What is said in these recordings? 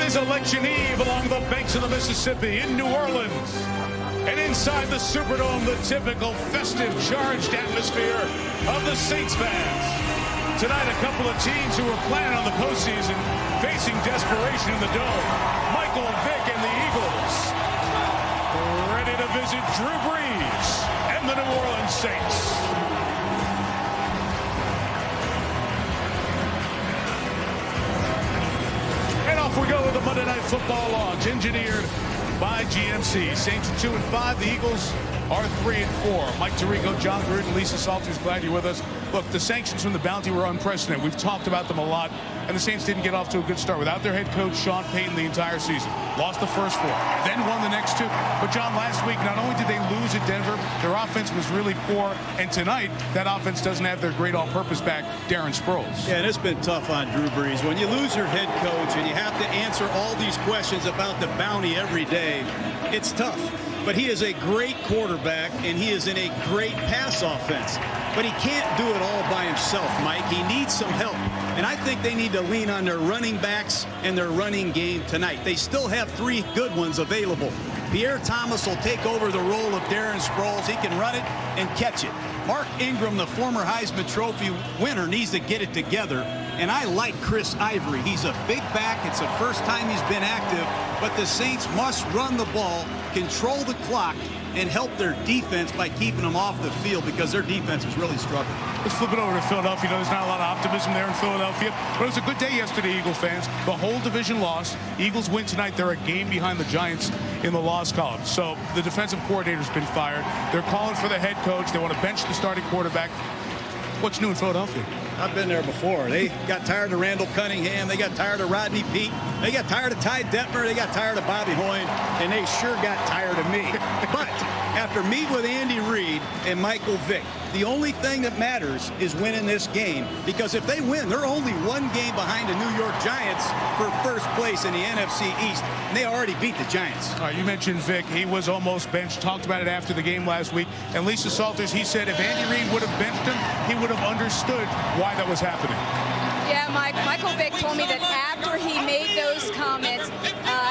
is election eve along the banks of the Mississippi in New Orleans. And inside the Superdome, the typical festive, charged atmosphere of the Saints fans. Tonight, a couple of teams who were planning on the postseason facing desperation in the Dome. Michael Vick and the Eagles ready to visit Drew Brees and the New Orleans Saints. And off we go with the Monday Night Football launch, engineered by GMC. Saints are 2-5. The Eagles are 3-4. Mike Tirico, John Gruden, Lisa Salters, glad you're with us. Look, the sanctions from the bounty were unprecedented. We've talked about them a lot, and the Saints didn't get off to a good start without their head coach, Sean Payton, the entire season. Lost the first 4, then won the next 2. But, John, last week, not only did they lose at Denver, their offense was really poor, and tonight, that offense doesn't have their great all-purpose back, Darren Sproles. Yeah, and it's been tough on Drew Brees. When you lose your head coach and you have to answer all these questions about the bounty every day, it's tough. But he is a great quarterback, and he is in a great pass offense. But he can't do it all by himself, Mike. He needs some help. And I think they need to lean on their running backs and their running game tonight. They still have 3 good ones available. Pierre Thomas will take over the role of Darren Sproles. He can run it and catch it. Mark Ingram, the former Heisman Trophy winner, needs to get it together. And I like Chris Ivory. He's a big back. It's the first time he's been active. But the Saints must run the ball, control the clock, and help their defense by keeping them off the field, because their defense is really struggling. Let's flip it over to Philadelphia. You know, there's not a lot of optimism there in Philadelphia, but it was a good day yesterday, Eagle fans. The whole division lost. Eagles win tonight. They're a game behind the Giants in the loss column. So the defensive coordinator's been fired. They're calling for the head coach. They want to bench the starting quarterback. What's new in Philadelphia? I've been there before. They got tired of Randall Cunningham. They got tired of Rodney Peete. They got tired of Ty Detmer. They got tired of Bobby Hoyne. And they sure got tired of me. But after meeting with Andy Reid and Michael Vick, the only thing that matters is winning this game. Because if they win, they're only 1 game behind the New York Giants for first place in the NFC East. And they already beat the Giants. All right, you mentioned Vick. He was almost benched. Talked about it after the game last week. And Lisa Salters, he said if Andy Reid would have benched him, he would have understood why that was happening. Yeah, Michael Vick told me that after he made those comments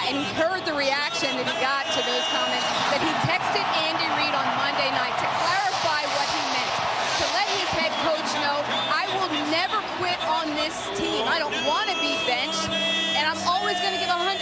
and heard the reaction that he got to those comments, that he texted Andy Reid on Monday night to clarify what he meant, to let his head coach know, I will never quit on this team. I don't want to be benched, and I'm always going to give 100%.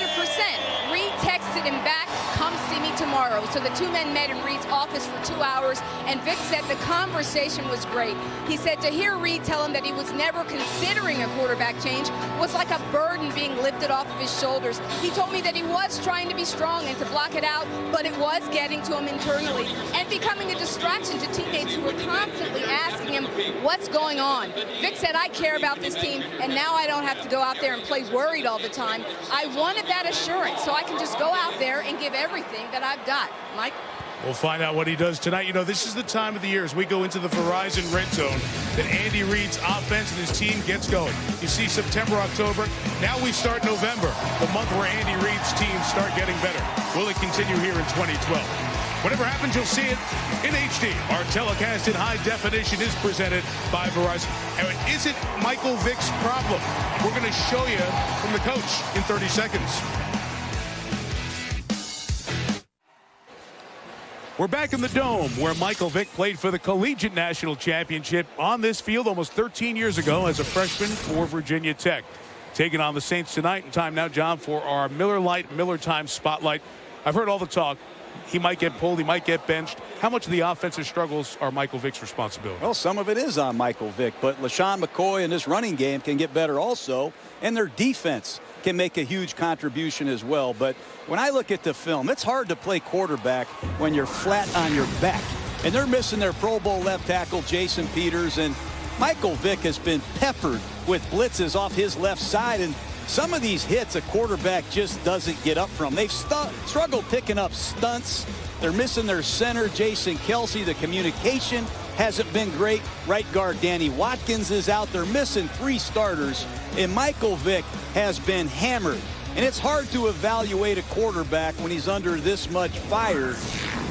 Reid texted him back, come see me tomorrow. So the 2 men met in Reid's office for 2 hours, and Vick said the conversation was great. He said to hear Reid tell him that he was never considering a quarterback change was like a burden being lifted off of his shoulders. He told me that he was trying to be strong and to block it out, but it was getting to him internally and becoming a distraction to teammates who were constantly asking him, what's going on? Vick said, I care about this team, and now I don't have to go out there and play worried all the time. I wanted that assurance, so I can just go out there and give everything that I've got. Mike? We'll find out what he does tonight. You know, this is the time of the year as we go into the Verizon Red Zone that Andy Reid's offense and his team gets going. You see September, October. Now we start November, the month where Andy Reid's teams start getting better. Will it continue here in 2012? Whatever happens, you'll see it in HD. Our telecast in high definition is presented by Verizon. And it isn't Michael Vick's problem. We're going to show you from the coach in 30 seconds. We're back in the Dome, where Michael Vick played for the Collegiate National Championship on this field almost 13 years ago as a freshman for Virginia Tech. Taking on the Saints tonight. And time now, John, for our Miller Lite, Miller Time Spotlight. I've heard all the talk. He might get pulled. He might get benched. How much of the offensive struggles are Michael Vick's responsibility? Well, some of it is on Michael Vick, but LaShawn McCoy and this running game can get better also, and their defense can make a huge contribution as well. But when I look at the film, it's hard to play quarterback when you're flat on your back. And they're missing their Pro Bowl left tackle, Jason Peters, and Michael Vick has been peppered with blitzes off his left side, and some of these hits a quarterback just doesn't get up from. They've struggled picking up stunts. They're missing their center, Jason Kelsey. The communication hasn't been great. Right guard Danny Watkins is out. They're missing 3 starters, and Michael Vick has been hammered. And it's hard to evaluate a quarterback when he's under this much fire.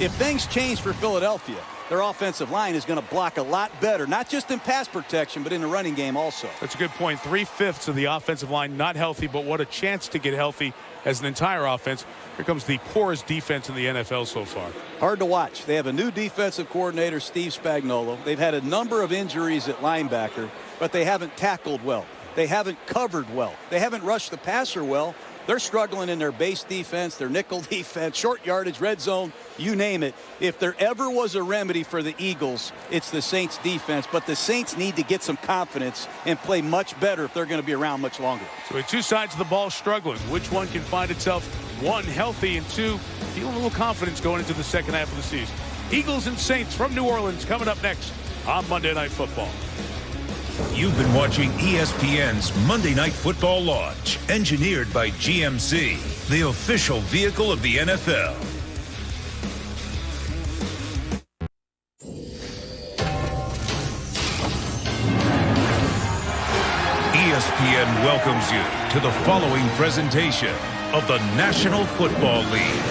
If things change for Philadelphia, their offensive line is going to block a lot better, not just in pass protection, but in the running game also. That's a good point. 3/5 of the offensive line not healthy, but what a chance to get healthy as an entire offense. Here comes the poorest defense in the NFL so far. Hard to watch. They have a new defensive coordinator, Steve Spagnuolo. They've had a number of injuries at linebacker, but they haven't tackled well. They haven't covered well. They haven't rushed the passer well. They're struggling in their base defense, their nickel defense, short yardage, red zone, you name it. If there ever was a remedy for the Eagles, it's the Saints defense. But the Saints need to get some confidence and play much better if they're going to be around much longer. So with two sides of the ball struggling, which one can find itself, one, healthy, and two, feeling a little confidence going into the second half of the season? Eagles and Saints from New Orleans coming up next on Monday Night Football. You've been watching ESPN's Monday Night Football launch, engineered by GMC, the official vehicle of the NFL. ESPN welcomes you to the following presentation of the National Football League.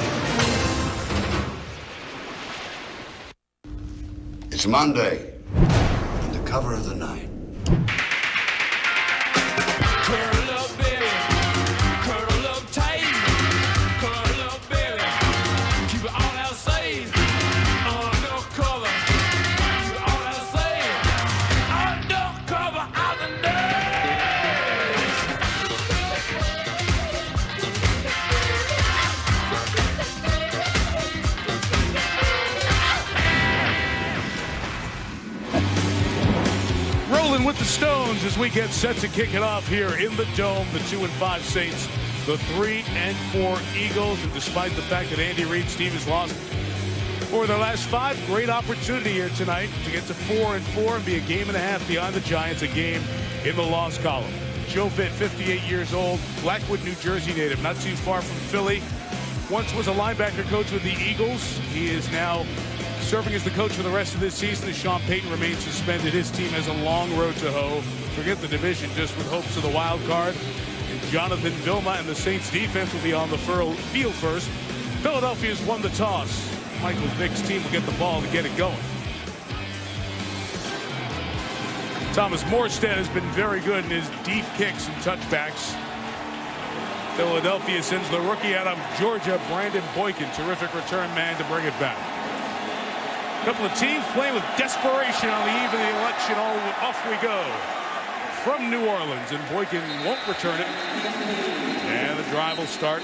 It's Monday, and the cover of the night. Curl up, baby. Curl up tight. Curl up, baby. Keep it all outside. Undercover. Keep it all outside. Undercover out the Rolling with the Stones as we get set to kick it off here in the Dome. The 2-5 Saints, the 3-4 Eagles. And despite the fact that Andy Reid, Steve, has lost for their last 5, great opportunity here tonight to get to 4-4 and be a game and a half beyond the Giants, a game in the loss column. Joe Vitt, 58 years old, Blackwood, New Jersey native, not too far from Philly. Once was a linebacker coach with the Eagles. He is now serving as the coach for the rest of this season as Sean Payton remains suspended. His team has a long road to hoe. Forget the division, just with hopes of the wild card. And Jonathan Vilma and the Saints defense will be on the field first. Philadelphia's won the toss. Michael Vick's team will get the ball to get it going. Thomas Morstead has been very good in his deep kicks and touchbacks. Philadelphia sends the rookie out of Georgia, Brandon Boykin, terrific return man to bring it back. A couple of teams playing with desperation on the eve of the election. Off we go from New Orleans, and Boykin won't return it. And the drive will start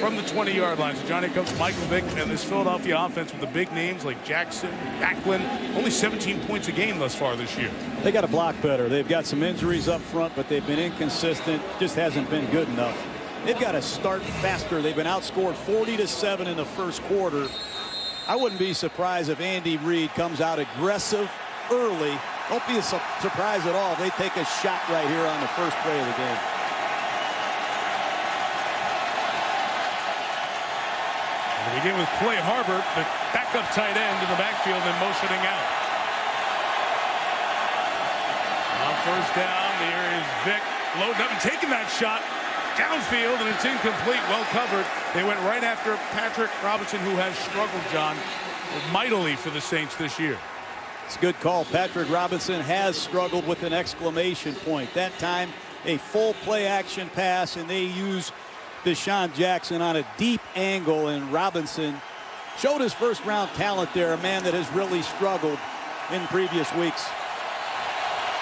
from the 20-yard line. So Johnny comes Michael Vick and this Philadelphia offense with the big names like Jackson, Backlund, only 17 points a game thus far this year. They got to block better. They've got some injuries up front, but they've been inconsistent. Just hasn't been good enough. They've got to start faster. They've been outscored 40-7 in the first quarter. I wouldn't be surprised if Andy Reid comes out aggressive early. Don't be surprised at all if they take a shot right here on the first play of the game. We begin with Clay Harbor, the backup tight end in the backfield and motioning out. On first down, there is Vick loading up and taking that shot downfield, and it's incomplete, well covered. They went right after Patrick Robinson, who has struggled, John, mightily for the Saints this year. It's a good call. Patrick Robinson has struggled with an exclamation point. That time, a full play action pass, and they use Deshaun Jackson on a deep angle, and Robinson showed his first-round talent there, a man that has really struggled in previous weeks.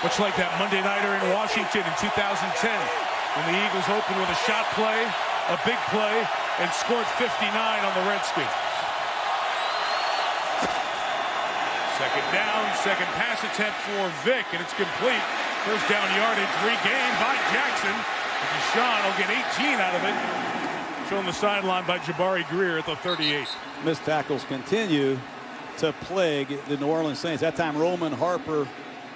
Much like that Monday nighter in Washington in 2010. When the Eagles opened with a shot play, a big play, and scored 59 on the Redskins. Second down, second pass attempt for Vick, and it's complete. First down yardage regained by Jackson. And Deshaun will get 18 out of it. Shown the sideline by Jabari Greer at the 38. Missed tackles continue to plague the New Orleans Saints. That time Roman Harper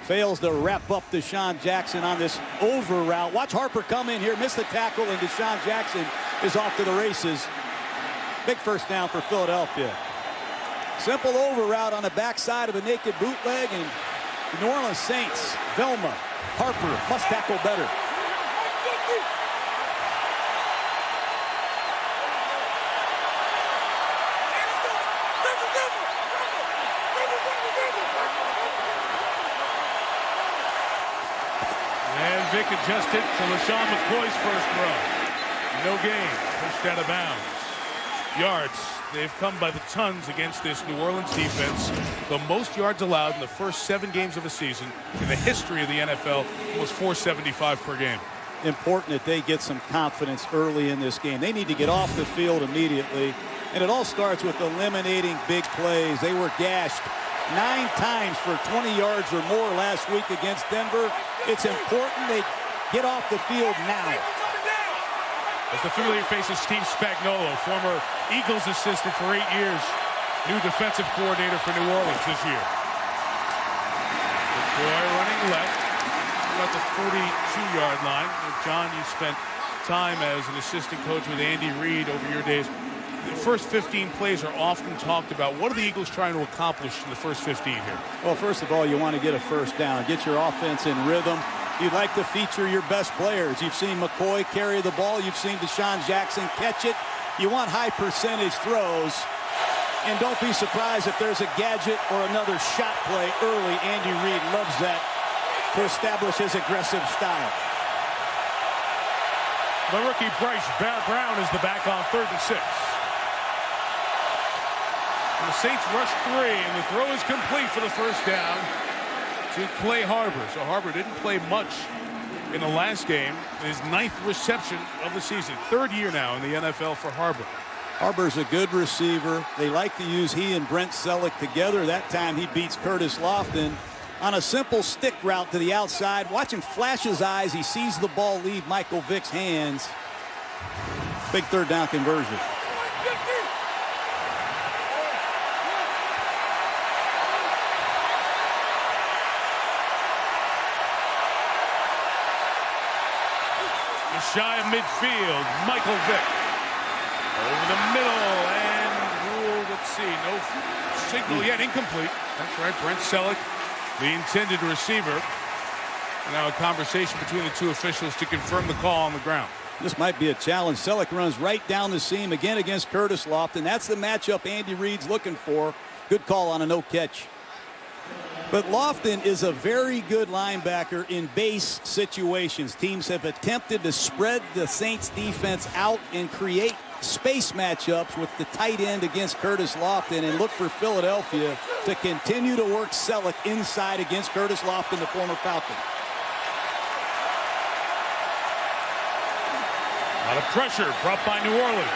fails to wrap up Deshaun Jackson on this over route. Watch Harper come in here, miss the tackle, and Deshaun Jackson is off to the races. Big first down for Philadelphia. Simple over route on the backside of a naked bootleg, and the New Orleans Saints, Velma, Harper must tackle better. just hit to LaShawn McCoy's first throw. No gain. Pushed out of bounds. Yards. They've come by the tons against this New Orleans defense. The most yards allowed in the first 7 games of a season in the history of the NFL was 475 per game. Important that they get some confidence early in this game. They need to get off the field immediately. And it all starts with eliminating big plays. They were gashed 9 times for 20 yards or more last week against Denver. It's important they get off the field now. As the familiar face is Steve Spagnuolo, former Eagles assistant for 8 years, new defensive coordinator for New Orleans this year. McCoy running left, about the 42-yard line. John, you spent time as an assistant coach with Andy Reid over your days. The first 15 plays are often talked about. What are the Eagles trying to accomplish in the first 15 here? Well, first of all, you want to get a first down, get your offense in rhythm. You'd like to feature your best players. You've seen McCoy carry the ball. You've seen Deshaun Jackson catch it. You want high percentage throws. And don't be surprised if there's a gadget or another shot play early. Andy Reid loves that to establish his aggressive style. The rookie Bryce Brown is the back on 3rd and 6. And the Saints rush 3, and the throw is complete for the first down to Clay Harbor. So Harbor didn't play much in the last game. His 9th reception of the season. 3rd year now in the NFL for Harbor. Harbor's a good receiver. They like to use he and Brent Selleck together. That time he beats Curtis Lofton on a simple stick route to the outside. Watch him flash his eyes. He sees the ball leave Michael Vick's hands. Big 3rd down conversion. Shy of midfield, Michael Vick over the middle and ruled. Let's see, no signal yet, incomplete. That's right, Brent Selleck, the intended receiver. And now a conversation between the 2 officials to confirm the call on the ground. This might be a challenge. Selleck runs right down the seam again against Curtis Lofton. That's the matchup Andy Reid's looking for. Good call on a no catch. But Lofton is a very good linebacker in base situations. Teams have attempted to spread the Saints defense out and create space matchups with the tight end against Curtis Lofton, and look for Philadelphia to continue to work Selleck inside against Curtis Lofton, the former Falcon. A lot of pressure brought by New Orleans.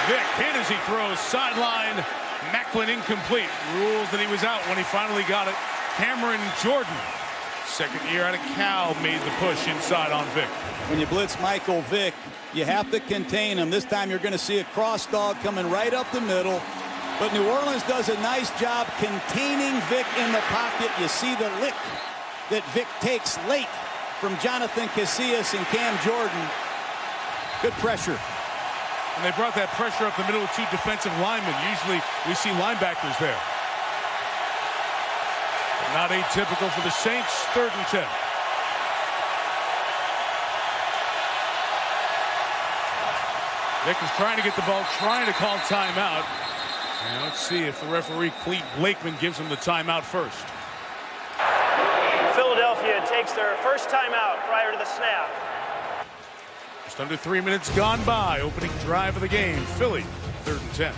Vick hit as he throws sideline. Macklin incomplete. Rules that he was out when he finally got it. Cameron Jordan, 2nd year out of Cal, made the push inside on Vick. When you blitz Michael Vick, you have to contain him. This time you're going to see a cross dog coming right up the middle. But New Orleans does a nice job containing Vick in the pocket. You see the lick that Vick takes late from Jonathan Casillas and Cam Jordan. Good pressure. And they brought that pressure up the middle with 2 defensive linemen. Usually we see linebackers there. Not atypical for the Saints. 3rd and 10. Vick is trying to get the ball, trying to call timeout. And let's see if the referee, Clete Blakeman, gives him the timeout first. Philadelphia takes their first timeout prior to the snap. Just under 3 minutes gone by. Opening drive of the game. Philly, 3rd and 10.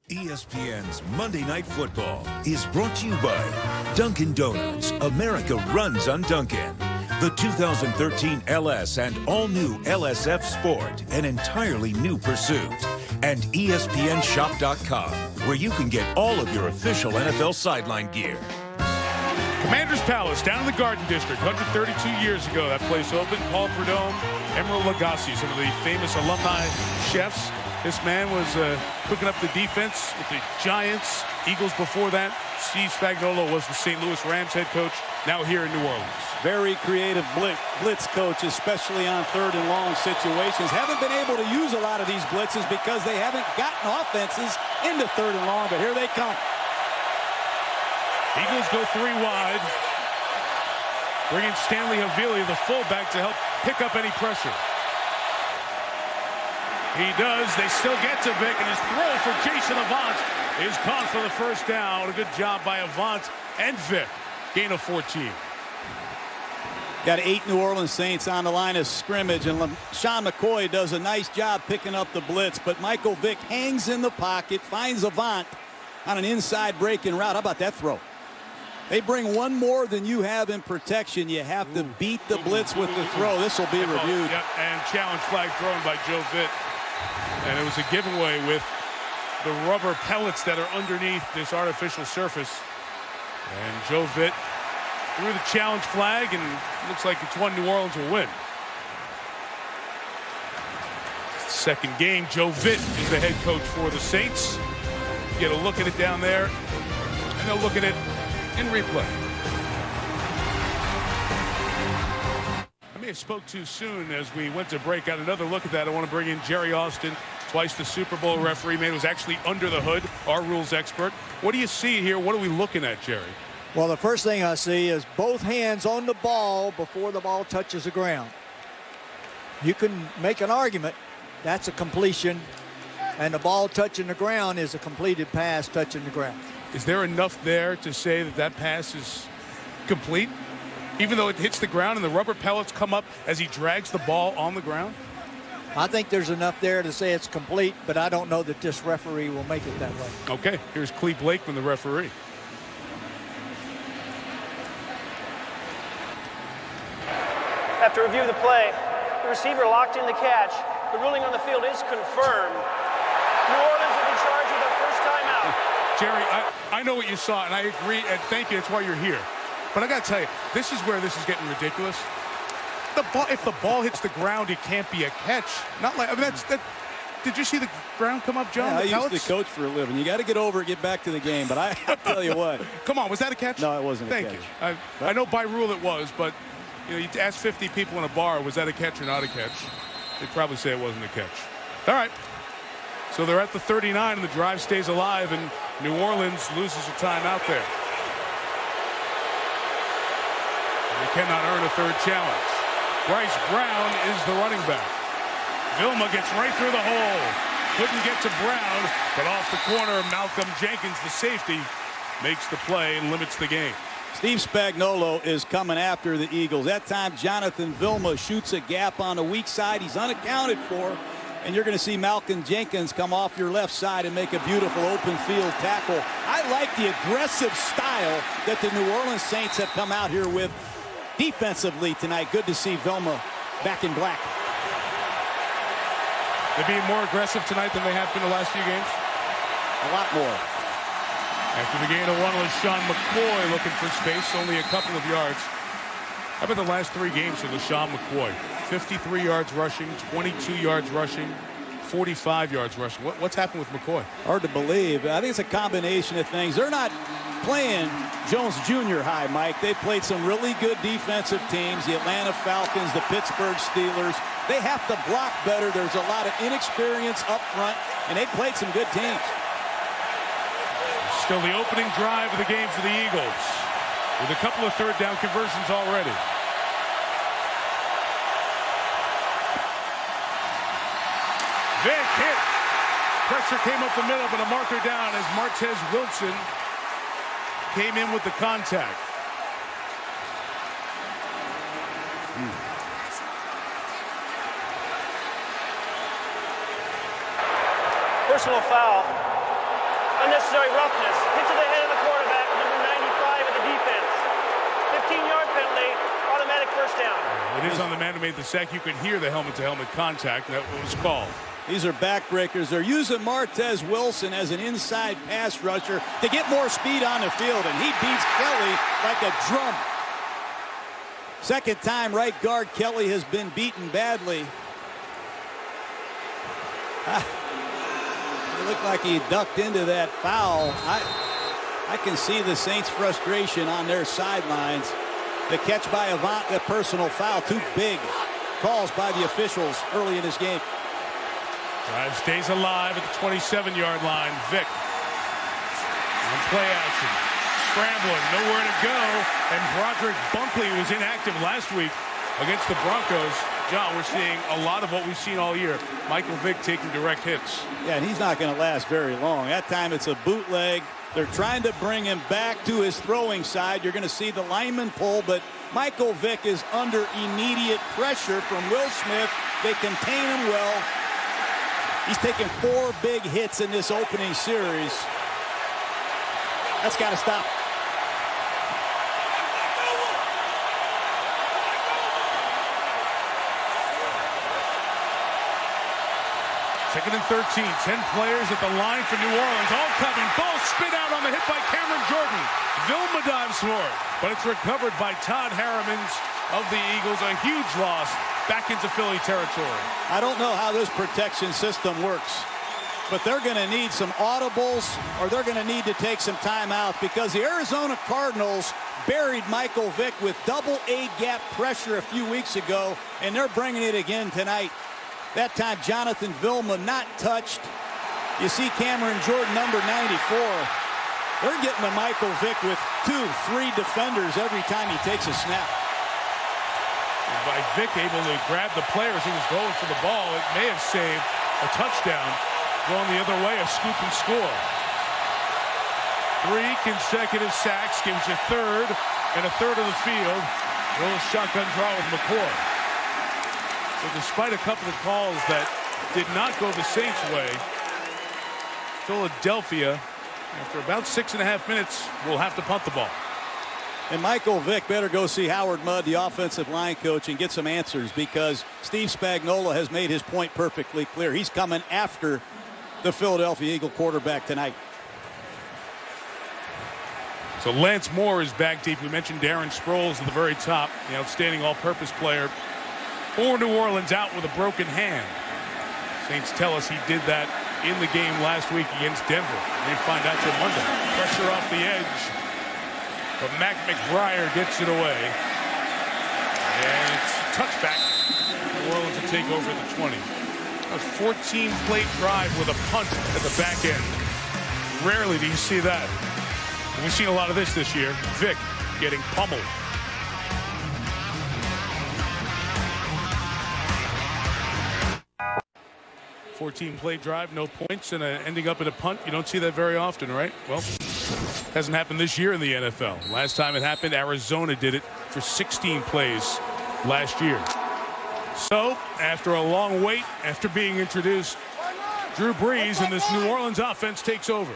ESPN's Monday Night Football is brought to you by Dunkin' Donuts. America runs on Dunkin'. The 2013 LS and all-new LSF Sport, an entirely new pursuit. And ESPNShop.com, where you can get all of your official NFL sideline gear. Commander's Palace down in the Garden District. 132 years ago, that place opened. Paul Prudhomme, Emeril Lagasse, some of the famous alumni chefs. This man was cooking up the defense with the Giants. Eagles before that. Steve Spagnuolo was the St. Louis Rams head coach, now here in New Orleans. Very creative blitz coach, especially on 3rd and long situations. Haven't been able to use a lot of these blitzes because they haven't gotten offenses into 3rd and long, but here they come. Eagles go 3 wide. Bring in Stanley Havili, the fullback, to help pick up any pressure. He does. They still get to Vick, and his throw for Jason Avant is caught for the first down. A good job by Avant and Vick. gain of 14. Got 8 New Orleans Saints on the line of scrimmage, and Sean McCoy does a nice job picking up the blitz, but Michael Vick hangs in the pocket, finds Avant on an inside breaking route. How about that throw? They bring one more than you have in protection. You have to beat the blitz with the throw. This will be reviewed. Yep, and challenge flag thrown by Joe Vitt. And it was a giveaway with the rubber pellets that are underneath this artificial surface. And Joe Vitt threw the challenge flag, and it looks like it's one New Orleans will win. Second game, Joe Vitt is the head coach for the Saints. Get a look at it down there, and they'll look at it in replay. I may have spoke too soon as we went to break. Got another look at that. I want to bring in Jerry Austin, twice the Super Bowl referee, man, was actually under the hood, our rules expert. What do you see here? What are we looking at, Jerry? Well, the first thing I see is both hands on the ball before the ball touches the ground. You can make an argument that's a completion, and the ball touching the ground is a completed pass touching the ground. Is there enough there to say that that pass is complete, even though it hits the ground and the rubber pellets come up as he drags the ball on the ground? I think there's enough there to say it's complete, but I don't know that this referee will make it that way. Okay, here's Clee Blakeman, the referee. After review of the play, the receiver locked in the catch. The ruling on the field is confirmed. New Orleans will be charged with their first timeout. Jerry, I know what you saw, and I agree, and thank you. That's why you're here. But I got to tell you, this is where this is getting ridiculous. The ball, if the ball hits the ground, it can't be a catch. Not like, I mean, that. Did you see the ground come up, John? Yeah, I used to coach for a living. You got to get over it, get back to the game. But I'll tell you what. Come on, was that a catch? No, it wasn't Thank a catch. Thank you. I know by rule it was, but you know, you ask 50 people in a bar, was that a catch or not a catch? They'd probably say it wasn't a catch. All right. So they're at the 39, and the drive stays alive, and New Orleans loses a timeout there. They cannot earn a third challenge. Bryce Brown is the running back. Vilma gets right through the hole. Couldn't get to Brown, but off the corner, Malcolm Jenkins, the safety, makes the play and limits the game. Steve Spagnuolo is coming after the Eagles. That time, Jonathan Vilma shoots a gap on the weak side. He's unaccounted for. And you're going to see Malcolm Jenkins come off your left side and make a beautiful open field tackle. I like the aggressive style that the New Orleans Saints have come out here with defensively tonight. Good to see Vilma back in black. They're being more aggressive tonight than they have been the last few games? A lot more. After the gain of one was Sean McCoy looking for space, only a couple of yards. How about the last 3 games for LaShawn McCoy? 53 yards rushing, 22 yards rushing, 45 yards rushing. What's happened with McCoy? Hard to believe. I think it's a combination of things. They're not playing Jones Jr. high, Mike. They played some really good defensive teams, the Atlanta Falcons, the Pittsburgh Steelers. They have to block better. There's a lot of inexperience up front, and they played some good teams. Still the opening drive of the game for the Eagles, with a couple of third down conversions already. Vick hit. Pressure came up the middle, but a marker down as Martez Wilson came in with the contact. Personal foul. Unnecessary roughness. Hit to the head of the quarterback, number 95 of the defense. 15-yard penalty, automatic first down. It is on the man who made the sack. You could hear the helmet-to-helmet contact. That was called. These are backbreakers. They're using Martez Wilson as an inside pass rusher to get more speed on the field, and he beats Kelly like a drum. Second time right guard Kelly has been beaten badly. It looked like he ducked into that foul. I can see the Saints' frustration on their sidelines. The catch by Avant, the personal foul, 2 big calls by the officials early in this game. Drive stays alive at the 27-yard line. Vick on play action. Scrambling, nowhere to go. And Broderick Bunkley was inactive last week against the Broncos. John, we're seeing a lot of what we've seen all year. Michael Vick taking direct hits. Yeah, and he's not going to last very long. That time it's a bootleg. They're trying to bring him back to his throwing side. You're going to see the lineman pull, but Michael Vick is under immediate pressure from Will Smith. They contain him well. He's taken 4 big hits in this opening series. That's got to stop. Second and 13. 10 players at the line for New Orleans. All coming. Ball spit out on the hit by Cameron Jordan. Vilma dives for it, but it's recovered by Todd Harrimans of the Eagles. A huge loss back into Philly territory. I don't know how this protection system works, but they're going to need some audibles, or they're going to need to take some time out, because the Arizona Cardinals buried Michael Vick with double A gap pressure a few weeks ago, and they're bringing it again tonight. That time, Jonathan Vilma not touched. You see Cameron Jordan, number 94. They're getting to Michael Vick with 2, 3 defenders every time he takes a snap. And by Vick able to grab the players he was going for the ball, it may have saved a touchdown. Going the other way, a scoop and score. 3 consecutive sacks gives you third and a third of the field. A little shotgun draw with McCoy. So despite a couple of calls that did not go the Saints' way, Philadelphia, after about 6.5 minutes, will have to punt the ball. And Michael Vick better go see Howard Mudd, the offensive line coach, and get some answers, because Steve Spagnuolo has made his point perfectly clear. He's coming after the Philadelphia Eagle quarterback tonight. So Lance Moore is back deep. We mentioned Darren Sproles at the very top, the outstanding all-purpose player for New Orleans, out with a broken hand. Saints tell us he did that in the game last week against Denver. They find out till Monday. Pressure off the edge, but Mac McBriar gets it away. And it's a touchback. New Orleans to take over the 20. A 14-play drive with a punt at the back end. Rarely do you see that. And we've seen a lot of this year. Vick getting pummeled. Fourteen-play drive, no points, and ending up in a punt. You don't see that very often, right? Well, hasn't happened this year in the NFL. Last time it happened, Arizona did it for 16 plays last year. So, after a long wait, after being introduced, Drew Brees and this New Orleans offense takes over.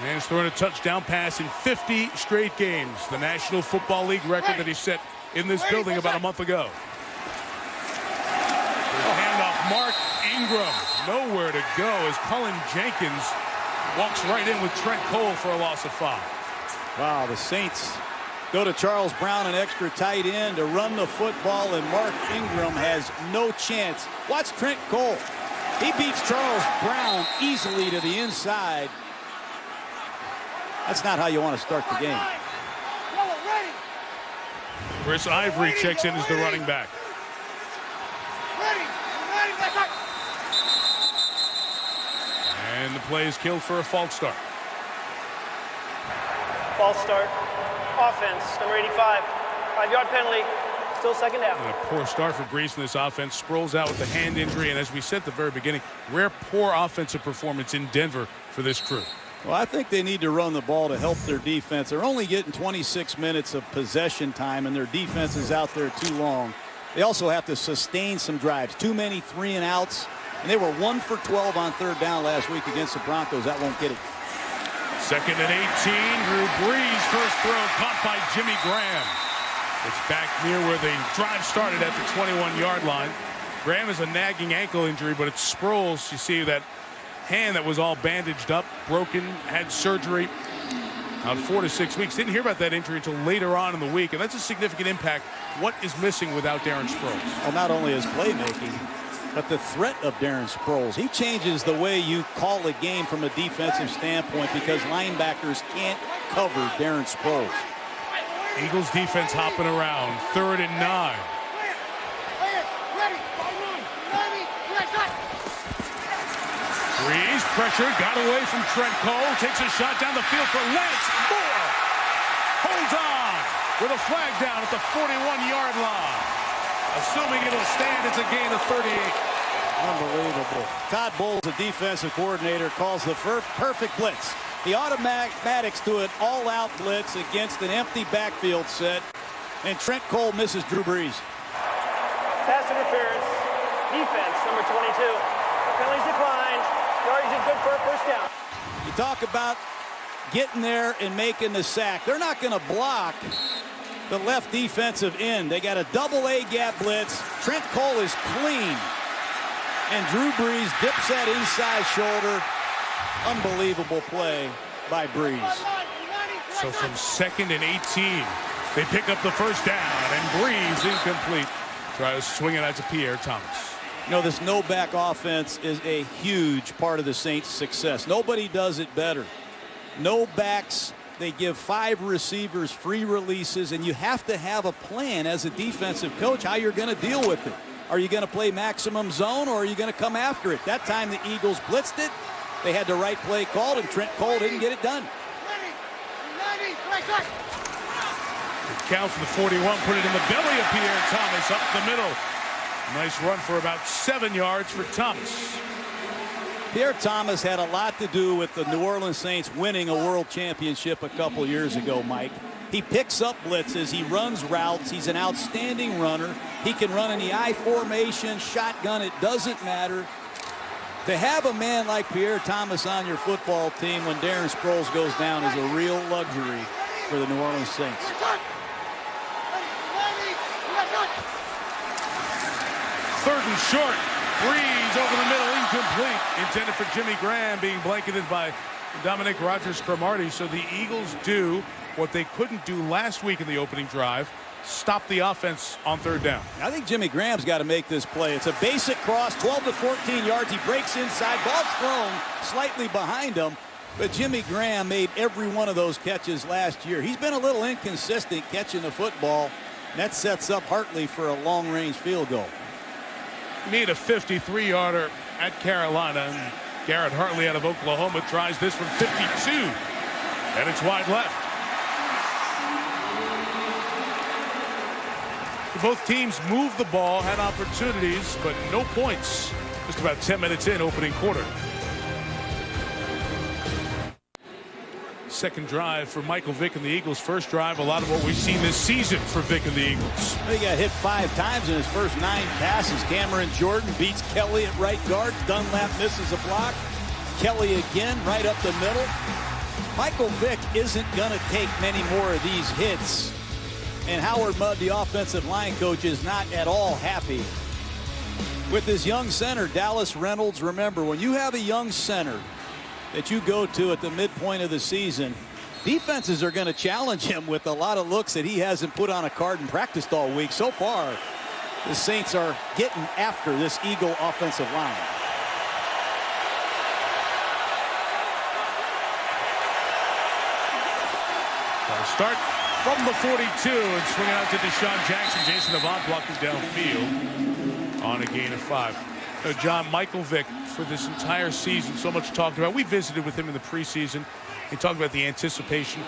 And he's thrown a touchdown pass in 50 straight games, the National Football League record that he set in this building about a month ago. Handoff, Mark Ingram, nowhere to go as Cullen Jenkins walks right in with Trent Cole for a loss of 5. Wow, the Saints go to Charles Brown, an extra tight end, to run the football, and Mark Ingram has no chance. Watch Trent Cole. He beats Charles Brown easily to the inside. That's not how you want to start the game. Chris Ivory checks in as the running back. And the play is killed for a false start. False start. Offense, number 85. 5-yard penalty. Still second down. And a poor start for Brees in this offense. Sproles out with the hand injury. And as we said at the very beginning, rare poor offensive performance in Denver for this crew. Well, I think they need to run the ball to help their defense. They're only getting 26 minutes of possession time, and their defense is out there too long. They also have to sustain some drives. Too many 3-and-outs. And they were 1 for 12 on third down last week against the Broncos. That won't get it. Second and 18. Drew Brees, first throw caught by Jimmy Graham. It's back near where the drive started at the 21-yard line. Graham has a nagging ankle injury, but it's Sproles. You see that hand that was all bandaged up, broken, had surgery. Out 4 to 6 weeks. Didn't hear about that injury until later on in the week, and that's a significant impact. What is missing without Darren Sproles? Well, not only his playmaking, but the threat of Darren Sproles. He changes the way you call a game from a defensive standpoint, because linebackers can't cover Darren Sproles. Eagles defense hopping around. 3rd and 9. Brees, pressure, got away from Trent Cole, takes a shot down the field for Lance Moore. Holds on with a flag down at the 41-yard line. Assuming it'll stand, it's a gain of 38. Unbelievable. Todd Bowles, the defensive coordinator, calls the perfect blitz. The automatics to an all-out blitz against an empty backfield set. And Trent Cole misses Drew Brees. Pass interference. Defense, number 22. Penalties declined. Yardage is good for a first down. You talk about getting there and making the sack. They're not going to block the left defensive end. They got a double A gap blitz. Trent Cole is clean. And Drew Brees dips that inside shoulder. Unbelievable play by Brees. So from 2nd and 18, they pick up the first down, and Brees incomplete. Try to swing it out to Pierre Thomas. You know, this no-back offense is a huge part of the Saints' success. Nobody does it better. No backs. They give 5 receivers free releases, and you have to have a plan as a defensive coach how you're going to deal with it. Are you going to play maximum zone, or are you going to come after it? That time the Eagles blitzed it. They had the right play called, and Trent Cole didn't get it done. It counts for the 41, put it in the belly of Pierre Thomas up the middle. Nice run for about 7 yards for Thomas. Pierre Thomas had a lot to do with the New Orleans Saints winning a world championship a couple years ago, Mike. He picks up blitzes. He runs routes. He's an outstanding runner. He can run in the I formation, shotgun. It doesn't matter. To have a man like Pierre Thomas on your football team when Darren Sproles goes down is a real luxury for the New Orleans Saints. Third and short. Brees over the middle, incomplete. Intended for Jimmy Graham, being blanketed by Dominic Rodgers-Cromartie. So the Eagles do what they couldn't do last week in the opening drive. Stop the offense on 3rd down. I think Jimmy Graham's got to make this play. It's a basic cross, 12 to 14 yards. He breaks inside. Ball's thrown slightly behind him. But Jimmy Graham made every one of those catches last year. He's been a little inconsistent catching the football. And that sets up Hartley for a long-range field goal. Made a 53-yarder at Carolina. And Garrett Hartley out of Oklahoma tries this from 52. And it's wide left. Both teams moved the ball, had opportunities, but no points. Just about 10 minutes in, opening quarter. Second drive for Michael Vick and the Eagles. First drive, a lot of what we've seen this season for Vick and the Eagles. He got hit 5 times in his first 9 passes. Cameron Jordan beats Kelly at right guard. Dunlap misses a block. Kelly again right up the middle. Michael Vick isn't going to take many more of these hits. And Howard Mudd, the offensive line coach, is not at all happy with his young center, Dallas Reynolds. Remember, when you have a young center that you go to at the midpoint of the season, defenses are going to challenge him with a lot of looks that he hasn't put on a card and practiced all week. So far, the Saints are getting after this Eagle offensive line. Start from the 42 and swing it out to Deshaun Jackson. Jason Avant blocking downfield on a gain of 5. John, Michael Vick, for this entire season, so much talked about. We visited with him in the preseason and talked about the anticipation.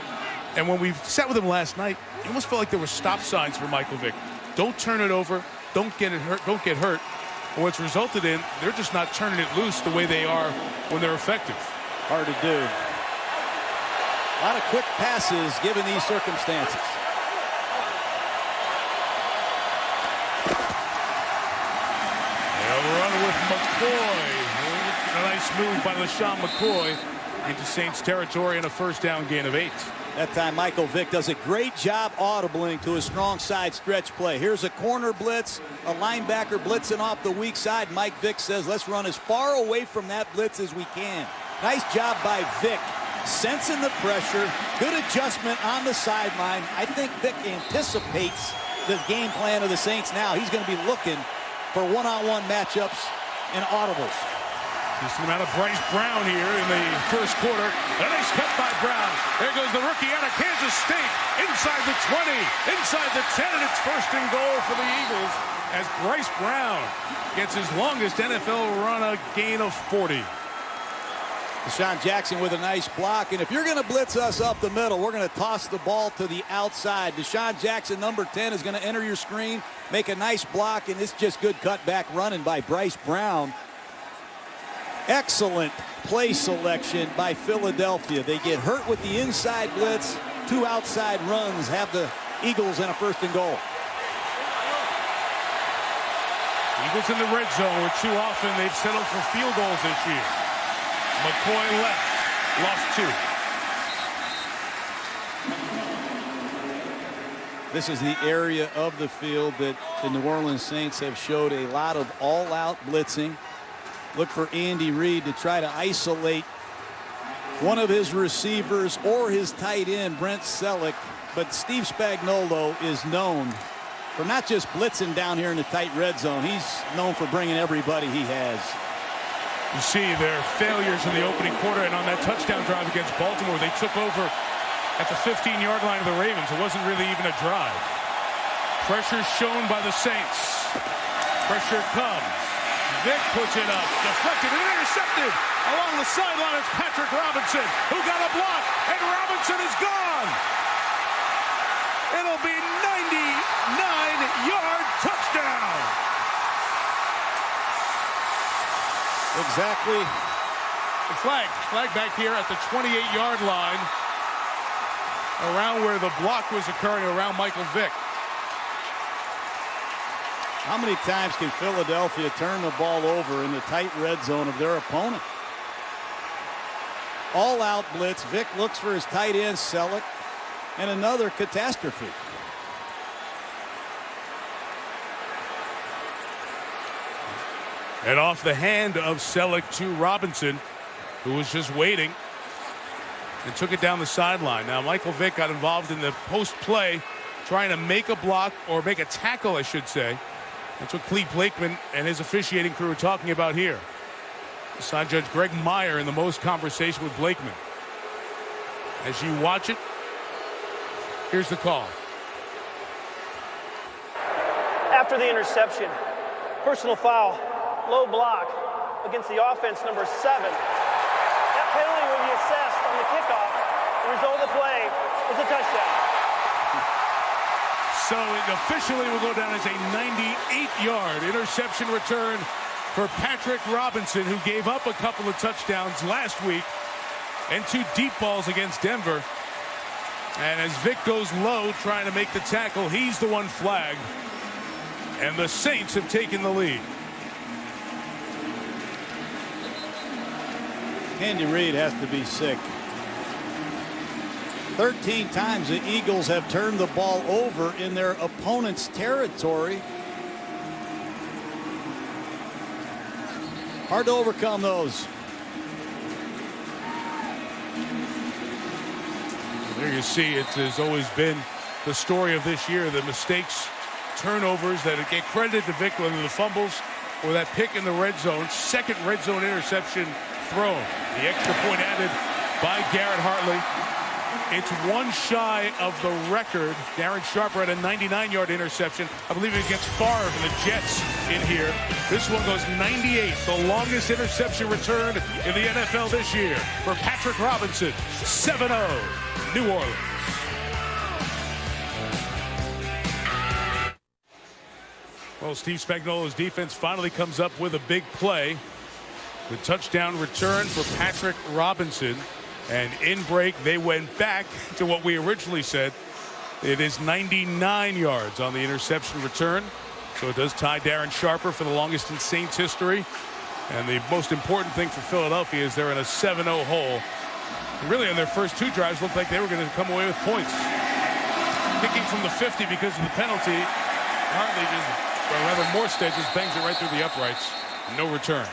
And when we sat with him last night, it almost felt like there were stop signs for Michael Vick. Don't turn it over. Don't get it hurt. Don't get hurt. And what's resulted in, they're just not turning it loose the way they are when they're effective. Hard to do. A lot of quick passes given these circumstances. They'll run with McCoy. A nice move by LaShawn McCoy into Saints territory and a first down gain of 8. That time Michael Vick does a great job audibling to a strong side stretch play. Here's a corner blitz, a linebacker blitzing off the weak side. Mike Vick says, let's run as far away from that blitz as we can. Nice job by Vick. Sensing the pressure, good adjustment on the sideline. I think Vick anticipates the game plan of the Saints now. He's going to be looking for one-on-one matchups and audibles. Decent amount of Bryce Brown here in the first quarter. A nice cut by Brown. There goes the rookie out of Kansas State. Inside the 20, inside the 10, and it's first and goal for the Eagles as Bryce Brown gets his longest NFL run, a gain of 40. Deshaun Jackson with a nice block. And if you're going to blitz us up the middle, we're going to toss the ball to the outside. Deshaun Jackson, number 10, is going to enter your screen, make a nice block, and it's just good cutback running by Bryce Brown. Excellent play selection by Philadelphia. They get hurt with the inside blitz. 2 outside runs have the Eagles in a 1st and goal. Eagles in the red zone where too often they've settled for field goals this year. McCoy left, lost 2. This is the area of the field that the New Orleans Saints have showed a lot of all-out blitzing. Look for Andy Reid to try to isolate one of his receivers or his tight end, Brent Selleck. But Steve Spagnuolo is known for not just blitzing down here in the tight red zone. He's known for bringing everybody he has. You see their failures in the opening quarter, and on that touchdown drive against Baltimore, they took over at the 15-yard line of the Ravens. It wasn't really even a drive. Pressure shown by the Saints. Pressure comes. Vick puts it up, deflected and intercepted. Along the sideline, it's Patrick Robinson, who got a block, and Robinson is gone. It'll be 99-yard touchdown. Exactly. Flag back here at the 28-yard line, around where the block was occurring around Michael Vick. How many times can Philadelphia turn the ball over in the tight red zone of their opponent? All-out blitz. Vick looks for his tight end, Selleck, and another catastrophe. And off the hand of Selleck to Robinson, who was just waiting, and took it down the sideline. Now Michael Vick got involved in the post-play, trying to make a block, or make a tackle, I should say. That's what Clete Blakeman and his officiating crew are talking about here. Side Judge Greg Meyer in the most conversation with Blakeman. As you watch it, here's the call. After the interception, personal foul, low block against the offense, number 7. That penalty will be assessed on the kickoff. The result of the play is a touchdown. So it officially will go down as a 98-yard interception return for Patrick Robinson, who gave up a couple of touchdowns last week and 2 deep balls against Denver. And as Vick goes low trying to make the tackle, he's the one flagged. And the Saints have taken the lead. Andy Reid has to be sick. 13 times the Eagles have turned the ball over in their opponent's territory. Hard to overcome those. There you see it has always been the story of this year, the mistakes, turnovers that get credited to Vick, whether the fumbles or that pick in the red zone. 2nd red zone interception thrown. The extra point added by Garrett Hartley. It's 1 shy of the record. Darren Sharper had a 99-yard interception, I believe, against Favre and the Jets in here. This one goes 98, the longest interception return in the NFL this year for Patrick Robinson. 7-0, New Orleans. Well, Steve Spagnuolo's defense finally comes up with a big play. The touchdown return for Patrick Robinson. And in break, they went back to what we originally said. It is 99 yards on the interception return. So it does tie Darren Sharper for the longest in Saints history. And the most important thing for Philadelphia is they're in a 7-0 hole. And really, on their first 2 drives, looked like they were going to come away with points. Kicking from the 50 because of the penalty. Hartley just, or rather Morstead just bangs it right through the uprights. No return.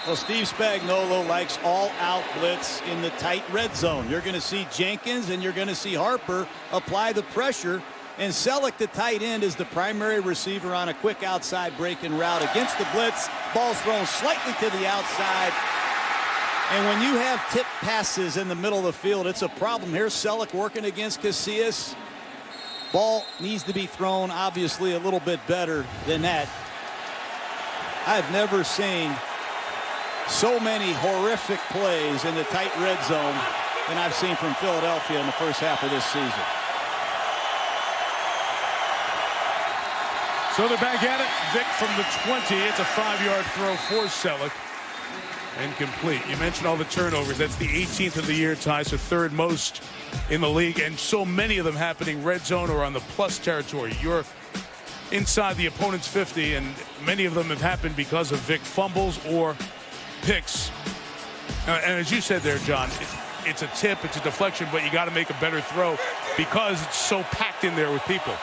Well, Steve Spagnuolo likes all-out blitz in the tight red zone. You're going to see Jenkins and you're going to see Harper apply the pressure. And Selleck, the tight end, is the primary receiver on a quick outside breaking route against the blitz. Ball's thrown slightly to the outside. And when you have tip passes in the middle of the field, it's a problem. Here's Selleck working against Casillas. Ball needs to be thrown, obviously, a little bit better than that. I've never seen so many horrific plays in the tight red zone than I've seen from Philadelphia in the first half of this season. So they're back at it. Vick from the 20. It's a 5-yard throw for Selleck. Incomplete. You mentioned all the turnovers. That's the 18th of the year, ties to third most in the league, and so many of them happening red zone or on the plus territory. You're inside the opponent's 50, and many of them have happened because of Vic fumbles or picks. And as you said there, John, it's a tip, it's a deflection, but you got to make a better throw because it's so packed in there with people.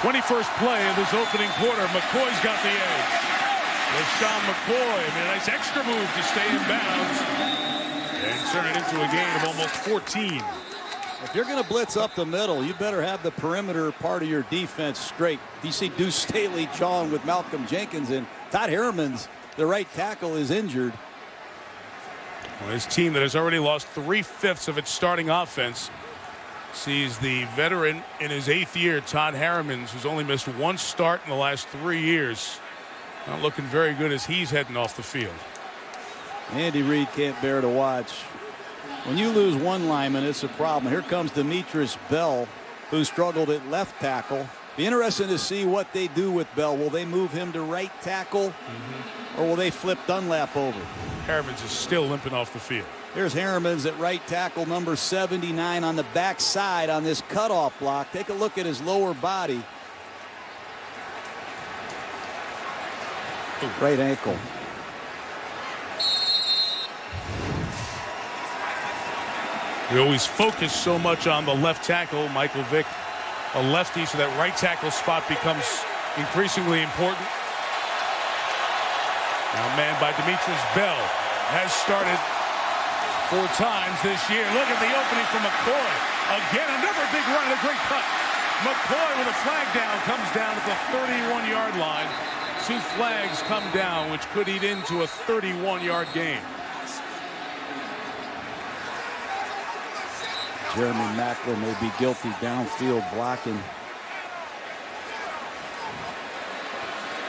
21st play of this opening quarter. McCoy's got the edge. LaShawn McCoy made a nice extra move to stay in bounds and turn it into a gain of almost 14. If you're going to blitz up the middle, you better have the perimeter part of your defense straight. You see Deuce Staley jawing with Malcolm Jenkins, and Todd Harriman's, the right tackle, is injured. Well, his team that has already lost 3/5 of its starting offense sees the veteran in his 8th year, Todd Harriman, who's only missed one start in the last 3 years. Not looking very good as he's heading off the field. Andy Reid can't bear to watch. When you lose one lineman, it's a problem. Here comes Demetrius Bell, who struggled at left tackle. Be interesting to see what they do with Bell. Will they move him to right tackle, or will they flip Dunlap over? Harriman's is still limping off the field. Here's Harriman's at right tackle, number 79 on the backside on this cutoff block. Take a look at his lower body. Right ankle. We always focus so much on the left tackle, Michael Vick, a lefty, so that right tackle spot becomes increasingly important. Now manned by Demetrius Bell, has started 4 times this year. Look at the opening for McCoy. Again, another big run and a great cut. McCoy with a flag down, comes down at the 31-yard line. 2 flags come down, which could eat into a 31-yard gain. Jeremy Macklin may be guilty downfield blocking.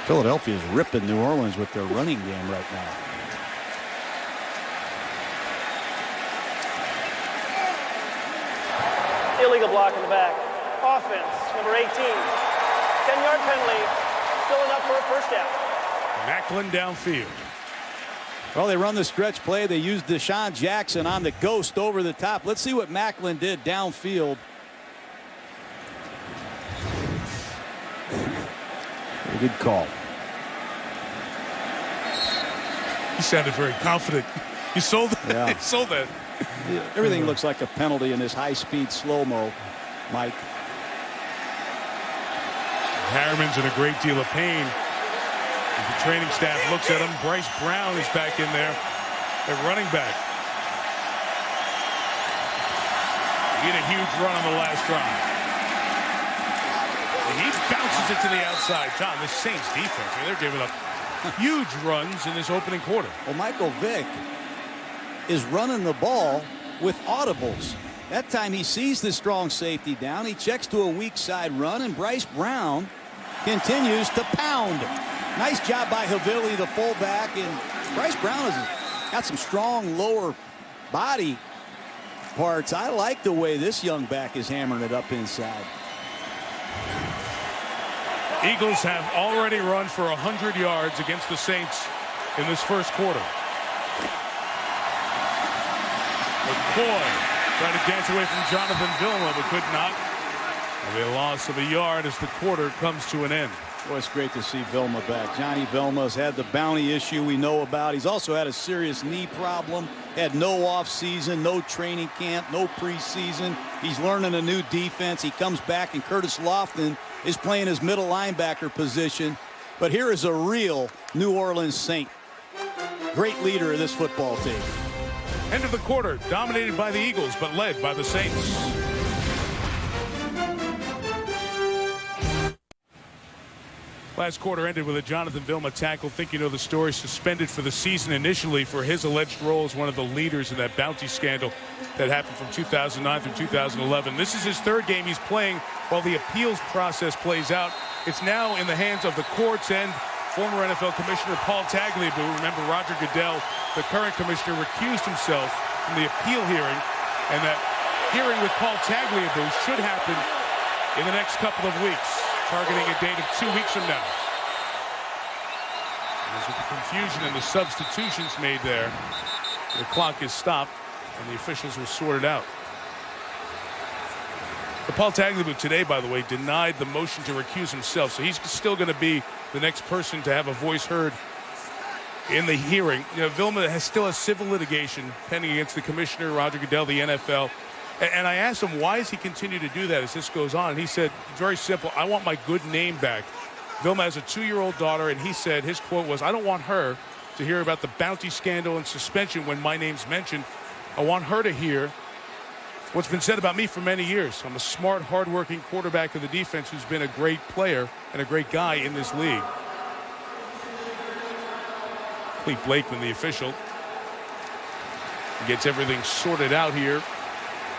Philadelphia is ripping New Orleans with their running game right now. Illegal block in the back. Offense, number 18. 10-yard penalty. Still enough for a first down. Macklin downfield. Well, they run the stretch play. They use Deshaun Jackson on the ghost over the top. Let's see what Macklin did downfield. A good call. He sounded very confident. He sold it. Yeah. He sold that. Everything looks like a penalty in this high-speed slow-mo, Mike. Harriman's in a great deal of pain. The training staff looks at him. Bryce Brown is back in there at running back. He had a huge run on the last drive. And he bounces it to the outside. John, the Saints defense, they're giving up huge runs in this opening quarter. Well, Michael Vick is running the ball with audibles. That time he sees the strong safety down. He checks to a weak side run, and Bryce Brown continues to pound. Nice job by Havili, the fullback, and Bryce Brown has got some strong lower body parts. I like the way this young back is hammering it up inside. Eagles have already run for 100 yards against the Saints in this first quarter. McCoy trying to dance away from Jonathan Vilma, but could not. A loss of a yard as the quarter comes to an end. Boy, it's great to see Vilma back. Johnny Vilma's had the bounty issue we know about. He's also had a serious knee problem. Had no offseason, no training camp, no preseason. He's learning a new defense. He comes back, and Curtis Lofton is playing his middle linebacker position. But here is a real New Orleans Saint. Great leader of this football team. End of the quarter, dominated by the Eagles, but led by the Saints. Last quarter ended with a Jonathan Vilma tackle. Think you know the story. Suspended for the season initially for his alleged role as one of the leaders in that bounty scandal that happened from 2009 through 2011. This is his 3rd game he's playing while the appeals process plays out. It's now in the hands of the courts and former NFL Commissioner Paul Tagliabue. Remember, Roger Goodell, the current commissioner, recused himself from the appeal hearing, and that hearing with Paul Tagliabue should happen in the next couple of weeks, targeting a date of 2 weeks from now. As with the confusion and the substitutions made there, the clock is stopped and the officials will sort it out. But Paul Tagliabue today, by the way, denied the motion to recuse himself, so he's still going to be the next person to have a voice heard in the hearing. You know, Vilma still has civil litigation pending against the commissioner, Roger Goodell, the NFL. And I asked him, why does he continue to do that as this goes on? And he said, very simple, I want my good name back. Vilma has a 2-year-old daughter, and he said, his quote was, I don't want her to hear about the bounty scandal and suspension when my name's mentioned. I want her to hear what's been said about me for many years. I'm a smart, hardworking quarterback of the defense who's been a great player and a great guy in this league. Clete Blakeman, the official, gets everything sorted out here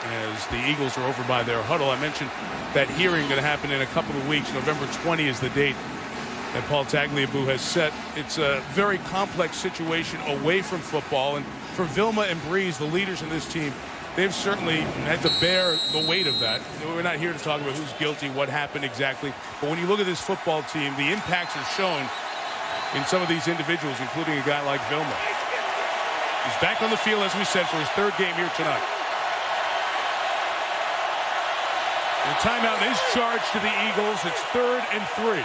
as the Eagles are over by their huddle. I mentioned that hearing going to happen in a couple of weeks. November 20 is the date that Paul Tagliabue has set. It's a very complex situation away from football. And for Vilma and Breeze, the leaders in this team, they've certainly had to bear the weight of that. We're not here to talk about who's guilty, what happened exactly. But when you look at this football team, the impacts are shown in some of these individuals, including a guy like Vilma. He's back on the field, as we said, for his 3rd game here tonight. The timeout is charged to the Eagles. It's 3rd and 3.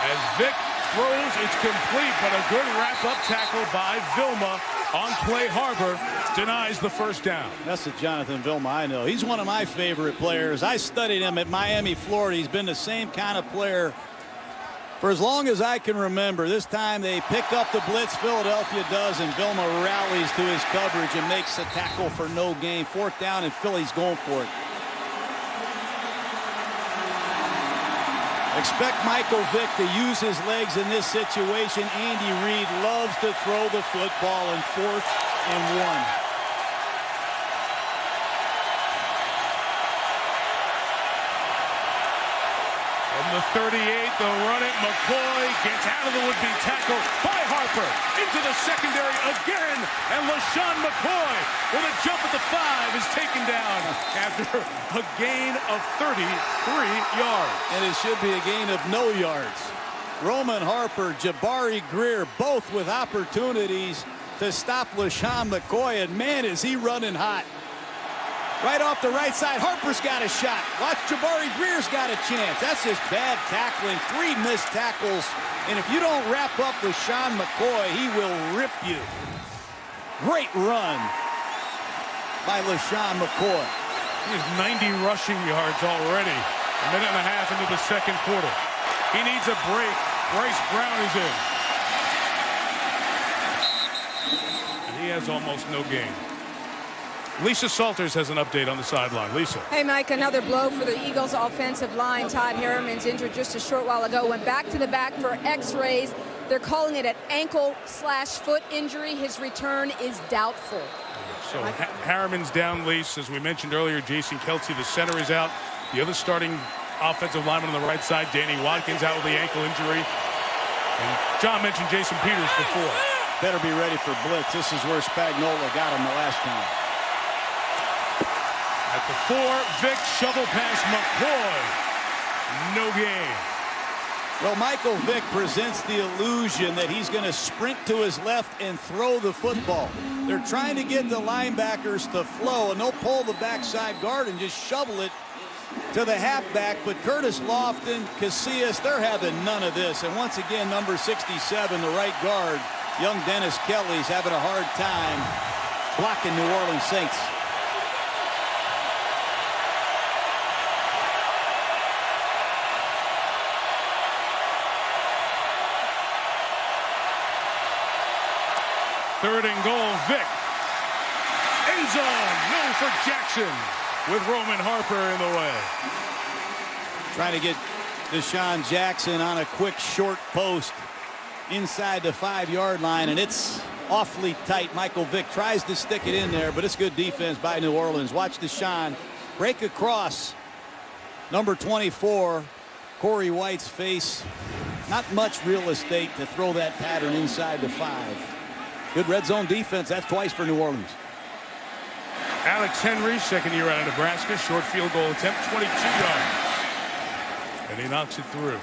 As Vic throws, it's complete, but a good wrap-up tackle by Vilma on Clay Harbor denies the first down. That's the Jonathan Vilma I know. He's one of my favorite players. I studied him at Miami, Florida. He's been the same kind of player for as long as I can remember. This time they pick up the blitz, Philadelphia does, and Vilma rallies to his coverage and makes the tackle for no gain. 4th down, and Philly's going for it. Expect Michael Vick to use his legs in this situation. Andy Reid loves to throw the football in 4th and 1. From the 38, they'll run it. McCoy gets out of the would-be tackle by Harper. Into the secondary again. And LaShawn McCoy with a jump at the 5 is taken down after a gain of 33 yards. And it should be a gain of no yards. Roman Harper, Jabari Greer, both with opportunities to stop LaShawn McCoy. And man, is he running hot. Right off the right side, Harper's got a shot. Watch, Jabari Greer's got a chance. That's just bad tackling. 3 missed tackles. And if you don't wrap up with Sean McCoy, he will rip you. Great run by LaShawn McCoy. He has 90 rushing yards already. A minute and a half into the 2nd quarter. He needs a break. Bryce Brown is in. He has almost no gain. Lisa Salters has an update on the sideline. Lisa. Hey, Mike, another blow for the Eagles offensive line. Todd Harriman's injured just a short while ago. Went back to the back for x-rays. They're calling it an ankle/foot injury. His return is doubtful. So Harriman's down, Lisa. As we mentioned earlier, Jason Kelce, the center, is out. The other starting offensive lineman on the right side, Danny Watkins, out with the ankle injury. And John mentioned Jason Peters before. Better be ready for blitz. This is where Spagnuolo got him the last time. At the 4, Vick shovel pass McCoy. No gain. Well, Michael Vick presents the illusion that he's going to sprint to his left and throw the football. They're trying to get the linebackers to flow, and they'll pull the backside guard and just shovel it to the halfback. But Curtis Lofton, Casillas, they're having none of this. And once again, number 67, the right guard, young Dennis Kelly's having a hard time blocking New Orleans Saints. Third and goal, Vick. End zone, no for Jackson with Roman Harper in the way. Trying to get Deshaun Jackson on a quick short post inside the 5-yard line, and it's awfully tight. Michael Vick tries to stick it in there, but it's good defense by New Orleans. Watch Deshaun break across number 24, Corey White's face. Not much real estate to throw that pattern inside the 5. Good red zone defense. That's twice for New Orleans. Alex Henry, second year out of Nebraska, short field goal attempt, 22 yards. And he knocks it through.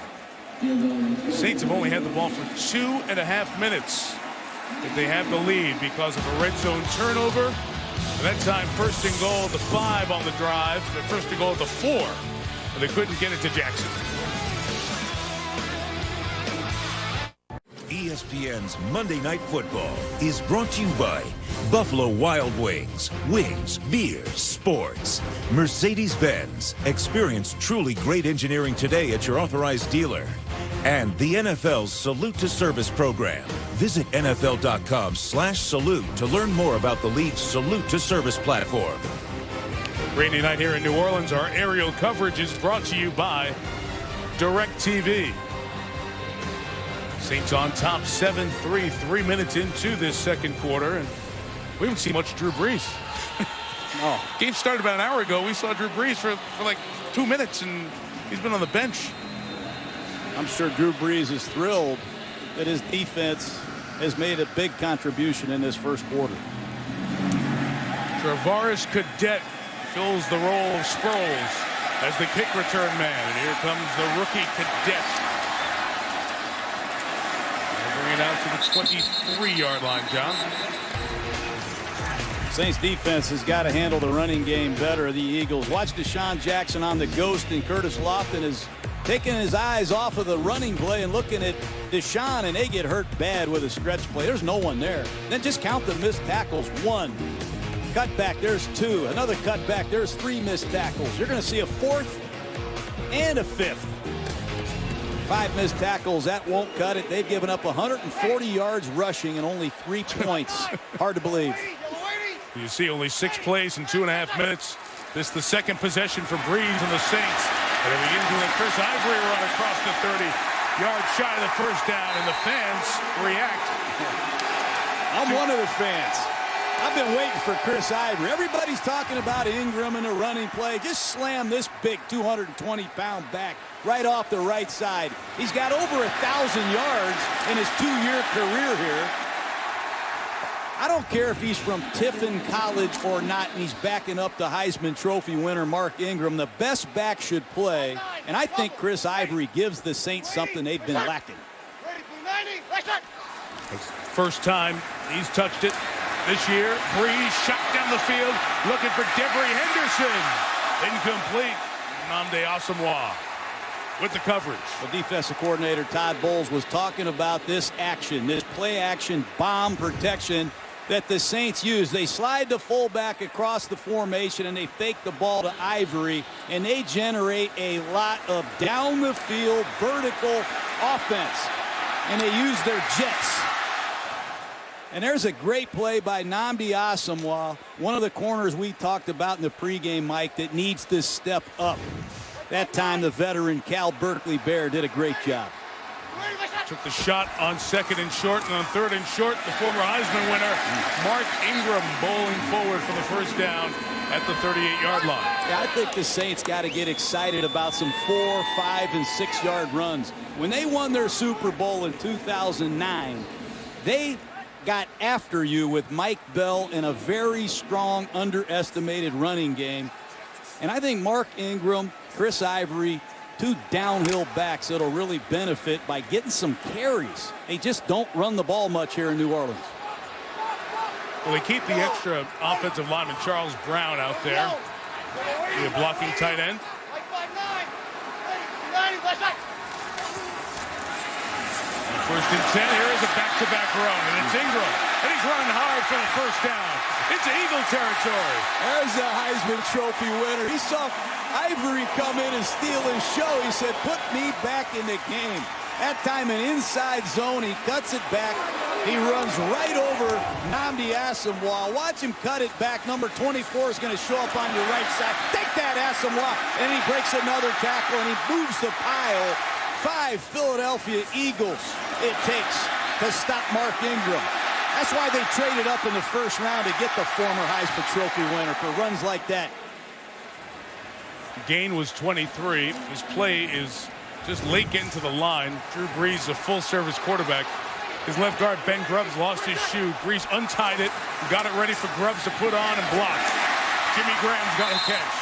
The Saints have only had the ball for 2.5 minutes. If they have the lead because of a red zone turnover. And that time, first and goal at the 5 on the drive. First and goal at the 4. And they couldn't get it to Jackson. ESPN's Monday Night Football is brought to you by Buffalo Wild Wings, wings, beers, sports. Mercedes-Benz, experience truly great engineering today at your authorized dealer. And the NFL's Salute to Service program. Visit NFL.com/salute to learn more about the league's Salute to Service platform. Rainy night here in New Orleans. Our aerial coverage is brought to you by DirecTV. Saints on top 7-3, 3 minutes into this second quarter, and we haven't seen much Drew Brees. No. Game started about an hour ago. We saw Drew Brees for like 2 minutes, and he's been on the bench. I'm sure Drew Brees is thrilled that his defense has made a big contribution in this first quarter. Travaris Cadet fills the role of Sproles as the kick return man, and here comes the rookie Cadet. Bring it out to the 23-yard line, John. Saints defense has got to handle the running game better. The Eagles. Watch Deshaun Jackson on the ghost, and Curtis Lofton is taking his eyes off of the running play and looking at Deshaun, and they get hurt bad with a stretch play. There's no one there. Then just count the missed tackles. 1. Cutback, there's 2. Another cutback, there's 3 missed tackles. You're going to see a 4th and a 5th. 5 missed tackles, that won't cut it. They've given up 140 yards rushing and only 3 points. Hard to believe. You see only 6 plays in 2.5 minutes. This is the second possession for Brees and the Saints. And it begins with a Chris Ivory run across the 30. Yards shy of the first down, and the fans react. I'm one of the fans. I've been waiting for Chris Ivory. Everybody's talking about Ingram and the running play. Just slam this big 220-pound back right off the right side. He's got over 1,000 yards in his 2-year career here. I don't care if he's from Tiffin College or not, and he's backing up the Heisman Trophy winner Mark Ingram. The best back should play, and I think Chris Ivory gives the Saints something they've been lacking. First time he's touched it this year. Brees shot down the field looking for Devery Henderson. Incomplete. Nnamdi Asomugha with the coverage. The defensive coordinator Todd Bowles was talking about this action, this play action bomb protection that the Saints use. They slide the fullback across the formation and they fake the ball to Ivory, and they generate a lot of down the field vertical offense, and they use their jets. And there's a great play by Nnamdi Asomugha, one of the corners we talked about in the pregame, Mike, that needs to step up. That time the veteran Cal Berkeley Bear did a great job. Took the shot on 2nd and short, and on 3rd and short, the former Heisman winner, Mark Ingram, bowling forward for the first down at the 38-yard line. Yeah, I think the Saints got to get excited about some 4, 5, and 6-yard runs. When they won their Super Bowl in 2009, they got after you with Mike Bell in a very strong, underestimated running game. And I think Mark Ingram, Chris Ivory, 2 downhill backs that'll really benefit by getting some carries. They just don't run the ball much here in New Orleans. Well, they keep the extra offensive lineman Charles Brown out there. The blocking tight end. First and 10. Here is a back-to-back run, and it's Ingram. And he's running hard for the first down. It's Eagle territory. There's a Heisman Trophy winner. He saw Ivory come in and steal his show. He said, put me back in the game. That time an inside zone. He cuts it back. He runs right over Nnamdi Asomugha. Watch him cut it back. Number 24 is going to show up on your right side. Take that, Asomugha. And he breaks another tackle, and he moves the pile. 5 Philadelphia Eagles it takes to stop Mark Ingram. That's why they traded up in the first round to get the former Heisman Trophy winner for runs like that. Gain was 23. His play is just late getting to the line. Drew Brees, a full-service quarterback. His left guard, Ben Grubbs, lost his shoe. Brees untied it, got it ready for Grubbs to put on and block. Jimmy Graham's got a catch.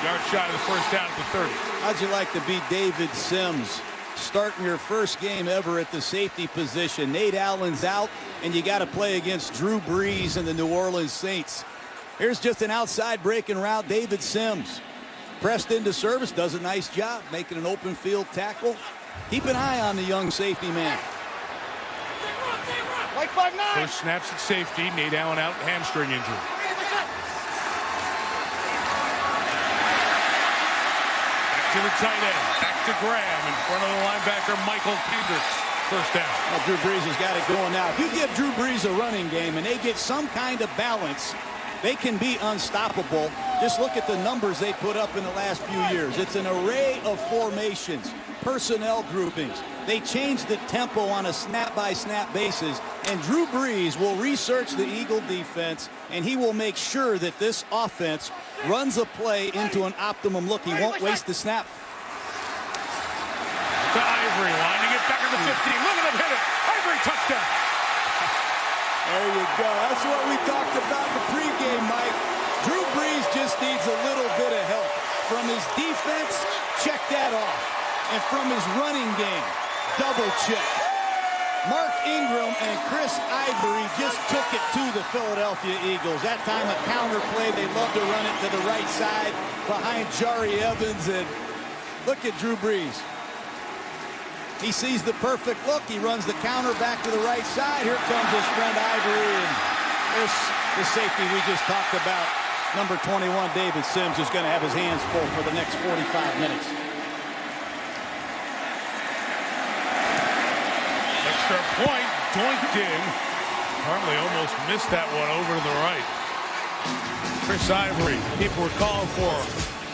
Yard shot of the first down at the 30. How'd you like to be David Sims? Starting your first game ever at the safety position. Nate Allen's out, and you got to play against Drew Brees and the New Orleans Saints. Here's just an outside breaking route. David Sims pressed into service, does a nice job making an open field tackle. Keep an eye on the young safety man. Like 5'9". First snaps at safety. Nate Allen out, hamstring injury. To the tight end, back to Graham in front of the linebacker Michael Kendricks. First down. Well, Drew Brees has got it going now. If you give Drew Brees a running game and they get some kind of balance, they can be unstoppable. Just look at the numbers they put up in the last few years. It's an array of formations, personnel groupings. They change the tempo on a snap-by-snap basis, and Drew Brees will research the Eagle defense, and he will make sure that this offense runs a play into an optimum look. He won't waste the snap. To Ivory, lining it back at the 15. Look at him hit it. Ivory touchdown. There you go. That's what we talked about in the pregame, Mike. Drew Brees just needs a little bit of help. From his defense, check that off. And from his running game, double check. Mark Ingram and Chris Ivory just took it to the Philadelphia Eagles. That time a counter play. They love to run it to the right side behind Jari Evans. And look at Drew Brees. He sees the perfect look. He runs the counter back to the right side. Here comes his friend Ivory. And there's the safety we just talked about. Number 21, David Sims, is going to have his hands full for the next 45 minutes. Extra point, doinked in. Hartley almost missed that one over to the right. Chris Ivory, people were calling for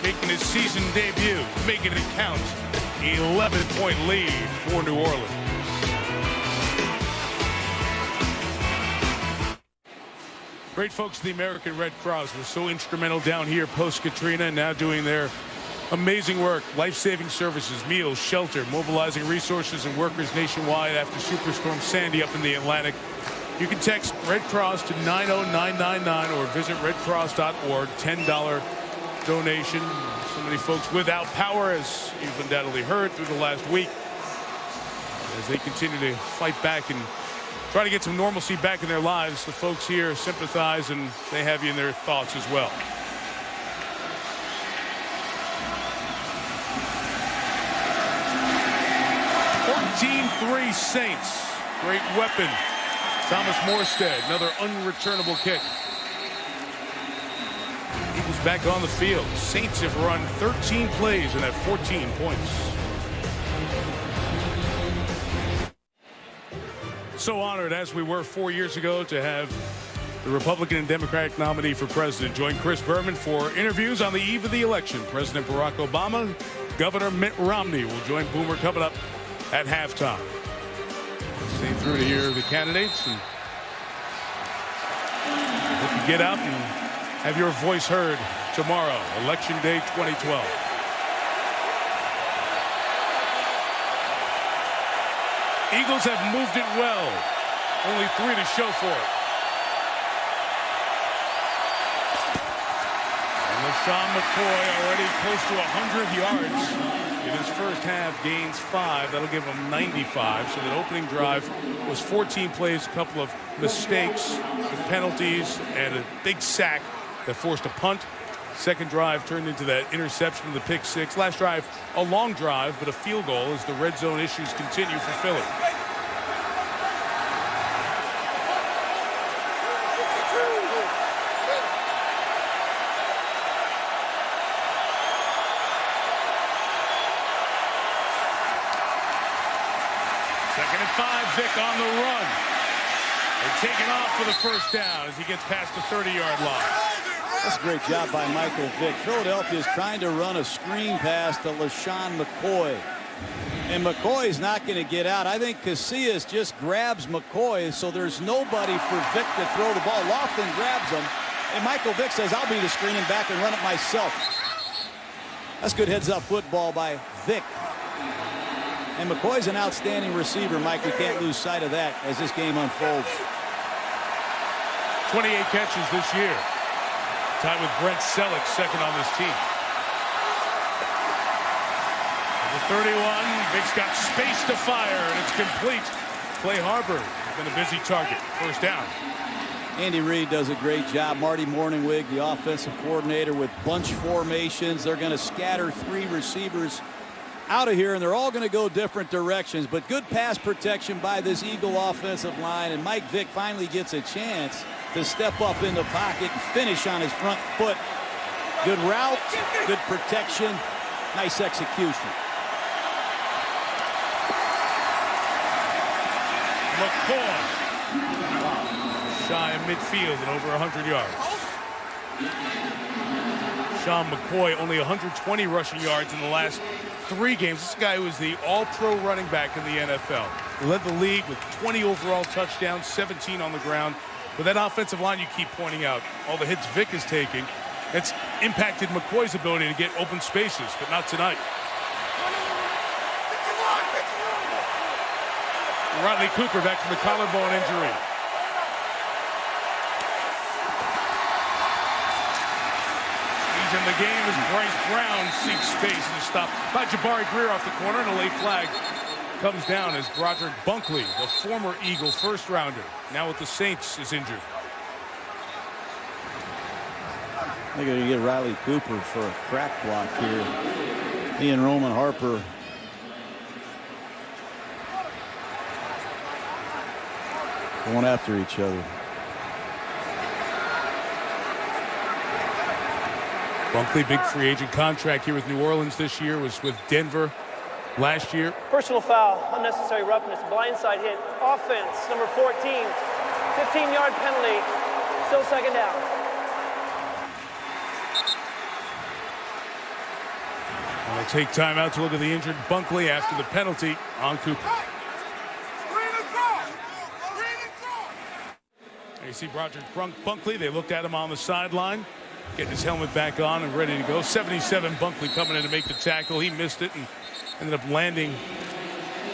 making his season debut, making it count. 11-point lead for New Orleans. Great folks at the American Red Cross were so instrumental down here post-Katrina, and now doing their amazing work, life-saving services, meals, shelter, mobilizing resources and workers nationwide after Superstorm Sandy up in the Atlantic. You can text Red Cross to 90999 or visit redcross.org. $10 donation. So many folks without power, as you've undoubtedly heard through the last week, as they continue to fight back and try to get some normalcy back in their lives. The folks here sympathize, and they have you in their thoughts as well. Saints. Great weapon. Thomas Morstead, another unreturnable kick. Eagles back on the field. Saints have run 13 plays and have 14 points. So honored, as we were 4 years ago, to have the Republican and Democratic nominee for president join Chris Berman for interviews on the eve of the election. President Barack Obama, Governor Mitt Romney will join Boomer coming up at halftime. Stay through to hear the candidates and hope you get out and have your voice heard tomorrow, Election Day 2012. Eagles have moved it well. Only 3 to show for it. And LaShawn McCoy already close to 100 yards. In his first half, gains 5. That'll give him 95. So the opening drive was 14 plays, a couple of mistakes with penalties, and a big sack that forced a punt. Second drive turned into that interception of the pick six. Last drive, a long drive, but a field goal as the red zone issues continue for Philly. Second and 5, Vic on the run. They're taking off for the first down as he gets past the 30-yard line. That's a great job by Michael Vick. Philadelphia is trying to run a screen pass to LaShawn McCoy. And McCoy's not going to get out. I think Casillas just grabs McCoy, so there's nobody for Vick to throw the ball. Laughlin grabs him, and Michael Vick says, I'll be the screening back and run it myself. That's good heads-up football by Vick. And McCoy's an outstanding receiver, Mike. We can't lose sight of that as this game unfolds. 28 catches this year. Tied with Brent Selleck, second on this team. Number 31, Vic's got space to fire, and it's complete. Clay Harbor has been a busy target. First down. Andy Reid does a great job. Marty Morningwig, the offensive coordinator, with bunch formations. They're going to scatter 3 receivers out of here, and they're all going to go different directions. But good pass protection by this Eagle offensive line, and Mike Vick finally gets a chance to step up in the pocket and finish on his front foot. Good route, good protection, nice execution. McCoy. Shy of midfield and over 100 yards. Sean McCoy only 120 rushing yards in the last 3 games. This guy was the all-pro running back in the NFL. He led the league with 20 overall touchdowns, 17 on the ground. With that offensive line you keep pointing out, all the hits Vick is taking, it's impacted McCoy's ability to get open spaces, but not tonight. Riley Cooper back from the collarbone injury. He's in the game as Bryce Brown seeks space and is stopped by Jabari Greer off the corner, and a late flag comes down as Broderick Bunkley, the former Eagle first-rounder, now with the Saints, is injured. They're going to get Riley Cooper for a crack block here. He and Roman Harper going after each other. Bunkley, big free agent contract here with New Orleans this year, was with Denver last year. Personal foul, unnecessary roughness, blindside hit, offense, number 14, 15-yard penalty, still second down. And they'll take time out to look at the injured Bunkley after the penalty on Cooper. And you see Broderick Bunkley, they looked at him on the sideline, getting his helmet back on and ready to go. 77 Bunkley coming in to make the tackle. He missed it and ended up landing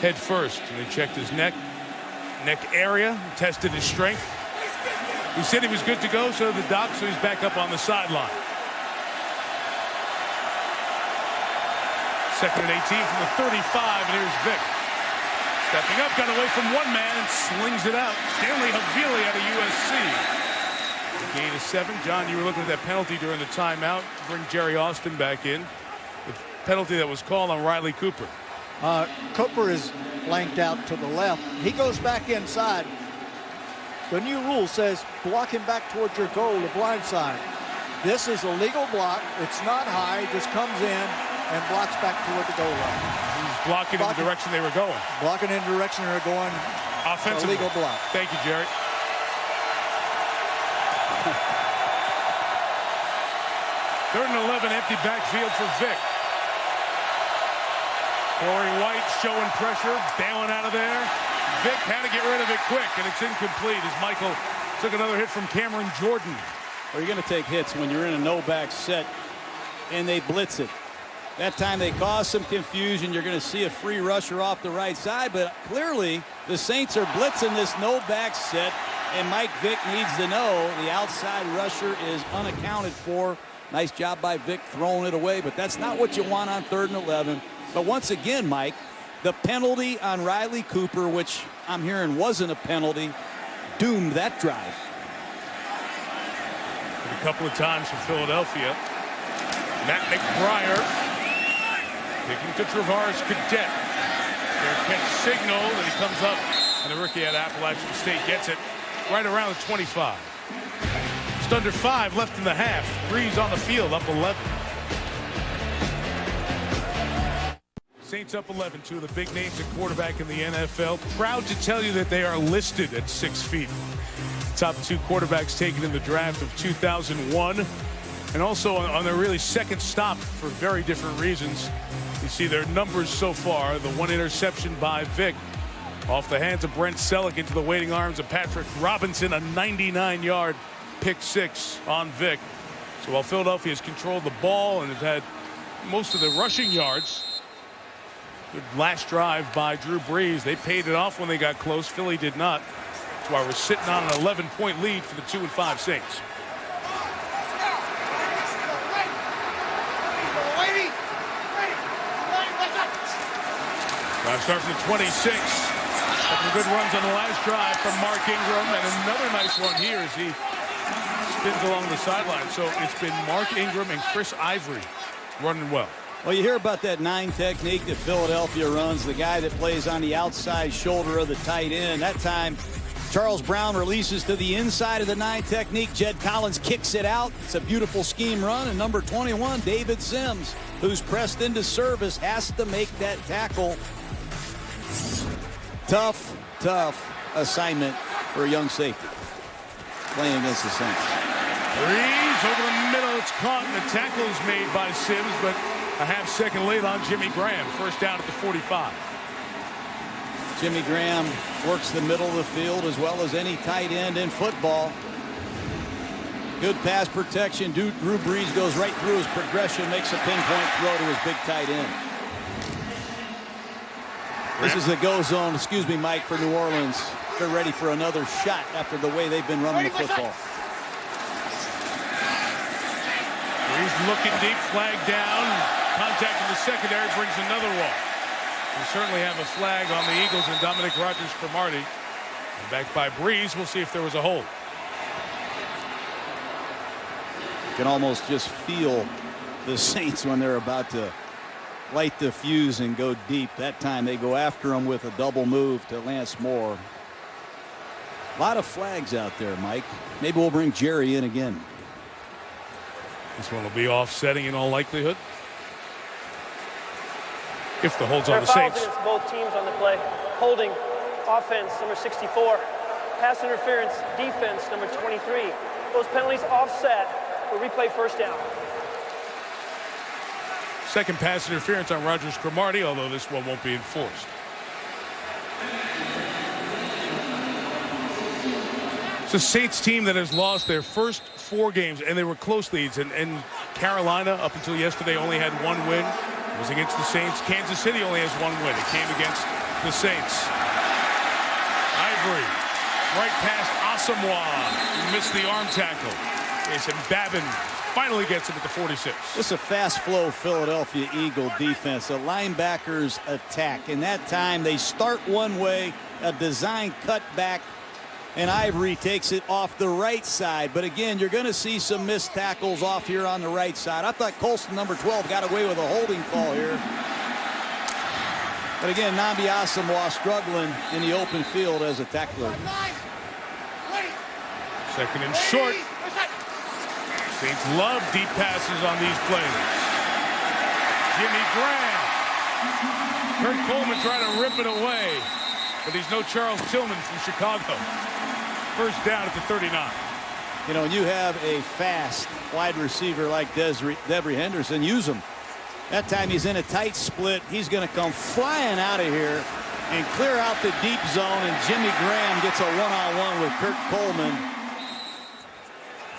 head first. And they checked his neck area, tested his strength. He said he was good to go, so the doc, so he's back up on the sideline. Second and 18 from the 35, and here's Vick. Stepping up, got away from one man and slings it out. Stanley Havili out of USC. A gain of 7. John, you were looking at that penalty during the timeout. Bring Jerry Austin back in. The penalty that was called on Riley Cooper. Cooper is flanked out to the left. He goes back inside. The new rule says block him back towards your goal, the blind side. This is a legal block. It's not high. Just comes in and blocks back toward the goal line. He's blocking in the direction they were going. Blocking in the direction they're going. Offensive legal block. Thank you, Jerry. Third and 11, empty backfield for Vick. Corey White showing pressure, bailing out of there. Vick had to get rid of it quick, and it's incomplete as Michael took another hit from Cameron Jordan. Well, you're going to take hits when you're in a no-back set and they blitz it. That time they cause some confusion. You're going to see a free rusher off the right side, but clearly the Saints are blitzing this no-back set, and Mike Vick needs to know the outside rusher is unaccounted for. Nice job by Vick throwing it away, but that's not what you want on 3rd and 11. But once again, Mike, the penalty on Riley Cooper, which I'm hearing wasn't a penalty, doomed that drive. A couple of times for Philadelphia. Matt McBriar taking to Travaris Cadet. Their catch signal, and he comes up, and the rookie at Appalachian State gets it right around the 25. Just under 5 left in the half. Breeze on the field, up 11. Saints up 11, 2 of the big names at quarterback in the NFL. Proud to tell you that they are listed at 6 feet. Top 2 quarterbacks taken in the draft of 2001. And also on their really second stop for very different reasons. You see their numbers so far. The 1 interception by Vick off the hands of Brent Selleck into the waiting arms of Patrick Robinson. A 99-yard pick 6 on Vick. So while Philadelphia has controlled the ball and have had most of the rushing yards, Good last drive by Drew Brees. They paid it off when they got close. Philly did not. That's why we're sitting on an 11-point lead for the 2-5 Saints. Start from the 26. Some good runs on the last drive from Mark Ingram, and another nice one here as he spins along the sideline. So it's been Mark Ingram and Chris Ivory running well. Well, you hear about that 9 technique that Philadelphia runs, the guy that plays on the outside shoulder of the tight end. That time, Charles Brown releases to the inside of the 9 technique. Jed Collins kicks it out. It's a beautiful scheme run, and number 21, David Sims, who's pressed into service, has to make that tackle. Tough assignment for a young safety playing against the Saints. Brees over the middle. It's caught, and the tackle is made by Sims, but a half-second late on Jimmy Graham. First down at the 45. Jimmy Graham works the middle of the field as well as any tight end in football. Good pass protection. Drew Brees goes right through his progression, makes a pinpoint throw to his big tight end. This is the go zone, excuse me, Mike, for New Orleans. They're ready for another shot after the way they've been running the football. He's looking deep, flag down. Contact in the secondary brings another one. We certainly have a flag on the Eagles and Dominic Rodgers-Cromartie. Back by Brees. We'll see if there was a hold. You can almost just feel the Saints when they're about to light the fuse and go deep. That time they go after him with a double move to Lance Moore. A lot of flags out there, Mike. Maybe we'll bring Jerry in again. This one will be offsetting in all likelihood. If the hold's on the Saints. Against both teams on the play. Holding, offense, number 64. Pass interference, defense, number 23. Those penalties offset. We'll replay first down. Second pass interference on Rodgers-Cromartie, although this one won't be enforced. It's a Saints team that has lost their first 4 games, and they were close leads. And Carolina, up until yesterday, only had 1 win. It was against the Saints. Kansas City only has 1 win. It came against the Saints. Ivory, right past Asamoah, who missed the arm tackle. Jason Babin finally gets him at the 46. This is a fast flow Philadelphia Eagle defense. The linebackers attack. In that time, they start one way, a design cutback, and Ivory takes it off the right side. But again, you're going to see some missed tackles off here on the right side. I thought Colston, number 12, got away with a holding call here. But again, Nnamdi Asamoah struggling in the open field as a tackler. Second and short. Saints love deep passes on these plays. Jimmy Graham. Kurt Coleman trying to rip it away, but he's no Charles Tillman from Chicago. First down at the 39. You know, when you have a fast wide receiver like Devery Henderson, use him. That time he's in a tight split. He's going to come flying out of here and clear out the deep zone, and Jimmy Graham gets a one-on-one with Kurt Coleman.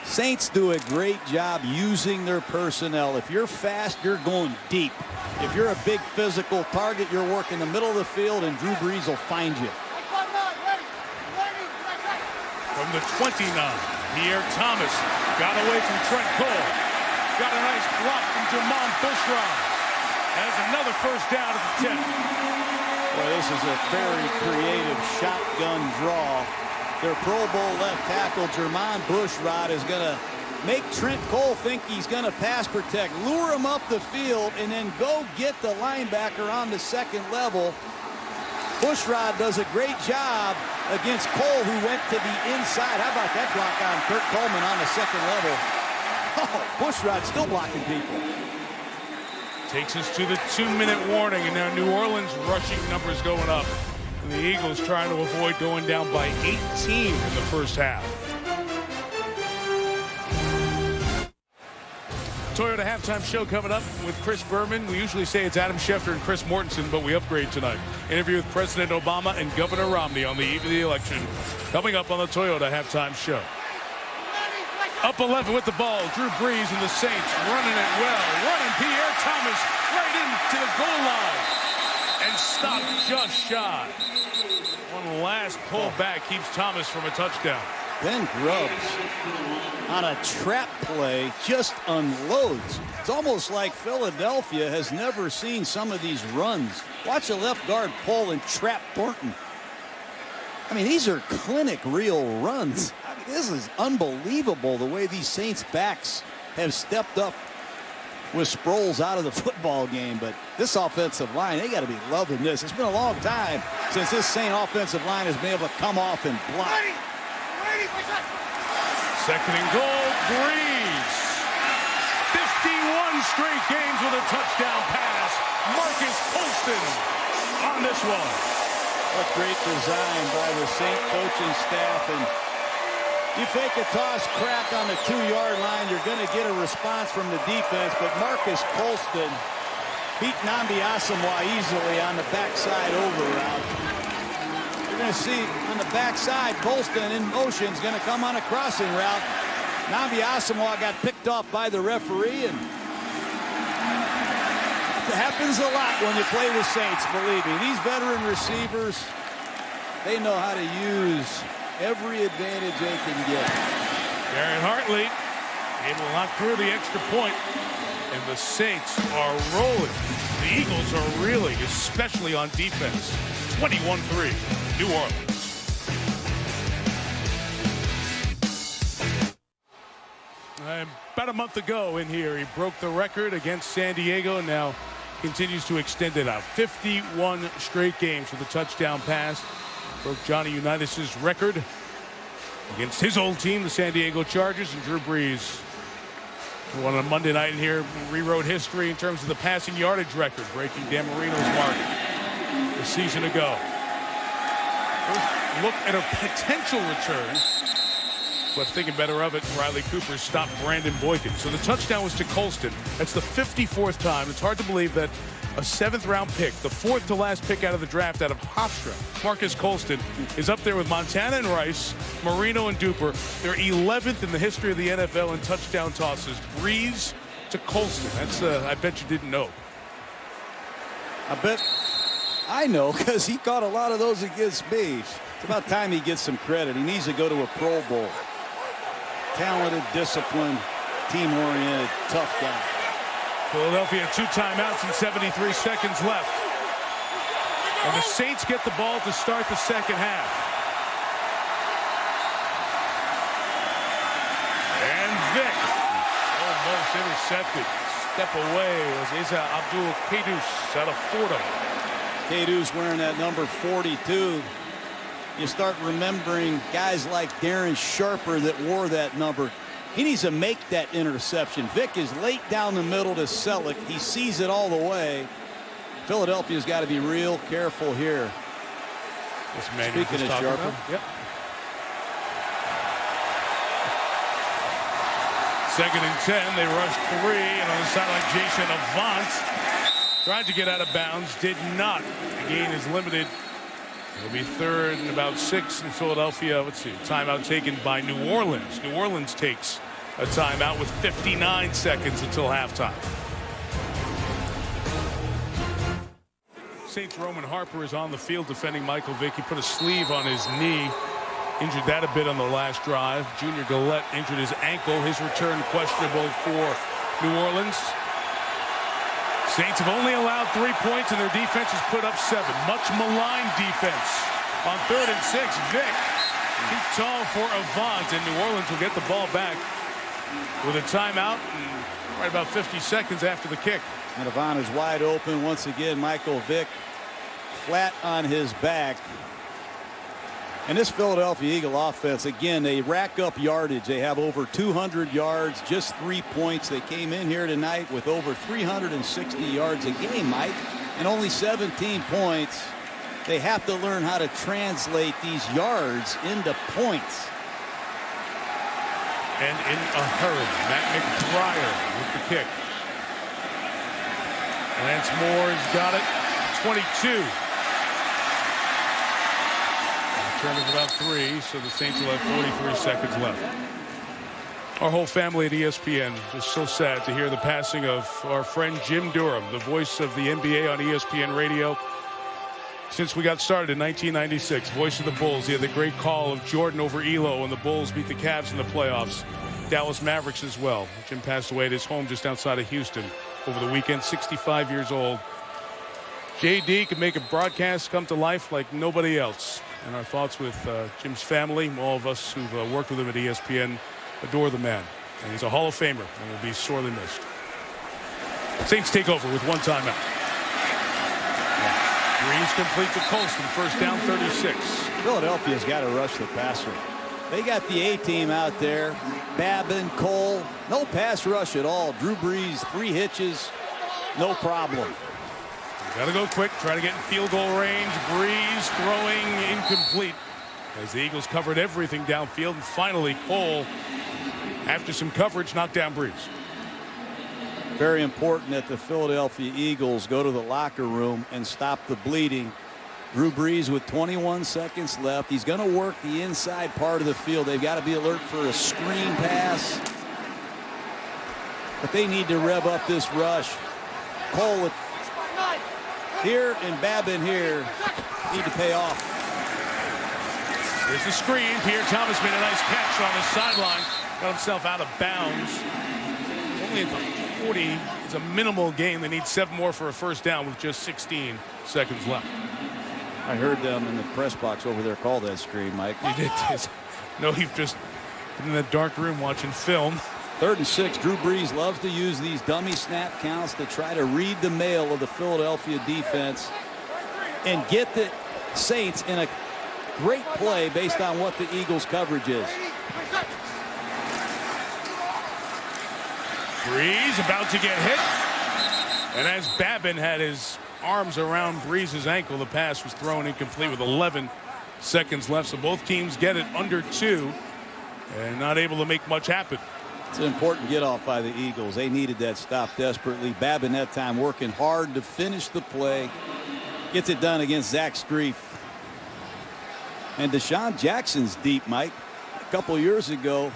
Saints do a great job using their personnel. If you're fast, you're going deep. If you're a big physical target, you're working the middle of the field, and Drew Brees will find you. From the 29, Pierre Thomas got away from Trent Cole. Got a nice block from Jermon Bushrod. Has another first down at the 10. Boy, this is a very creative shotgun draw. Their Pro Bowl left tackle, Jermon Bushrod, is going to make Trent Cole think he's going to pass protect, lure him up the field, and then go get the linebacker on the second level. Bushrod does a great job against Cole, who went to the inside. How about that block on Kurt Coleman on the second level? Oh, Bushrod still blocking people. Takes us to the 2-minute warning, and now New Orleans rushing numbers going up. And the Eagles trying to avoid going down by 18 in the first half. Toyota halftime show coming up with Chris Berman. We usually say it's Adam Schefter and Chris Mortensen, but we upgrade tonight. Interview with President Obama and Governor Romney on the eve of the election. Coming up on the Toyota halftime show. Up 11 with the ball. Drew Brees and the Saints running it well. Running Pierre Thomas right into the goal line. and stopped just shy. One last pullback keeps Thomas from a touchdown. Ben Grubbs on a trap play just unloads. It's almost like Philadelphia has never seen some of these runs. Watch the left guard pull and trap Thornton. I mean, these are clinic real runs. I mean, this is unbelievable the way these Saints backs have stepped up with Sproles out of the football game. But this offensive line, they got to be loving this. It's been a long time since this Saint offensive line has been able to come off and block. Second and goal, Breeze. 51 straight games with a touchdown pass. Marcus Colston on this one. What great design by the Saint coaching staff. And you fake a toss crack on the 2-yard line, you're going to get a response from the defense. But Marcus Colston beat Nnamdi Asomugha easily on the backside over route. You're going to see on the backside, Colston in motion is going to come on a crossing route. Nnamdi Asomugha got picked off by the referee, and it happens a lot when you play the Saints, believe me. These veteran receivers, they know how to use every advantage they can get. Darren Hartley able to knock through the extra point, and the Saints are rolling. The Eagles are reeling, especially on defense. 21-3, New Orleans. About a month ago in here, he broke the record against San Diego, and now continues to extend it out. 51 straight games with a touchdown pass. Broke Johnny Unitas' record against his old team, the San Diego Chargers, and Drew Brees won on a Monday night in here, rewrote history in terms of the passing yardage record, breaking Dan Marino's mark a season ago. First look at a potential return, but thinking better of it, Riley Cooper stopped Brandon Boykin. So the touchdown was to Colston. That's the 54th time. It's hard to believe that a 7th-round pick, the 4th to last pick out of the draft out of Hofstra, Marcus Colston, is up there with Montana and Rice, Marino and Duper. They're 11th in the history of the NFL in touchdown tosses. Breeze to Colston. That's, I bet you didn't know. I bet I know, because he caught a lot of those against me. It's about time he gets some credit. He needs to go to a Pro Bowl. Talented, disciplined, team-oriented, tough guy. Philadelphia 2 timeouts and 73 seconds left. And the Saints get the ball to start the second half. And Vic almost intercepted. Step away was Isa Abdul Kadus out of Fordham. Kadus wearing that number 42. You start remembering guys like Darren Sharper that wore that number. He needs to make that interception. Vic is late down the middle to Selleck. He sees it all the way. Philadelphia's got to be real careful here. Speaking of Sharper. Yep. Second and 10. They rushed 3. And on the sideline, Jason Avant tried to get out of bounds. Did not. The gain is limited. It'll be 3rd and about 6 in Philadelphia. Let's see. Timeout taken by New Orleans. New Orleans takes a timeout with 59 seconds until halftime. Saints Roman Harper is on the field defending Michael Vick. He put a sleeve on his knee. Injured that a bit on the last drive. Junior Gillette injured his ankle. His return questionable for New Orleans. Saints have only allowed 3 points, and their defense has put up 7. Much maligned defense. On 3rd and 6, Vic too tall for Avant, and New Orleans will get the ball back with a timeout and right about 50 seconds after the kick. And Avant is wide open once again. Michael Vick flat on his back. And this Philadelphia Eagle offense, again, they rack up yardage. They have over 200 yards, just 3 points. They came in here tonight with over 360 yards a game, Mike, and only 17 points. They have to learn how to translate these yards into points. And in a hurry, Matt McBriar with the kick. Lance Moore's got it, 22. Return is about 3, so the Saints will have 43 seconds left. Our whole family at ESPN, just so sad to hear the passing of our friend Jim Durham, the voice of the NBA on ESPN Radio. since we got started in 1996. Voice of the Bulls. He had the great call of Jordan over Elo when the Bulls beat the Cavs in the playoffs. Dallas Mavericks as well. Jim passed away at his home just outside of Houston over the weekend, 65 years old. JD could make a broadcast come to life like nobody else. And our thoughts with Jim's family, all of us who've worked with him at ESPN, adore the man. And he's a Hall of Famer and will be sorely missed. Saints take over with one timeout. Breeze complete to Colston, first down 36. Philadelphia's got to rush the passer. They got the A-team out there. Babin, Cole, no pass rush at all. Drew Brees, 3 hitches, no problem. Got to go quick, try to get in field goal range. Breeze throwing incomplete as the Eagles covered everything downfield. And finally, Cole, after some coverage, knocked down Breeze. Very important that the Philadelphia Eagles go to the locker room and stop the bleeding. Drew Brees with 21 seconds left. He's going to work the inside part of the field. They've got to be alert for a screen pass. But they need to rev up this rush. Cole with here and Babin here need to pay off. Here's the screen. Pierre Thomas made a nice catch on the sideline. Got himself out of bounds. Only at the 40. It's a minimal gain. They need 7 more for a first down with just 16 seconds left. I heard them in the press box over there call that screen, Mike. You did. No, you've just been in that dark room watching film. 3rd and 6. Drew Brees loves to use these dummy snap counts to try to read the mail of the Philadelphia defense and get the Saints in a great play based on what the Eagles' coverage is. Brees about to get hit. And as Babin had his arms around Brees' ankle, the pass was thrown incomplete with 11 seconds left. So both teams get it under 2 and not able to make much happen. It's an important get off by the Eagles. They needed that stop desperately. Babin that time working hard to finish the play. Gets it done against Zach Strief. And Deshaun Jackson's deep, Mike. A couple years ago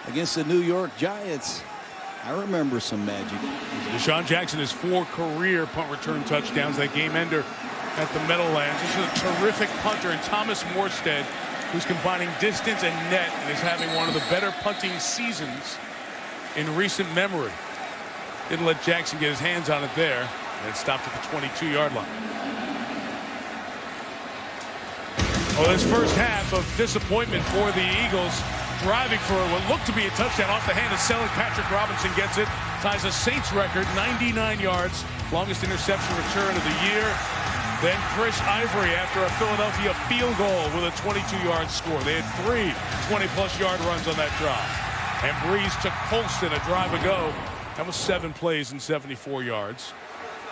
against the New York Giants. I remember some magic. Deshaun Jackson has 4 career punt return touchdowns. That game ender at the Meadowlands. This is a terrific punter. And Thomas Morstead, who's combining distance and net and is having one of the better punting seasons in recent memory. Didn't let Jackson get his hands on it there. And it stopped at the 22-yard line. Well, this first half of disappointment for the Eagles, driving for what looked to be a touchdown off the hand of Selleck. Patrick Robinson gets it, ties a Saints record, 99 yards, longest interception return of the year. Then Chris Ivory after a Philadelphia field goal with a 22-yard score. They had 3 20-plus yard runs on that drive. And Brees took Colston a drive ago. That was 7 plays and 74 yards.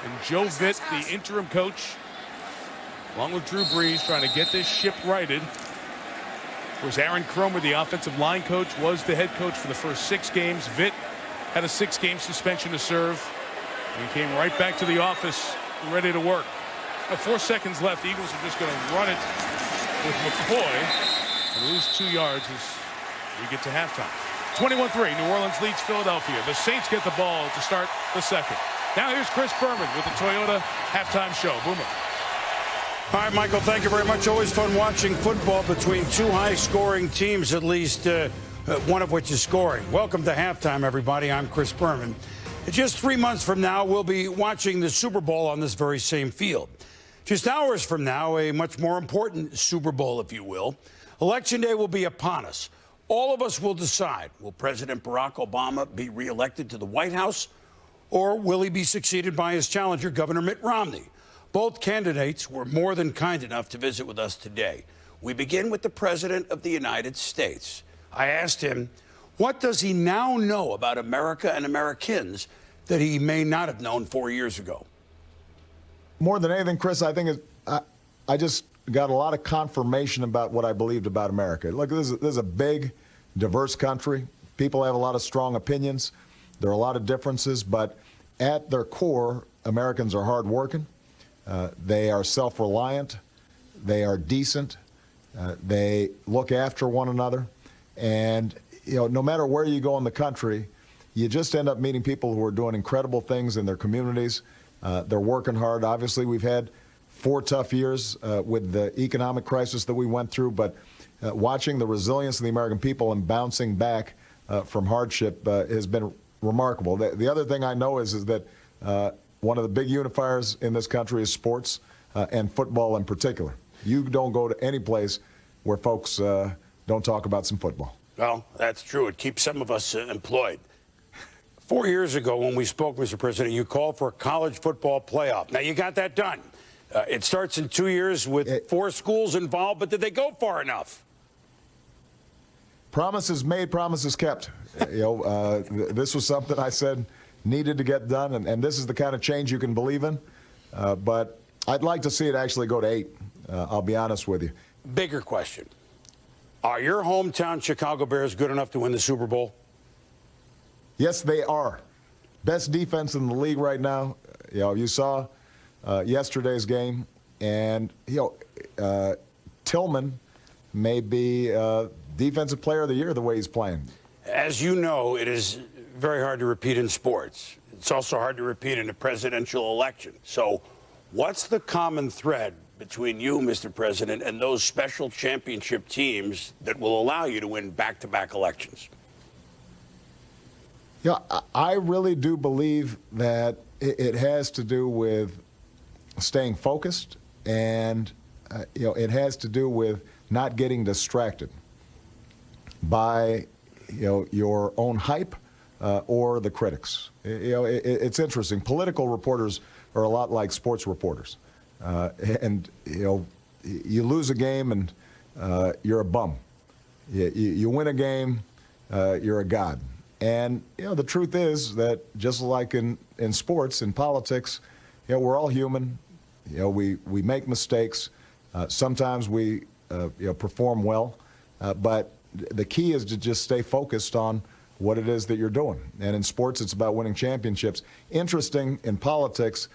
And Joe Vitt, the interim coach, along with Drew Brees, trying to get this ship righted. Of course, Aaron Cromer, the offensive line coach, was the head coach for the first 6 games. Vitt had a 6-game suspension to serve. And he came right back to the office, ready to work. 4 seconds left. The Eagles are just going to run it with McCoy and lose 2 yards as we get to halftime. 21-3, New Orleans leads Philadelphia. The Saints get the ball to start the second. Now here's Chris Berman with the Toyota halftime show. Boomer. All right, Michael, thank you very much. Always fun watching football between 2 high-scoring teams, at least one of which is scoring. Welcome to halftime, everybody. I'm Chris Berman. Just 3 months from now, we'll be watching the Super Bowl on this very same field. Just hours from now, a much more important Super Bowl, if you will. Election Day will be upon us. All of us will decide, will President Barack Obama be reelected to the White House, or will he be succeeded by his challenger, Governor Mitt Romney? Both candidates were more than kind enough to visit with us today. We begin with the President of the United States. I asked him, what does he now know about America and Americans that he may not have known 4 years ago? More than anything, Chris, I think I just got a lot of confirmation about what I believed about America. Look, this is a big, diverse country. People have a lot of strong opinions. There are a lot of differences, but at their core, Americans are hardworking. They are self-reliant. They are decent. They look after one another. And, you know, no matter where you go in the country, you just end up meeting people who are doing incredible things in their communities. They're working hard. Obviously, we've had 4 tough years with the economic crisis that we went through, but watching the resilience of the American people and bouncing back from hardship has been remarkable. The other thing I know is that one of the big unifiers in this country is sports, and football in particular. You don't go to any place where folks don't talk about some football. Well, that's true. It keeps some of us employed. 4 years ago when we spoke, Mr. President, you called for a college football playoff. Now, you got that done. It starts in 2 years with 4 schools involved, but did they go far enough? Promises made, promises kept. This was something I said needed to get done, and this is the kind of change you can believe in. But I'd like to see it actually go to 8. I'll be honest with you. Bigger question. Are your hometown Chicago Bears good enough to win the Super Bowl? Yes, they are. Best defense in the league right now. You saw yesterday's game, and Tillman may be Defensive Player of the Year the way he's playing. As you know, it is very hard to repeat in sports. It's also hard to repeat in a presidential election. So what's the common thread between you, Mr. President, and those special championship teams that will allow you to win back-to-back elections? Yeah, I really do believe that it has to do with staying focused, and it has to do with not getting distracted by your own hype or the critics. It's interesting. Political reporters are a lot like sports reporters, and you lose a game and you're a bum. You win a game, you're a god. And the truth is that just like in sports, in politics, we're all human. We make mistakes. Sometimes we perform well, but the key is to just stay focused on what it is that you're doing. And in sports, it's about winning championships. Interesting, in politics,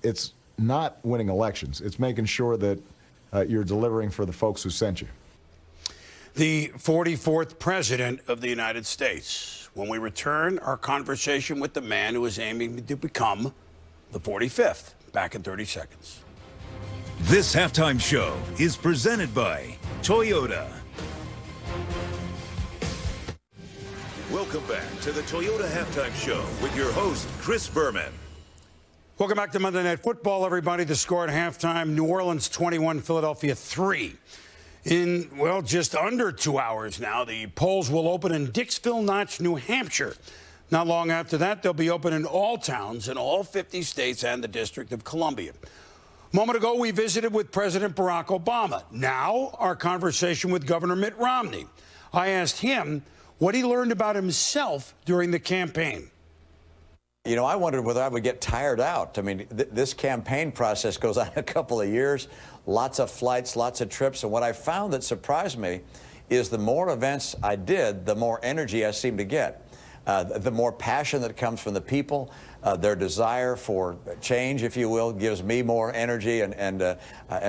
it's not winning elections. It's making sure that you're delivering for the folks who sent you. The 44th President of the United States. When we return, our conversation with the man who is aiming to become the 45th. Back in 30 seconds. This halftime show is presented by Toyota. Welcome back to the Toyota Halftime Show with your host, Chris Berman. Welcome back to Monday Night Football, everybody. The score at halftime, New Orleans 21, Philadelphia 3. In, well, just under 2 hours now, the polls will open in Dixville Notch, New Hampshire. Not long after that, they'll be open in all towns in all 50 states and the District of Columbia. A moment ago, we visited with President Barack Obama. Now, our conversation with Governor Mitt Romney. I asked him what he learned about himself during the campaign. I wondered whether I would get tired out. I mean, this campaign process goes on a couple of years, lots of flights, lots of trips. And what I found that surprised me is the more events I did, the more energy I seemed to get. The more passion that comes from the people, their desire for change, if you will, gives me more energy and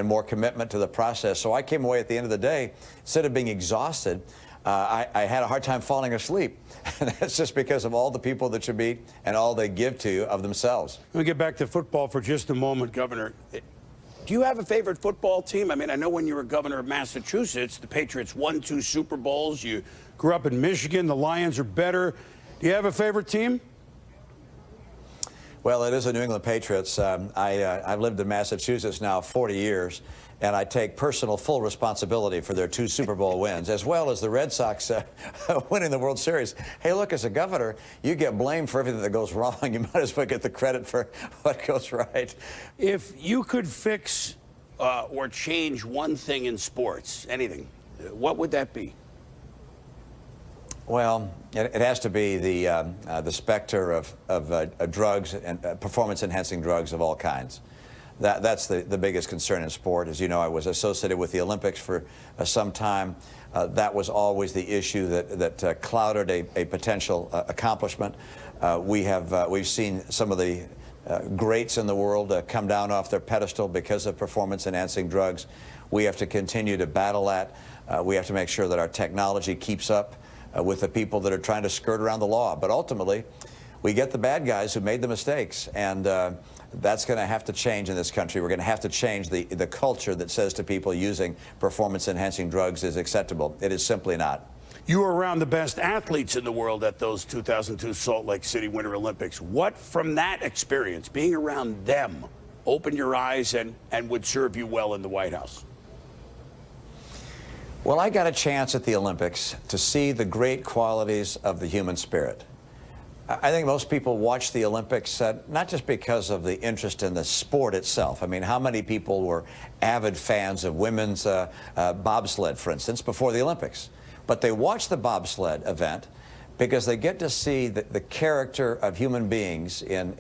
more commitment to the process. So I came away at the end of the day, instead of being exhausted, I had a hard time falling asleep. And that's just because of all the people that you meet and all they give to you of themselves. Let me get back to football for just a moment, Governor. Do you have a favorite football team? I mean, I know when you were governor of Massachusetts, the Patriots won 2 Super Bowls. You grew up in Michigan. The Lions are better. Do you have a favorite team? Well, it is the New England Patriots. I've lived in Massachusetts now 40 years, and I take personal full responsibility for their 2 Super Bowl wins, as well as the Red Sox winning the World Series. Hey, look, as a governor, you get blamed for everything that goes wrong. You might as well get the credit for what goes right. If you could fix or change one thing in sports, anything, what would that be? Well, it has to be the specter of drugs and performance-enhancing drugs of all kinds. That's the biggest concern in sport. As you know, I was associated with the Olympics for some time. That was always the issue that clouded a potential accomplishment. We've seen some of the greats in the world come down off their pedestal because of performance-enhancing drugs. We have to continue to battle that. We have to make sure that our technology keeps up with the people that are trying to skirt around the law. But ultimately, We get the bad guys who made the mistakes, and that's going to have to change in this country. We're going to have to change the culture that says to people using performance-enhancing drugs is acceptable. It is simply not. You were around the best athletes in the world at those 2002 Salt Lake City Winter Olympics. What from that experience, being around them, opened your eyes and would serve you well in the White House? Well, I got a chance at the Olympics to see the great qualities of the human spirit. I think most people watch the Olympics not just because of the interest in the sport itself. I mean, how many people were avid fans of women's bobsled, for instance, before the Olympics? But they watch the bobsled event because they get to see the character of human beings in,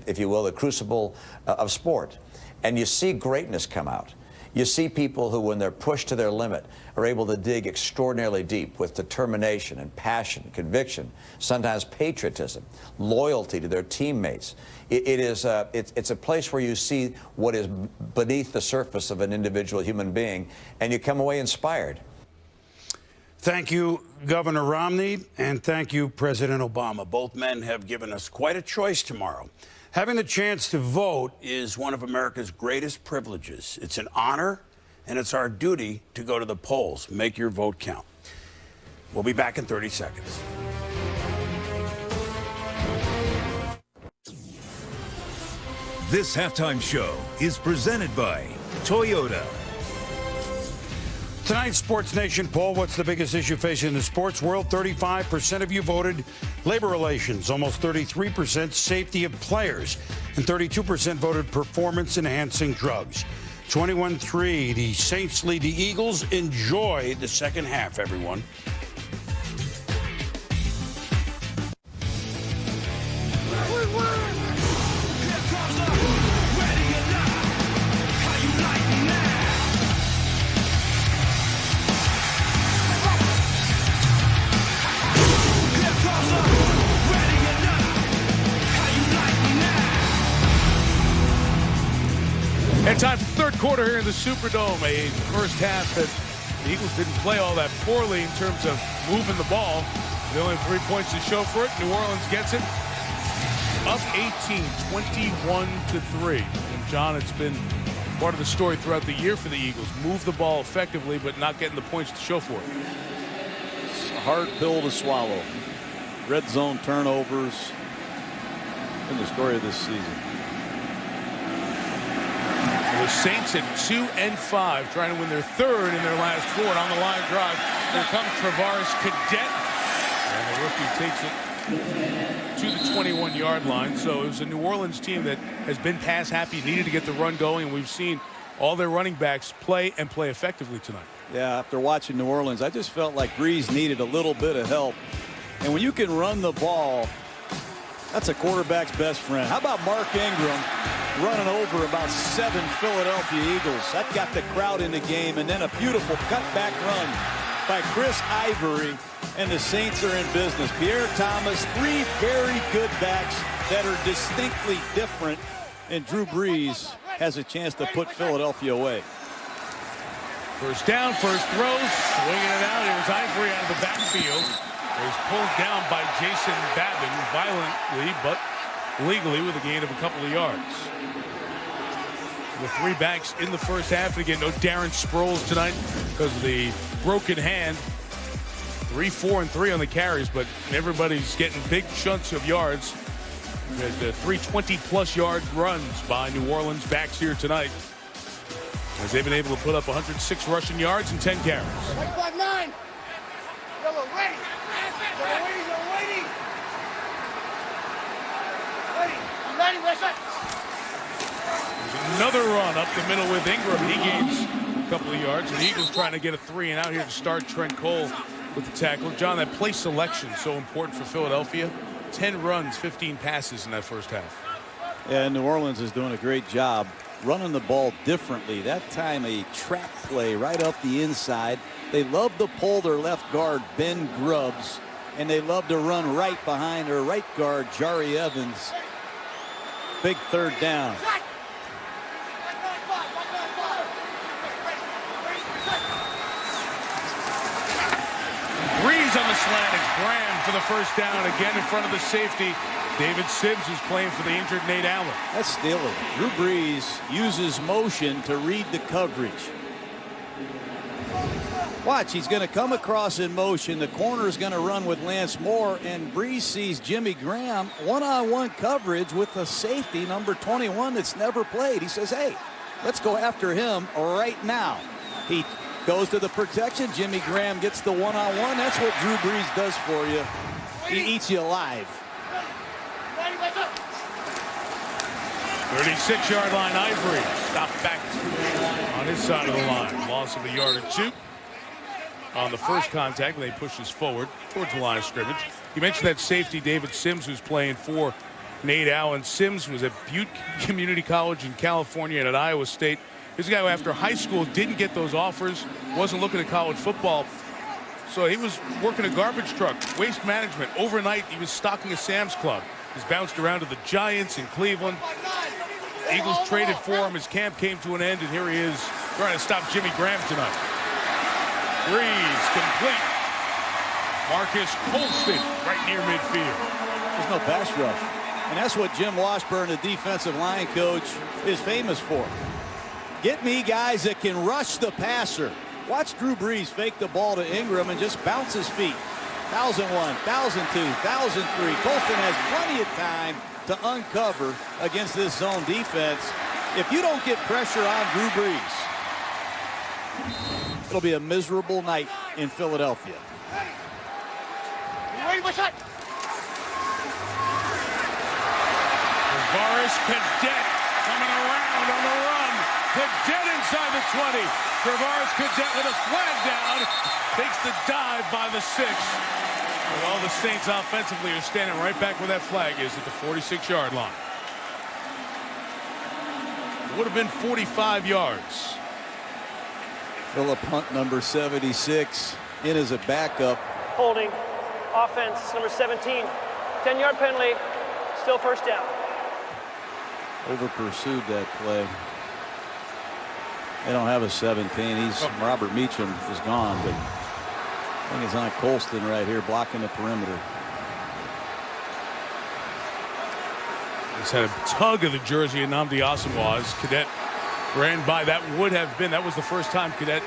if you will, the crucible of sport. And you see greatness come out. You see people who, when they're pushed to their limit, are able to dig extraordinarily deep with determination and passion, conviction, sometimes patriotism, loyalty to their teammates. It's a place where you see what is beneath the surface of an individual human being, and you come away inspired. Thank you, Governor Romney, and thank you, President Obama. Both men have given us quite a choice tomorrow. Having the chance to vote is one of America's greatest privileges. It's an honor, and it's our duty to go to the polls. Make your vote count. We'll be back in 30 seconds. This halftime show is presented by Toyota. Tonight's Sports Nation poll, what's the biggest issue facing the sports world? 35% of you voted labor relations, almost 33% safety of players, and 32% voted performance-enhancing drugs. 21-3, the Saints lead the Eagles. Enjoy the second half, everyone. And time for third quarter here in the Superdome. A first half that the Eagles didn't play all that poorly in terms of moving the ball. They only have 3 points to show for it. New Orleans gets it. Up 18, 21-3. And John, it's been part of the story throughout the year for the Eagles. Move the ball effectively, but not getting the points to show for it. It's a hard pill to swallow. Red zone turnovers in the story of this season. The Saints at 2-5, trying to win their third in their last four. And on the line drive, here comes Travaris Cadet. And the rookie takes it to the 21-yard line. So it was a New Orleans team that has been pass happy, needed to get the run going, and we've seen all their running backs play and play effectively tonight. Yeah, after watching New Orleans, I just felt like Breeze needed a little bit of help. And when you can run the ball, that's a quarterback's best friend. How about Mark Ingram running over about 7 Philadelphia Eagles? That got the crowd in the game. And then a beautiful cutback run by Chris Ivory. And the Saints are in business. Pierre Thomas, 3 very good backs that are distinctly different. And Drew Brees has a chance to put Philadelphia away. First down, first throw, swinging it out. It was Ivory out of the backfield. It was pulled down by Jason Babin violently, but legally with a gain of a couple of yards. With 3 backs in the first half, and again, no Darren Sproles tonight because of the broken hand. 3, 4, and 3 on the carries, but everybody's getting big chunks of yards. We had 3 20-plus yard runs by New Orleans backs here tonight, as they've been able to put up 106 rushing yards and 10 carries. 5-9. Yellow, ready. Another run up the middle with Ingram. He gains a couple of yards. And the Eagles trying to get a 3 and out here to start. Trent Cole with the tackle. John, that play selection so important for Philadelphia. 10 runs, 15 passes in that first half. Yeah, New Orleans is doing a great job running the ball differently. That time a trap play right up the inside. They love to pull their left guard, Ben Grubbs, and they love to run right behind their right guard, Jari Evans. Big third down. Breeze Brees on the slant. It's Graham for the first down, again in front of the safety, David Sims, who's playing for the injured Nate Allen. That's stealing. Drew Brees uses motion to read the coverage. Watch, he's going to come across in motion. The corner is going to run with Lance Moore, and Brees sees Jimmy Graham one-on-one coverage with the safety, number 21, that's never played. He says, hey, let's go after him right now. He goes to the protection. Jimmy Graham gets the one-on-one. That's what Drew Brees does for you. He eats you alive. 36-yard line, Ivory. Stopped back on his side of the line. Loss of a yard or two on the first contact. They pushes forward towards the line of scrimmage. You mentioned that safety, David Sims, who's playing for Nate Allen. Sims was at Butte Community College in California and at Iowa State. He's a guy who after high school didn't get those offers, wasn't looking at college football. So he was working a garbage truck, waste management. Overnight, he was stocking a Sam's Club. He's bounced around to the Giants in Cleveland. Eagles traded for him. His camp came to an end, and here he is trying to stop Jimmy Graham tonight. Brees complete. Marcus Colston right near midfield. There's no pass rush. And that's what Jim Washburn, the defensive line coach, is famous for. Get me guys that can rush the passer. Watch Drew Brees fake the ball to Ingram and just bounce his feet. 1,001, 1,002, 1,003. Colston has plenty of time to uncover against this zone defense. If you don't get pressure on Drew Brees, it'll be a miserable night in Philadelphia. Tavares Cadet coming around on the run. Cadet inside the 20. Tavares Cadet with a flag down. Takes the dive by the 6. And all the Saints offensively are standing right back where that flag is at the 46-yard line. It would have been 45 yards. Philip Hunt, number 76, in as a backup. Holding. Offense, number 17. 10-yard penalty. Still first down. Over pursued that play. They don't have a 17. Robert Meacham is gone, but I think it's on Colston right here blocking the perimeter. He's had a tug of the jersey of Nnamdi Asomugha. Cadet ran by. That was the first time Cadet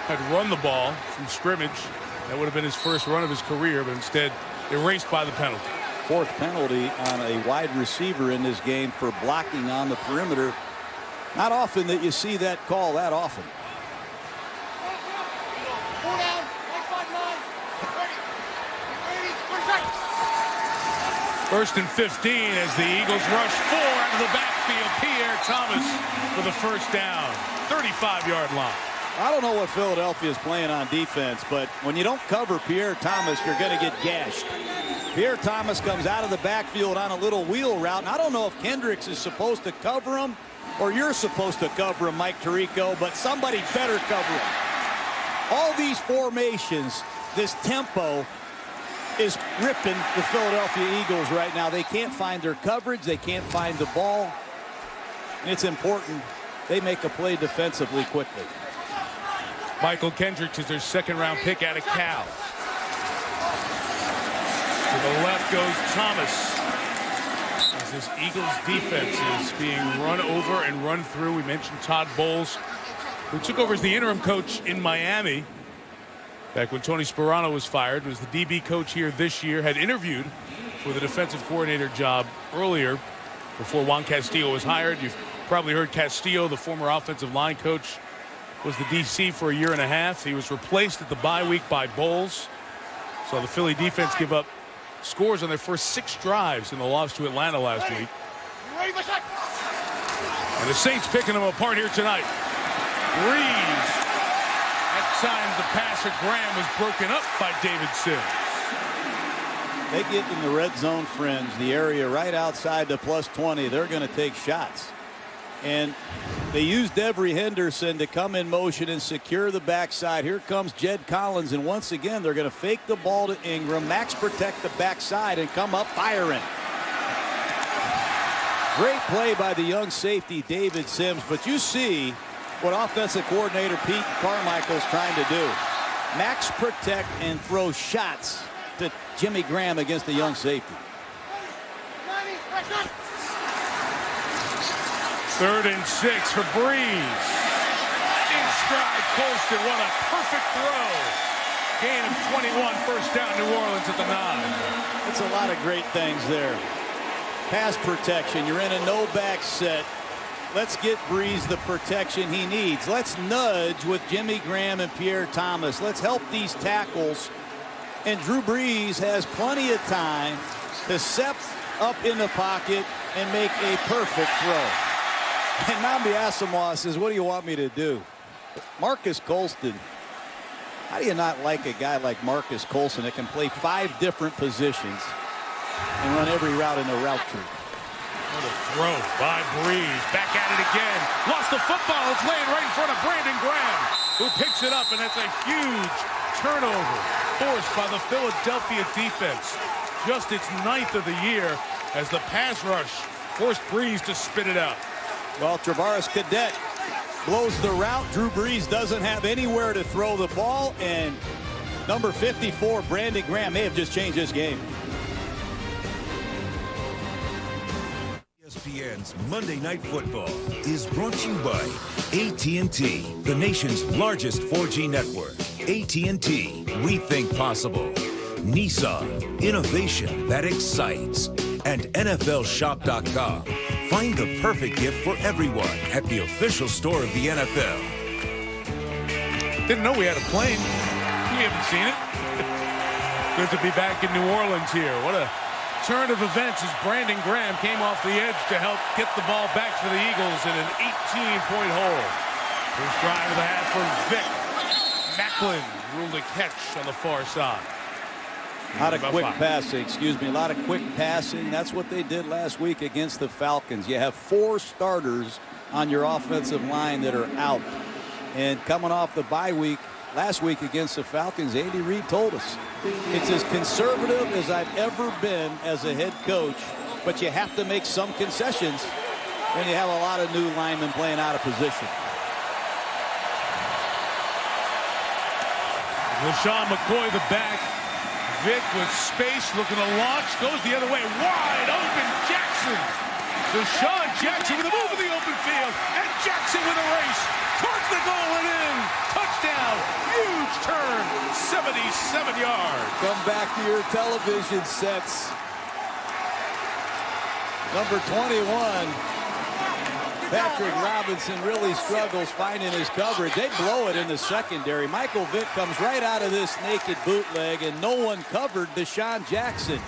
had run the ball from scrimmage. That would have been his first run of his career, but instead erased by the penalty. Fourth penalty on a wide receiver in this game for blocking on the perimeter. Not often that you see that call that often. First and 15 as the Eagles rush 4 out of the backfield. Pierre Thomas for the first down. 35-yard line. I don't know what Philadelphia is playing on defense, but when you don't cover Pierre Thomas, you're going to get gashed. Pierre Thomas comes out of the backfield on a little wheel route, and I don't know if Kendricks is supposed to cover him or you're supposed to cover him, Mike Tirico, but somebody better cover him. All these formations, this tempo is ripping the Philadelphia Eagles right now. They can't find their coverage. They can't find the ball. And it's important they make a play defensively quickly. Michael Kendricks is their second-round pick out of Cal. To the left goes Thomas. As this Eagles defense is being run over and run through. We mentioned Todd Bowles, who took over as the interim coach in Miami back when Tony Sparano was fired, was the DB coach here this year, had interviewed for the defensive coordinator job earlier before Juan Castillo was hired. You've probably heard Castillo, the former offensive line coach, was the DC for a year and a half. He was replaced at the bye week by Bowles. So the Philly defense give up scores on their first 6 drives in the loss to Atlanta last week. And the Saints picking them apart here tonight. Brees. That time the passer Graham was broken up by David Sims. They get in the red zone fringe, the area right outside the +20. They're going to take shots. And they used Devery Henderson to come in motion and secure the backside. Here comes Jed Collins, and once again, they're going to fake the ball to Ingram, max protect the backside, and come up firing. Great play by the young safety, David Sims, but you see what offensive coordinator Pete Carmichael's trying to do. max protect and throw shots to Jimmy Graham against the young safety. 3rd and 6 for Breeze. In stride, Colston. What a perfect throw. Gain of 21, first down, New Orleans at the 9. It's a lot of great things there. Pass protection. You're in a no-back set. Let's get Breeze the protection he needs. Let's nudge with Jimmy Graham and Pierre Thomas. Let's help these tackles. And Drew Brees has plenty of time to step up in the pocket and make a perfect throw. And Nnamdi Asomugha says, what do you want me to do? Marcus Colston. How do you not like a guy like Marcus Colston that can play 5 different positions and run every route in a route tree? What a throw by Breeze. Back at it again. Lost the football. It's laying right in front of Brandon Graham, who picks it up, and that's a huge turnover forced by the Philadelphia defense. Just its 9th of the year as the pass rush forced Breeze to spit it out. Well, Travaris Cadet blows the route. Drew Brees doesn't have anywhere to throw the ball, and number 54, Brandon Graham, may have just changed this game. ESPN's Monday Night Football is brought to you by AT&T, the nation's largest 4G network. AT&T, we think possible. Nissan, innovation that excites. And NFLshop.com. Find the perfect gift for everyone at the official store of the NFL. Didn't know we had a plane. We haven't seen it. Good to be back in New Orleans here. What a turn of events as Brandon Graham came off the edge to help get the ball back for the Eagles in an 18-point hole. First drive of the half for Vic. Macklin ruled a catch on the far side. A lot of quick passing, a lot of quick passing. That's what they did last week against the Falcons. You have 4 starters on your offensive line that are out. And coming off the bye week, last week against the Falcons, Andy Reid told us, it's as conservative as I've ever been as a head coach, but you have to make some concessions when you have a lot of new linemen playing out of position. LaShawn McCoy, the back. Vic with space, looking to launch, goes the other way, wide open, Jackson. Deshaun Jackson with a move in the open field, and Jackson with a race towards the goal and in. Touchdown, huge turn, 77 yards. Come back to your television sets. Number 21. Patrick Robinson really struggles finding his coverage. They blow it in the secondary. Michael Vick comes right out of this naked bootleg, and no one covered Deshaun Jackson.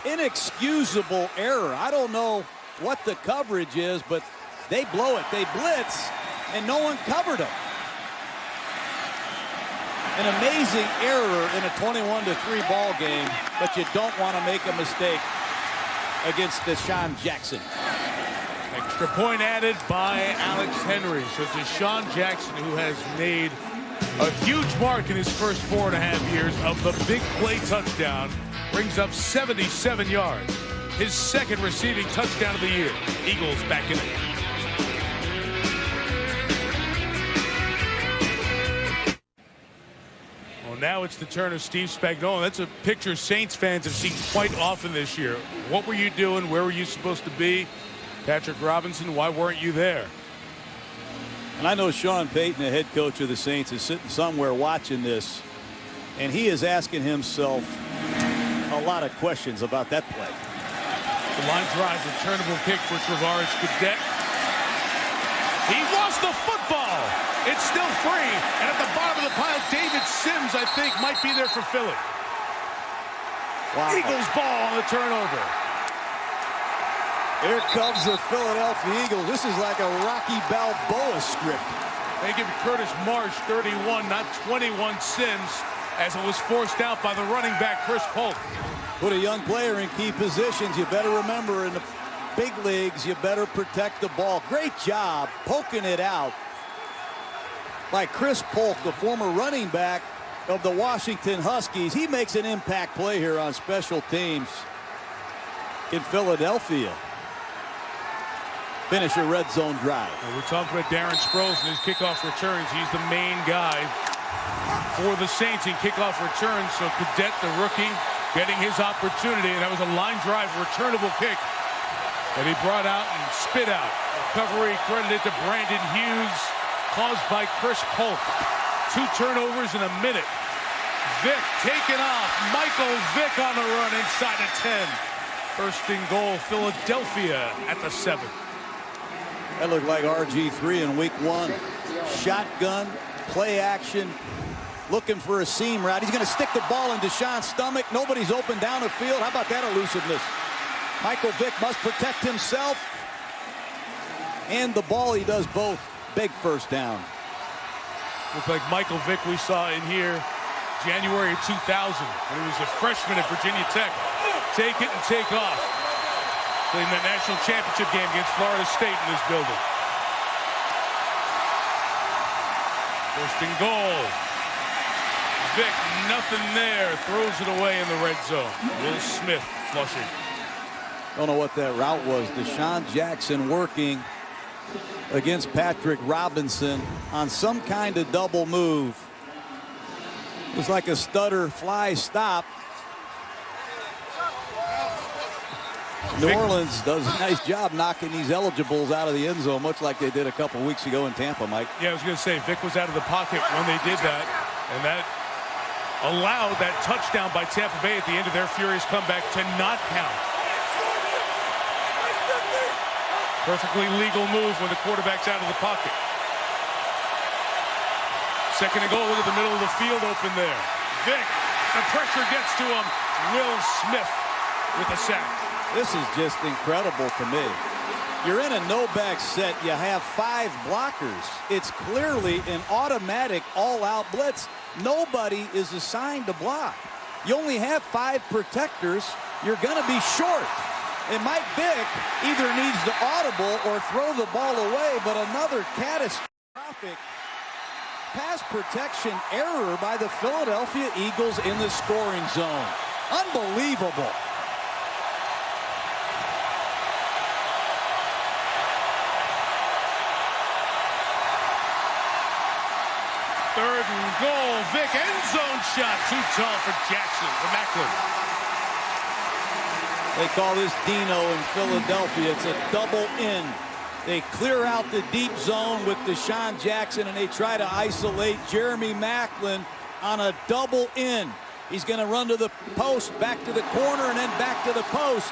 Inexcusable error. I don't know what the coverage is, but they blow it. They blitz, and no one covered him. An amazing error in a 21-3 ball game, but you don't want to make a mistake against Deshaun Jackson. Extra point added by Alex Henry. So Deshaun Jackson, who has made a huge mark in his first 4.5 years of the big play touchdown, brings up 77 yards. His 2nd receiving touchdown of the year. Eagles back in it. Well, now it's the turn of Steve Spagnuolo. That's a picture Saints fans have seen quite often this year. What were you doing? Where were you supposed to be? Patrick Robinson, why weren't you there? And I know Sean Payton, the head coach of the Saints, is sitting somewhere watching this, and he is asking himself a lot of questions about that play. The line drive, returnable kick for Travaris Cadet. He lost the football. It's still free, and at the bottom of the pile, David Sims, I think, might be there for Philly. Wow. Eagles ball on the turnover. Here comes the Philadelphia Eagles. This is like a Rocky Balboa script. They give Curtis Marsh 31, not 21 Sims, as it was forced out by the running back, Chris Polk. Put a young player in key positions. You better remember, in the big leagues, you better protect the ball. Great job poking it out by Chris Polk, the former running back of the Washington Huskies. He makes an impact play here on special teams in Philadelphia. Finish a red zone drive. We're talking about Darren Sproles and his kickoff returns. He's the main guy. for the Saints in kickoff return. So Cadet, the rookie, getting his opportunity, and that was a line drive returnable kick that he brought out and spit out. Recovery credited to Brandon Hughes, caused by Chris Polk. 2 turnovers in a minute. Vick taken off. Michael Vick on the run inside the 10. First and goal, Philadelphia at the 7. That looked like RG3 in week 1. Shotgun, play action, looking for a seam route. He's going to stick the ball in Deshaun's stomach. Nobody's open down the field. How about that elusiveness? Michael Vick must protect himself and the ball. He does both. Big first down. Looked like Michael Vick we saw in here January of 2000 when he was a freshman at Virginia Tech. Take it and take off. Playing that national championship game against Florida State in this building. First and goal. Vick, nothing there. Throws it away in the red zone. Will Smith flushing. Don't know what that route was. Deshaun Jackson working against Patrick Robinson on some kind of double move. It was like a stutter fly stop. New Orleans does a nice job knocking these eligibles out of the end zone, much like they did a couple weeks ago in Tampa, Mike. Yeah, I was going to say, Vick was out of the pocket when they did that, and that allowed that touchdown by Tampa Bay at the end of their furious comeback to not count. Perfectly legal move when the quarterback's out of the pocket. Second and goal, look at the middle of the field open there. Vick, the pressure gets to him. Will Smith with a sack. This is just incredible to me. You're in a no-back set. You have 5 blockers. It's clearly an automatic all-out blitz. Nobody is assigned to block. You only have 5 protectors. You're going to be short. And Mike Vick either needs to audible or throw the ball away, but another catastrophic pass protection error by the Philadelphia Eagles in the scoring zone. Unbelievable. Third and goal. Vick, end zone shot. Too tall for Jackson, for Macklin. They call this Dino in Philadelphia. It's a double in. They clear out the deep zone with Deshaun Jackson, and they try to isolate Jeremy Macklin on a double in. He's going to run to the post, back to the corner, and then back to the post.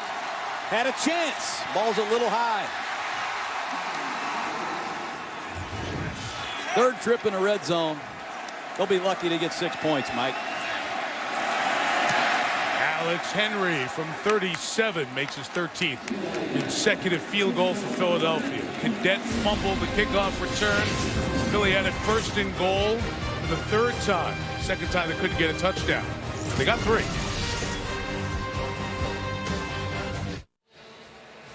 Had a chance. Ball's a little high. Third trip in the red zone. They'll be lucky to get 6 points, Mike. Alex Henry from 37 makes his 13th consecutive field goal for Philadelphia. Cadet fumbled the kickoff return. Philly had it first and goal for the 3rd time. Second time they couldn't get a touchdown. They got 3.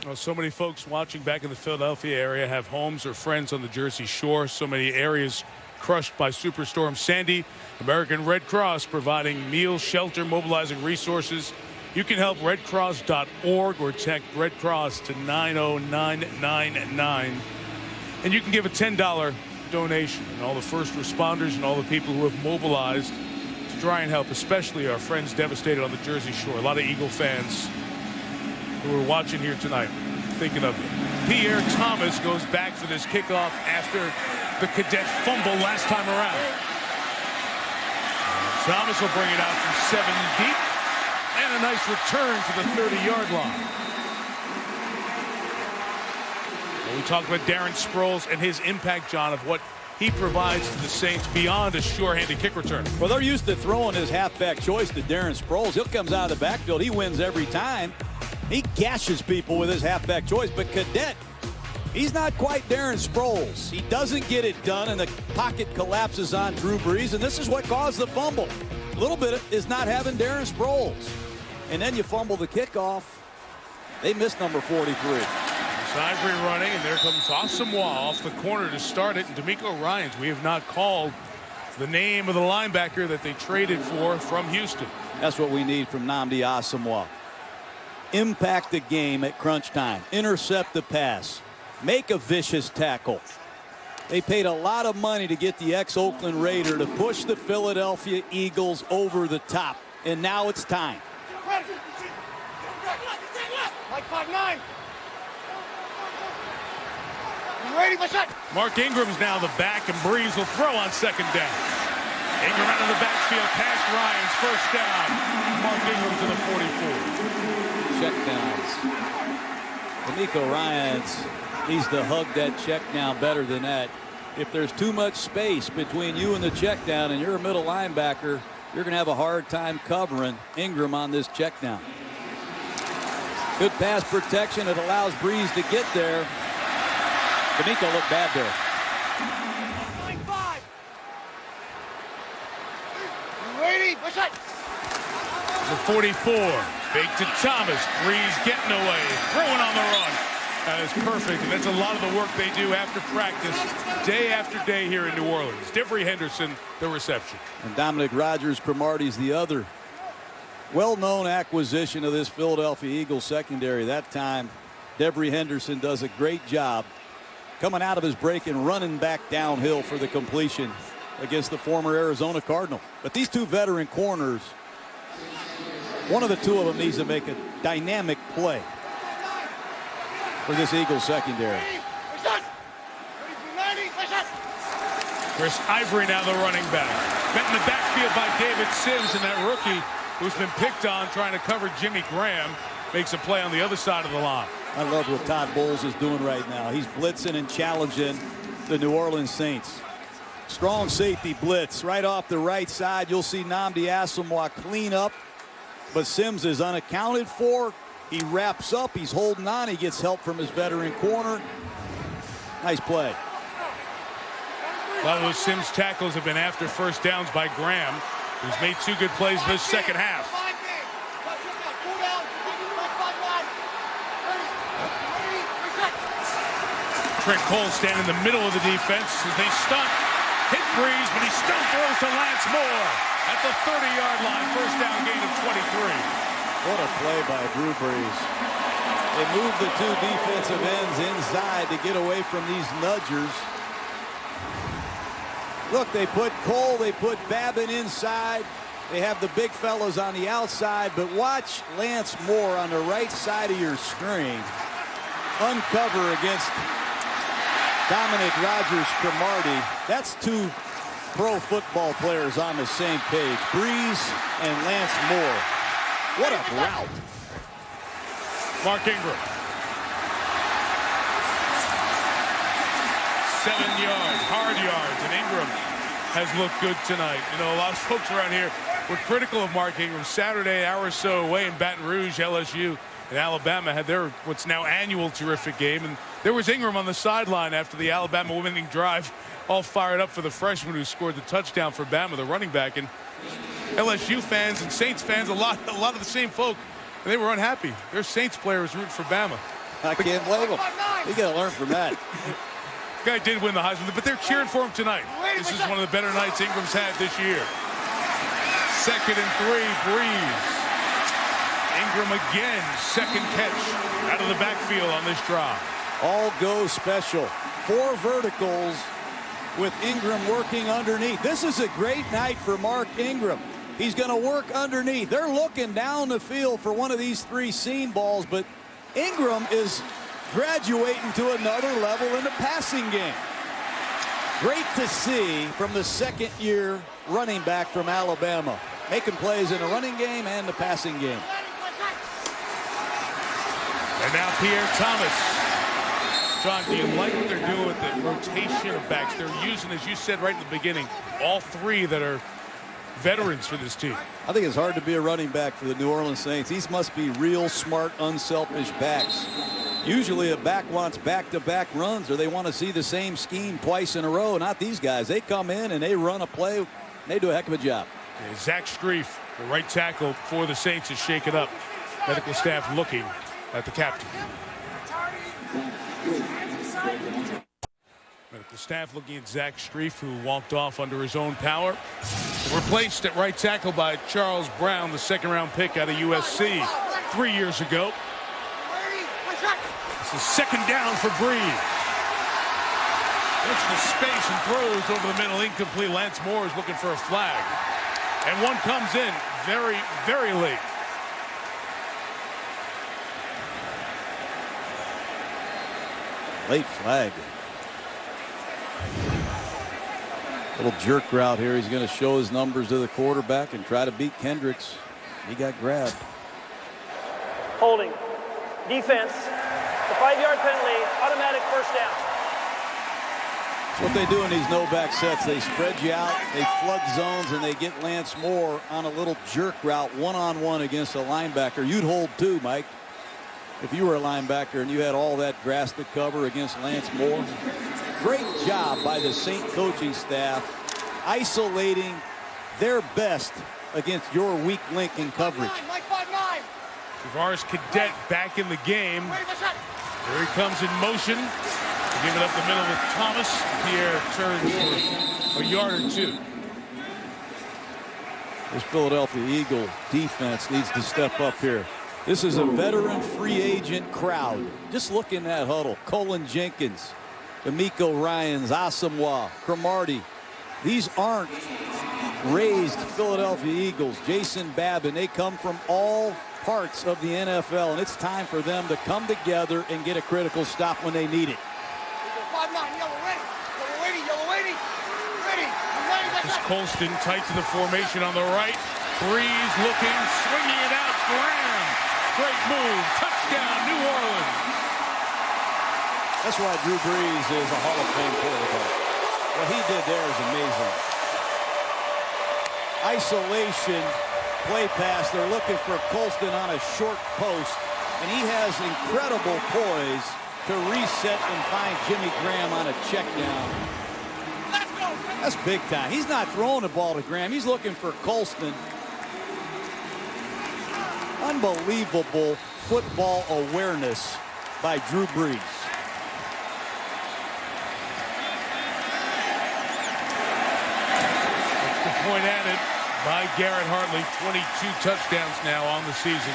Well, so many folks watching back in the Philadelphia area have homes or friends on the Jersey Shore. So many areas crushed by Superstorm Sandy. American Red Cross providing meals, shelter, mobilizing resources. You can help redcross.org or text Red Cross to 90999. And you can give a $10 donation. And all the first responders and all the people who have mobilized to try and help, especially our friends devastated on the Jersey Shore. A lot of Eagle fans who are watching here tonight, thinking of you. Pierre Thomas goes back for this kickoff after the Cadet fumble last time around. Thomas will bring it out from 7 deep. And a nice return to the 30-yard line. Well, we talked about Darren Sproles and his impact, John, of what he provides to the Saints beyond a sure-handed kick return. Well, they're used to throwing his halfback choice to Darren Sproles. He comes out of the backfield. He wins every time. He gashes people with his halfback choice. But Cadet, he's not quite Darren Sproles. He doesn't get it done, and the pocket collapses on Drew Brees, and this is what caused the fumble. A little bit is not having Darren Sproles. And then you fumble the kickoff. They missed number 43. Ivory running, and there comes Asamoah off the corner to start it. And D'Amico Ryans, we have not called the name of the linebacker that they traded for from Houston. That's what we need from Nnamdi Asamoah. Impact the game at crunch time. Intercept the pass. Make a vicious tackle. They paid a lot of money to get the ex-Oakland Raider to push the Philadelphia Eagles over the top. And now it's time. Like 5'9". You ready? What's up? Mark Ingram's now the back, and Breeze will throw on second down. Ingram out of the backfield, past Ryan's first down. Mark Ingram to the 44. Check downs. D'Amico Ryans needs to hug that check down better than that. If there's too much space between you and the check down and you're a middle linebacker, you're going to have a hard time covering Ingram on this check down. Good pass protection. It allows Breeze to get there. D'Amico looked bad there. 9-5. You ready? What's up? The 44. Fake to Thomas. Breeze getting away. Throwing on the run. That is perfect. And that's a lot of the work they do after practice, day after day here in New Orleans. Devery Henderson, the reception. And Dominic Rodgers-Cromartie's the other well-known acquisition of this Philadelphia Eagles secondary. That time, Devery Henderson does a great job coming out of his break and running back downhill for the completion against the former Arizona Cardinal. But these two veteran corners, one of the two of them needs to make a dynamic play for this Eagles secondary. Chris Ivory now the running back. Met in the backfield by David Sims, and that rookie who's been picked on trying to cover Jimmy Graham makes a play on the other side of the line. I love what Todd Bowles is doing right now. He's blitzing and challenging the New Orleans Saints. Strong safety blitz right off the right side. You'll see Nnamdi Asomugha clean up, but Sims is unaccounted for. He wraps up. He's holding on. He gets help from his veteran corner. Nice play. A lot of those Sims tackles have been after first downs by Graham, who's made two good plays this second half. Trent Cole standing in the middle of the defense as they stunt. Hit Breeze, but he still throws to Lance Moore at the 30-yard line. First down gain of 23. What a play by Drew Brees. They moved the two defensive ends inside to get away from these nudgers. Look, they put Cole, they put Babin inside. They have the big fellas on the outside, but watch Lance Moore on the right side of your screen uncover against Dominic Rodgers-Cromartie. That's two pro football players on the same page. Breeze and Lance Moore. What a route. Mark Ingram. 7 yards, hard yards, and Ingram has looked good tonight. You know, a lot of folks around here were critical of Mark Ingram. Saturday, an hour or so away in Baton Rouge, LSU and Alabama had their what's now annual terrific game, and there was Ingram on the sideline after the Alabama winning drive, all fired up for the freshman who scored the touchdown for Bama, the running back. And LSU fans and Saints fans, a lot of the same folk, and they were unhappy. Their Saints players rooting for Bama. I can't blame them. You got to learn from that. Guy did win the Heisman, but they're cheering for him tonight. This is one of the better nights Ingram's had this year. 2nd and 3, Breeze. Ingram again, second catch out of the backfield on this drive. All go special. 4 verticals with Ingram working underneath. This is a great night for Mark Ingram. He's going to work underneath. They're looking down the field for one of these 3 seam balls, but Ingram is graduating to another level in the passing game. Great to see from the second-year running back from Alabama, making plays in the running game and the passing game. And now Pierre Thomas. John, do you like what they're doing with the rotation of backs? They're using, as you said right in the beginning, all 3 that are veterans for this team. I think it's hard to be a running back for the New Orleans Saints. These must be real smart, unselfish backs. Usually a back wants back-to-back runs, or they want to see the same scheme twice in a row. Not these guys. They come in and they run a play. They do a heck of a job. And Zach Strief, the right tackle for the Saints, is shaken up. Medical staff looking at the captain. Medical staff looking at Zach Strief, who walked off under his own power. Replaced at right tackle by Charles Brown, the second-round pick out of USC 3 years ago. This is second down for Breeze. Looks for space and throws over the middle. Incomplete. Lance Moore is looking for a flag. And one comes in very, very late. Late flag. Little jerk route here. He's going to show his numbers to the quarterback and try to beat Kendricks. He got grabbed. Holding. Defense. The 5-yard penalty. Automatic first down. That's what they do in these no-back sets. They spread you out, they flood zones, and they get Lance Moore on a little jerk route one-on-one against a linebacker. You'd hold too, Mike, if you were a linebacker and you had all that grass to cover against Lance Moore. Great job by the Saint coaching staff isolating their best against your weak link in coverage. Mike 5-9. Tavares Cadet back in the game. Here he comes in motion. Give it up the middle with Thomas. Pierre turns for a yard or two. This Philadelphia Eagle defense needs to step up here. This is a veteran free agent crowd. Just look in that huddle. Colin Jenkins, D'Amico Ryans, Asamoah, Cromartie. These aren't raised Philadelphia Eagles. Jason Babin, they come from all parts of the NFL, and it's time for them to come together and get a critical stop when they need it. 5-9, yellow ready. Yellow ready, yellow ready. Ready. I'm ready. This Colston tight to the formation on the right. Breeze looking, swinging it out. Graham. Great move. Touchdown, New Orleans. That's why Drew Brees is a Hall of Fame quarterback. What he did there is amazing. Isolation, play pass. They're looking for Colston on a short post, and he has incredible poise to reset and find Jimmy Graham on a check down. That's big time. He's not throwing the ball to Graham. He's looking for Colston. Unbelievable football awareness by Drew Brees. That's the point added by Garrett Hartley. 22 touchdowns now on the season.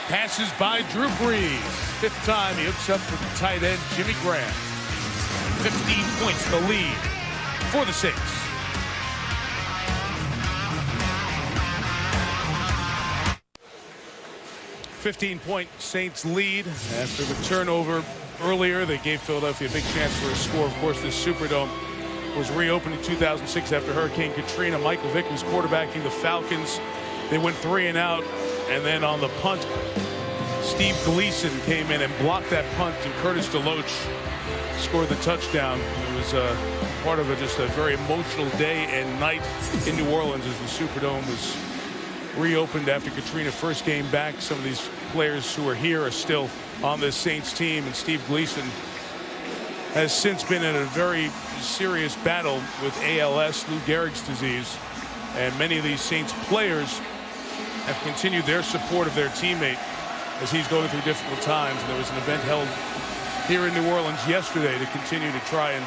Passes by Drew Brees. 5th time he hooks up with the tight end, Jimmy Graham. 15 points the lead for the Saints. .15 Saints lead after the turnover earlier. They gave Philadelphia a big chance for a score. Of course, this Superdome was reopened in 2006 after Hurricane Katrina. Michael Vick was quarterbacking the Falcons. They went 3 and out. And then on the punt, Steve Gleason came in and blocked that punt, and Curtis DeLoach scored the touchdown. It was part of just a very emotional day and night in New Orleans as the Superdome was reopened after Katrina first came back. Some of these players who are here are still on this Saints team, and Steve Gleason has since been in a very serious battle with ALS, Lou Gehrig's disease, and many of these Saints players have continued their support of their teammate as he's going through difficult times. And there was an event held here in New Orleans yesterday to continue to try and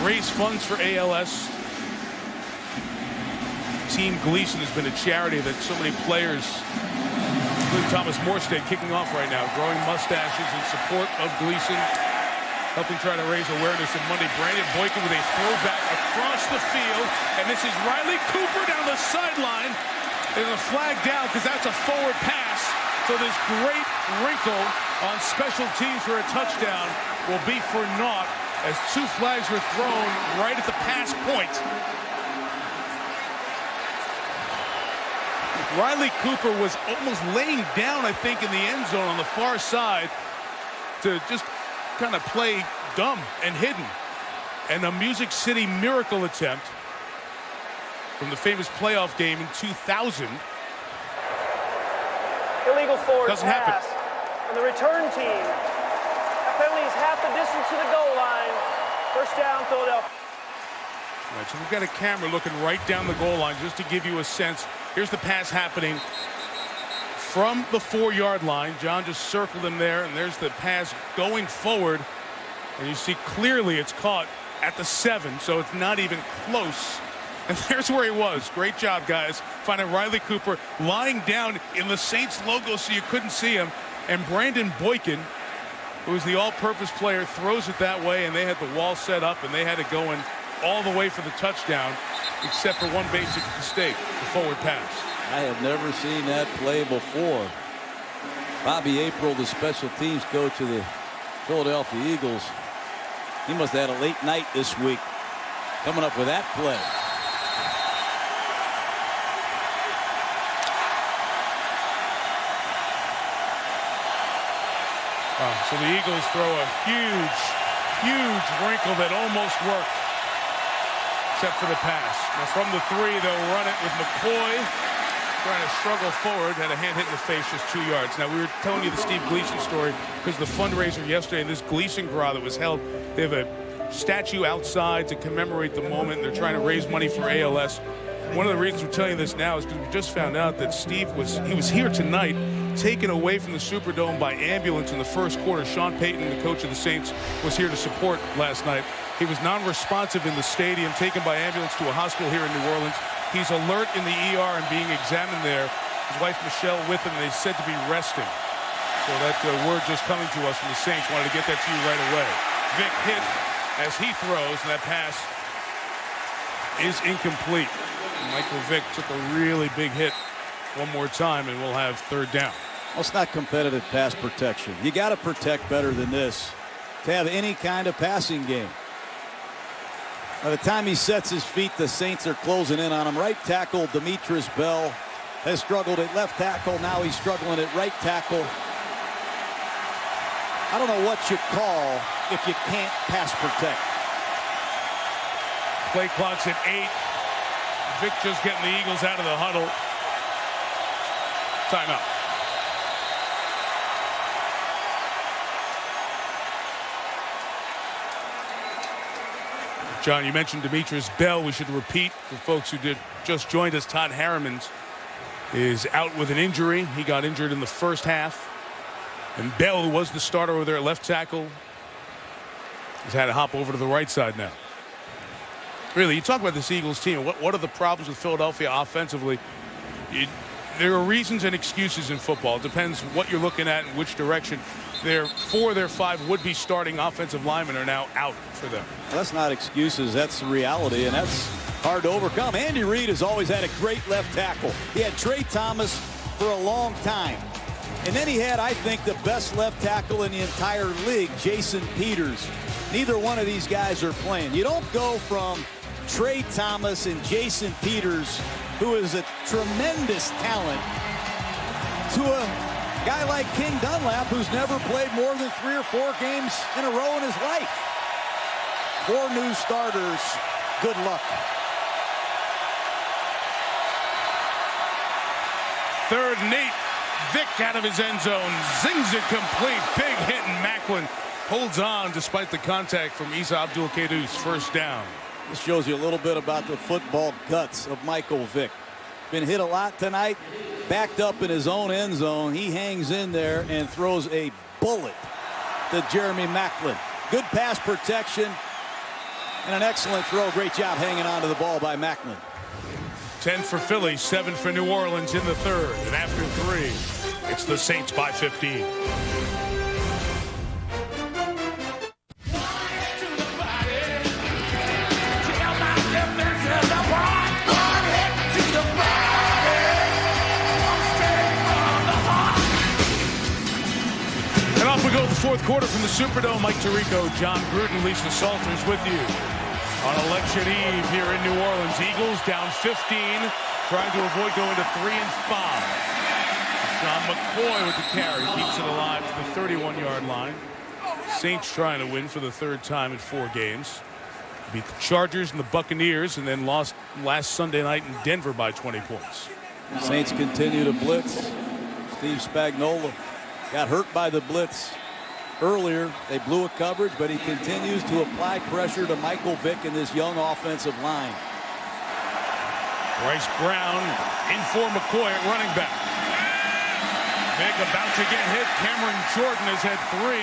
raise funds for ALS. Team Gleason has been a charity that so many players, including Thomas Morstead, kicking off right now, growing mustaches in support of Gleason, helping try to raise awareness of Monday. Brandon Boykin with a throwback across the field, and this is Riley Cooper down the sideline. There's a flag down because that's a forward pass. So this great wrinkle on special teams for a touchdown will be for naught as 2 flags were thrown right at the pass point. Riley Cooper was almost laying down, I think, in the end zone on the far side to just kind of play dumb and hidden. And a Music City Miracle attempt from the famous playoff game in 2000. Illegal forward Doesn't pass. happen. On the return team. That penalty is half the distance to the goal line. First down, Philadelphia. All right, so we've got a camera looking right down the goal line just to give you a sense. Here's the pass happening from the 4-yard line. John just circled him there, and there's the pass going forward. And you see clearly it's caught at the 7, so it's not even close. And there's where he was. Great job, guys, finding Riley Cooper lying down in the Saints logo so you couldn't see him. And Brandon Boykin who's the all-purpose player, throws it that way, and they had the wall set up, and they had it going all the way for the touchdown, except for one basic mistake, the forward pass. I have never seen that play before. Bobby April, the special teams coach of the Philadelphia Eagles, he must have had a late night this week coming up with that play. So the Eagles throw a huge wrinkle that almost worked, except for the pass. Now from the 3, they'll run it with McCoy trying to struggle forward. Had a hand hit in the face, just 2 yards. Now we were telling you the Steve Gleason story because the fundraiser yesterday, this Gleason Gras that was held, they have a statue outside to commemorate the moment. They're trying to raise money for ALS. One of the reasons we're telling you this now is because we just found out that Steve was here tonight, taken away from the Superdome by ambulance in the first quarter. Sean Payton, the coach of the Saints, was here to support last night. He was non-responsive in the stadium, taken by ambulance to a hospital here in New Orleans. He's alert in the ER and being examined there. His wife Michelle with him, they said to be resting. So that word just coming to us from the Saints. Wanted to get that to you right away. Vic hit as he throws, and that pass is incomplete. Michael Vick took a really big hit one more time, and we'll have third down. Well, it's not competitive pass protection. You got to protect better than this to have any kind of passing game. By the time he sets his feet, the Saints are closing in on him. Right tackle Demetrius Bell has struggled at left tackle. Now he's struggling at right tackle. I don't know what you call if you can't pass protect. Play clock's at 8. Vic just getting the Eagles out of the huddle. Timeout. John, you mentioned Demetrius Bell. We should repeat for folks who just joined us. Todd Harriman is out with an injury. He got injured in the first half. And Bell, who was the starter over there at left tackle, has had to hop over to the right side now. Really, you talk about this Eagles team. What are the problems with Philadelphia offensively? There are reasons and excuses in football. It depends what you're looking at and which direction. Their 4 of their 5 would-be starting offensive linemen are now out for them. Well, that's not excuses. That's the reality, and that's hard to overcome. Andy Reid has always had a great left tackle. He had Trey Thomas for a long time. And then he had, I think, the best left tackle in the entire league, Jason Peters. Neither one of these guys are playing. You don't go from Trey Thomas and Jason Peters, who is a tremendous talent, to a guy like King Dunlap, who's never played more than 3 or 4 games in a row in his life. 4 new starters. Good luck. Third and 8. Vic out of his end zone. Zings it complete. Big hit, and Macklin holds on despite the contact from Isa Abdul-Qadir's first down. This shows you a little bit about the football guts of Michael Vick. Been hit a lot tonight, backed up in his own end zone. He hangs in there and throws a bullet to Jeremy Macklin. Good pass protection and an excellent throw. Great job hanging on to the ball by Macklin. 10 for Philly, 7 for New Orleans in the third. And after 3, it's the Saints by 15. And off we go with the fourth quarter from the Superdome. Mike Tirico, John Gruden, Lisa Salters with you. On election eve here in New Orleans, Eagles down 15, trying to avoid going to 3-5. John McCoy with the carry, keeps it alive to the 31-yard line. Saints trying to win for the 3rd time in 4 games. Beat the Chargers and the Buccaneers, and then lost last Sunday night in Denver by 20 points. Saints continue to blitz. Steve Spagnuolo got hurt by the blitz earlier. They blew a coverage, but he continues to apply pressure to Michael Vick and this young offensive line. Bryce Brown in for McCoy at running back. Vick about to get hit. Cameron Jordan has had 3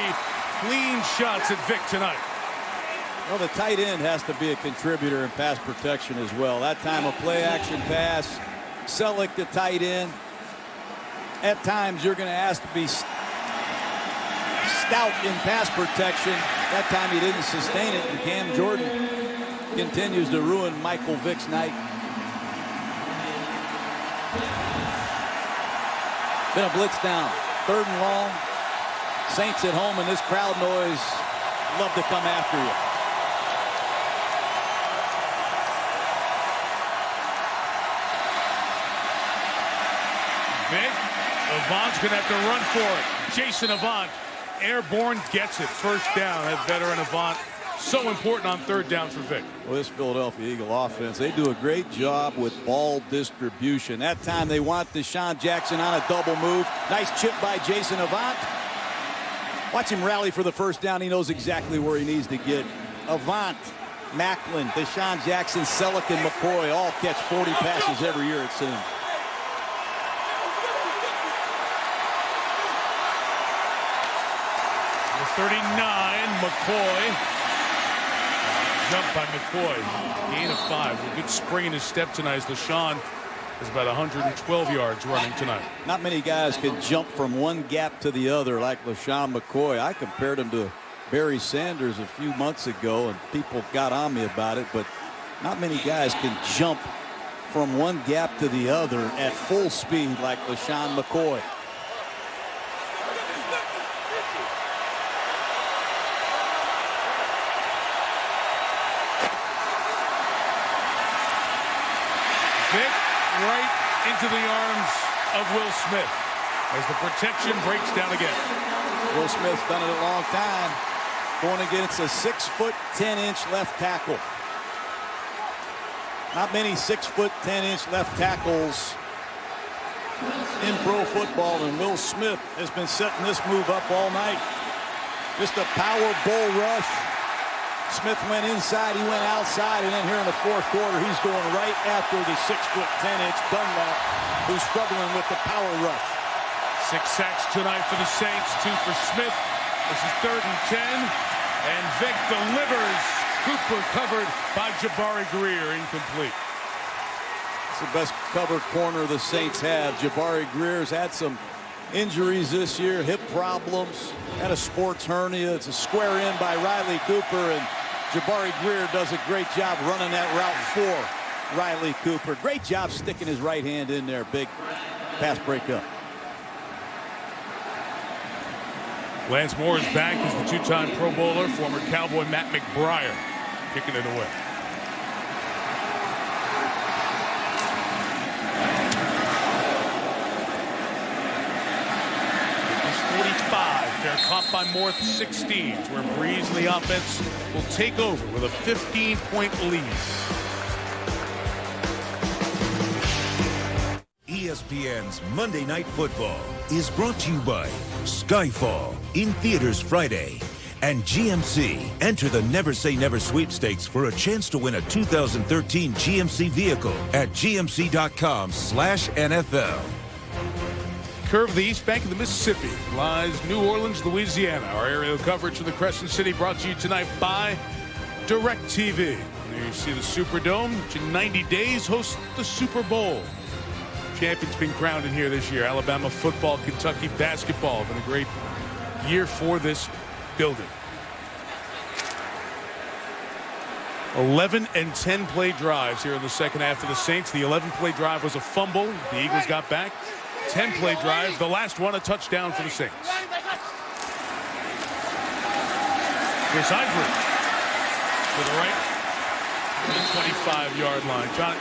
clean shots at Vick tonight. Well, the tight end has to be a contributor in pass protection as well. That time a play action pass. Selleck the tight end. At times you're going to ask to be stout in pass protection. That time he didn't sustain it, and Cam Jordan continues to ruin Michael Vick's night. Been a blitz down. 3rd and long. Saints at home, and this crowd noise love to come after you. Vick, Avant's going to have to run for it. Jason Avant, airborne, gets it. First down. That veteran Avant, so important on 3rd down for Vick. Well, this Philadelphia Eagle offense, they do a great job with ball distribution. That time they want Deshaun Jackson on a double move. Nice chip by Jason Avant. Watch him rally for the first down. He knows exactly where he needs to get. Avant, Macklin, Deshaun Jackson, Selleck, and McCoy all catch 40 passes every year, it seems. Number 39, McCoy. Jump by McCoy. Gain of 5. A good spring in his step tonight as LaShawn is about 112 yards running tonight. Not many guys can jump from one gap to the other like LaShawn McCoy. I compared him to Barry Sanders a few months ago, and people got on me about it, but not many guys can jump from one gap to the other at full speed like LaShawn McCoy. Vick right into the arms of Will Smith as the protection breaks down again. Will Smith's done it a long time, going against a 6'10" left tackle. Not many 6'10" left tackles in pro football, and Will Smith has been setting this move up all night. Just a power bull rush. Smith went inside, he went outside, and then here in the 4th quarter, he's going right after the 6'10" Dunlap, who's struggling with the power rush. 6 sacks tonight for the Saints, 2 for Smith. This is 3rd and 10, and Vick delivers. Cooper covered by Jabari Greer, incomplete. It's the best covered corner the Saints have. Jabari Greer's had some injuries this year, hip problems, had a sports hernia. It's a square in by Riley Cooper, and Jabari Greer does a great job running that route for Riley Cooper. Great job sticking his right hand in there. Big pass breakup. Lance Moore is back as the 2-time Pro Bowler, former Cowboy Matt McBriar kicking it away. They're caught by Moore at the 16, where Breeze and the offense will take over with a 15-point lead. ESPN's Monday Night Football is brought to you by Skyfall, in theaters Friday, and GMC. Enter the Never Say Never sweepstakes for a chance to win a 2013 GMC vehicle at gmc.com/NFL. Curve of the East Bank of the Mississippi lies New Orleans, Louisiana. Our aerial coverage of the Crescent City brought to you tonight by DirecTV. There you see the Superdome, which in 90 days hosts the Super Bowl. Champions been crowned in here this year. Alabama football, Kentucky basketball. Been a great year for this building. 11 and 10 play drives here in the second half for the Saints. The 11 play drive was a fumble. The Eagles got back. 10 play drive, the last one a touchdown for the Saints. Chris Ivory to the right, the 25-yard line. John,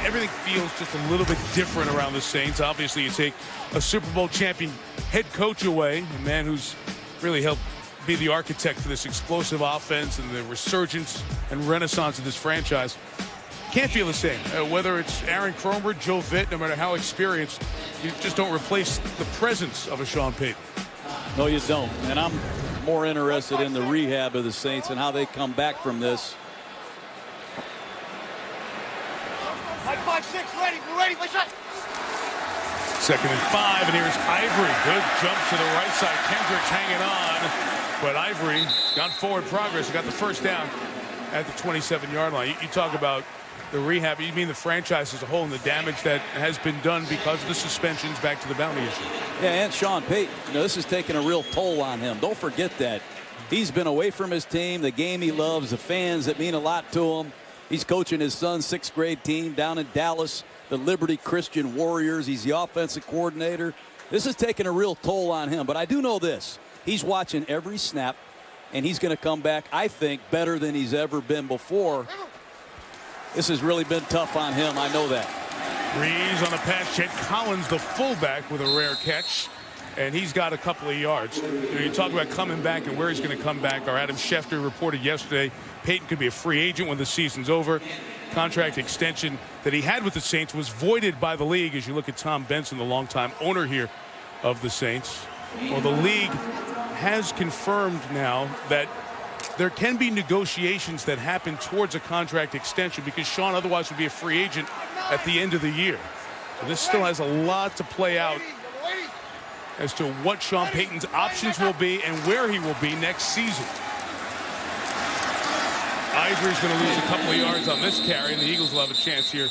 everything feels just a little bit different around the Saints. Obviously, you take a Super Bowl champion head coach away, a man who's really helped be the architect for this explosive offense and the resurgence and renaissance of this franchise. Can't feel the same. Whether it's Aaron Kromer, Joe Vitt, no matter how experienced, you just don't replace the presence of a Sean Payton. No, you don't. And I'm more interested in the rehab of the Saints and how they come back from this. Mike 5-6, ready, we're ready, my shot. 2nd and 5, and here's Ivory. Good jump to the right side. Kendricks hanging on, but Ivory got forward progress. He got the first down at the 27-yard line. You talk about the rehab, you mean the franchise as a whole and the damage that has been done because of the suspensions back to the bounty issue. Yeah, and Sean Payton, this has taken a real toll on him. Don't forget that. He's been away from his team, the game he loves, the fans that mean a lot to him. He's coaching his son's 6th grade team down in Dallas, the Liberty Christian Warriors. He's the offensive coordinator. This has taken a real toll on him. But I do know this. He's watching every snap, and he's going to come back, I think, better than he's ever been before. This has really been tough on him. I know that. Breeze on the pass. Chet Collins, the fullback, with a rare catch. And he's got a couple of yards. You talk about coming back and where he's going to come back. Our Adam Schefter reported yesterday Payton could be a free agent when the season's over. Contract extension that he had with the Saints was voided by the league. As you look at Tom Benson, the longtime owner here of the Saints. Well, the league has confirmed now that there can be negotiations that happen towards a contract extension because Sean otherwise would be a free agent at the end of the year. So this still has a lot to play out as to what Sean Payton's options will be and where he will be next season. Ivory's going to lose a couple of yards on this carry, and the Eagles will have a chance here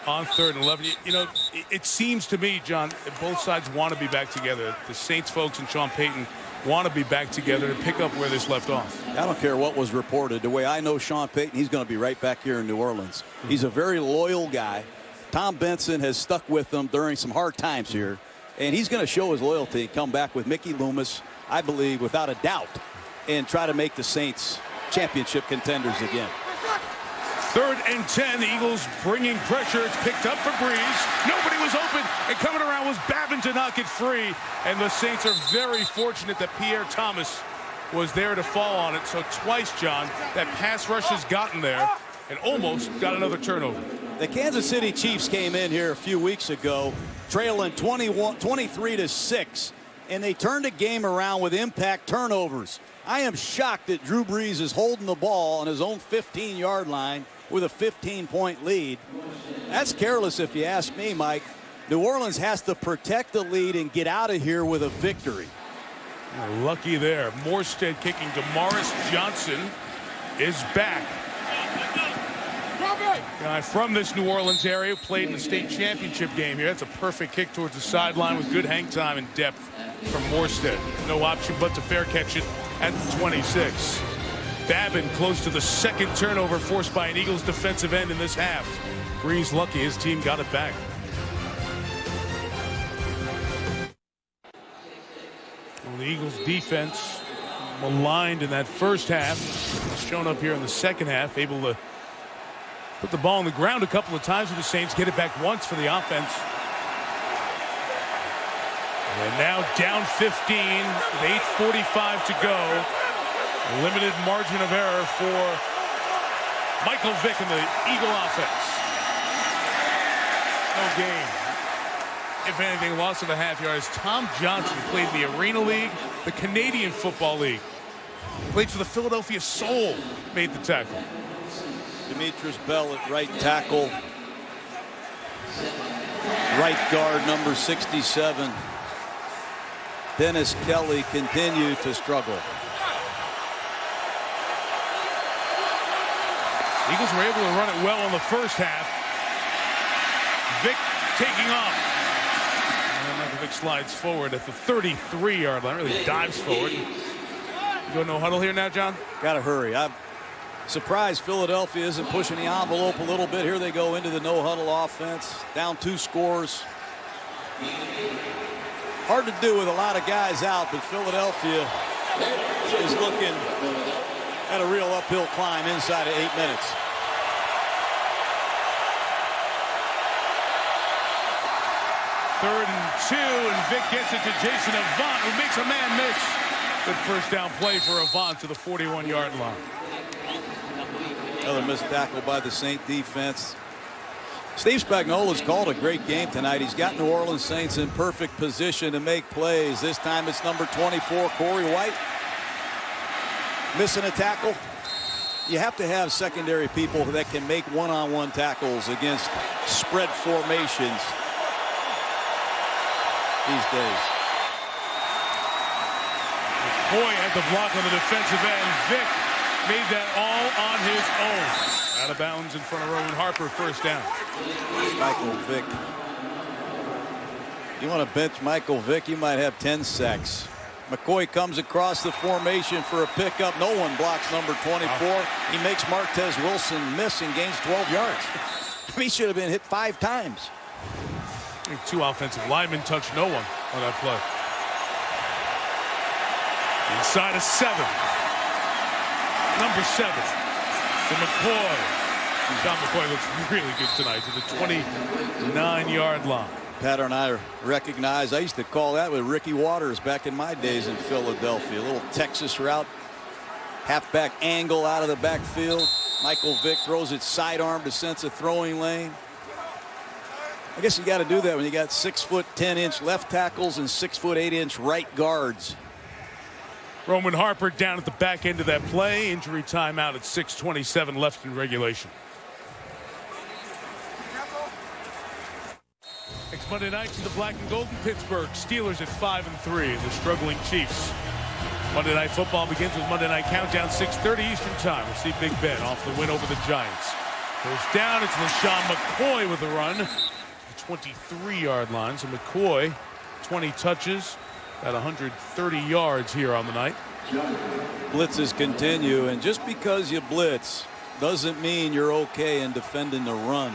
on 3rd and 11. You know, it seems to me, John, that both sides want to be back together. The Saints folks and Sean Payton want to be back together to pick up where this left off. I don't care what was reported. The way I know Sean Payton, he's going to be right back here in New Orleans. He's a very loyal guy. Tom Benson has stuck with them during some hard times here. And he's going to show his loyalty and come back with Mickey Loomis, I believe, without a doubt, and try to make the Saints championship contenders again. 3rd and 10. The Eagles bringing pressure. It's picked up for Breeze. Nobody was open. And coming around was Babin to knock it free. And the Saints are very fortunate that Pierre Thomas was there to fall on it. So twice, John, that pass rush has gotten there and almost got another turnover. The Kansas City Chiefs came in here a few weeks ago trailing 23-6, and they turned the game around with impact turnovers. I am shocked that Drew Brees is holding the ball on his own 15-yard line with a 15-point lead. That's careless if you ask me, Mike. New Orleans has to protect the lead and get out of here with a victory. Lucky there. Morstead kicking. DeMaurice Johnson is back. Guy from this New Orleans area, played in the state championship game here. That's a perfect kick towards the sideline with good hang time and depth from Morstead. No option but to fair catch it at the 26. Babin close to the 2nd turnover forced by an Eagles defensive end in this half. Breeze lucky his team got it back. Well, the Eagles defense maligned in that first half. Shown up here in the second half, able to put the ball on the ground a couple of times for the Saints, get it back once for the offense. And now down 15 with 8:45 to go. Limited margin of error for Michael Vick and the Eagle offense. No gain. If anything, loss of a half yard as Tom Johnson played in the Arena League, the Canadian Football League. Played for the Philadelphia Soul, made the tackle. Demetrius Bell at right tackle. Right guard number 67. Dennis Kelly continued to struggle. Eagles were able to run it well in the first half. Vick taking off. And Michael Vick slides forward at the 33-yard line, really dives forward. You go no huddle here now, John? Got to hurry. I'm surprised Philadelphia isn't pushing the envelope a little bit. Here they go into the no-huddle offense. Down 2 scores. Hard to do with a lot of guys out, but Philadelphia is looking at a real uphill climb inside of 8 minutes. Third and 2, and Vick gets it to Jason Avant, who makes a man miss. Good first down play for Avant to the 41-yard line. Another missed tackle by the Saint defense. Steve Spagnuolo's called a great game tonight. He's got New Orleans Saints in perfect position to make plays. This time it's number 24, Corey White. Missing a tackle. You have to have secondary people that can make one-on-one tackles against spread formations these days. Boy had the block on the defensive end. Vick made that all on his own. Out of bounds in front of Roman Harper, first down. Michael Vick. You want to bench Michael Vick, you might have 10 sacks. McCoy comes across the formation for a pickup. No one blocks number 24. He makes Martez Wilson miss and gains 12 yards. He should have been hit 5 times. I think 2 offensive linemen touched no one on that play. Inside of 7. Number 7 to McCoy. John McCoy looks really good tonight to the 29-yard line. Pattern I recognize. I used to call that with Ricky Waters back in my days in Philadelphia. A little Texas route. Halfback angle out of the backfield. Michael Vick throws it sidearm to sense a throwing lane. I guess you got to do that when you got 6'10" left tackles and 6'8" right guards. Roman Harper down at the back end of that play. Injury timeout at 6:27 left in regulation. Next Monday night to the black and gold in Pittsburgh. Steelers at 5-3 and the struggling Chiefs. Monday Night Football begins with Monday Night Countdown, 6:30 Eastern Time. We'll see Big Ben off the win over the Giants. First down, it's LaShawn McCoy with a run. The 23-yard line. So McCoy, 20 touches, about 130 yards here on the night. Blitzes continue, and just because you blitz doesn't mean you're okay in defending the run.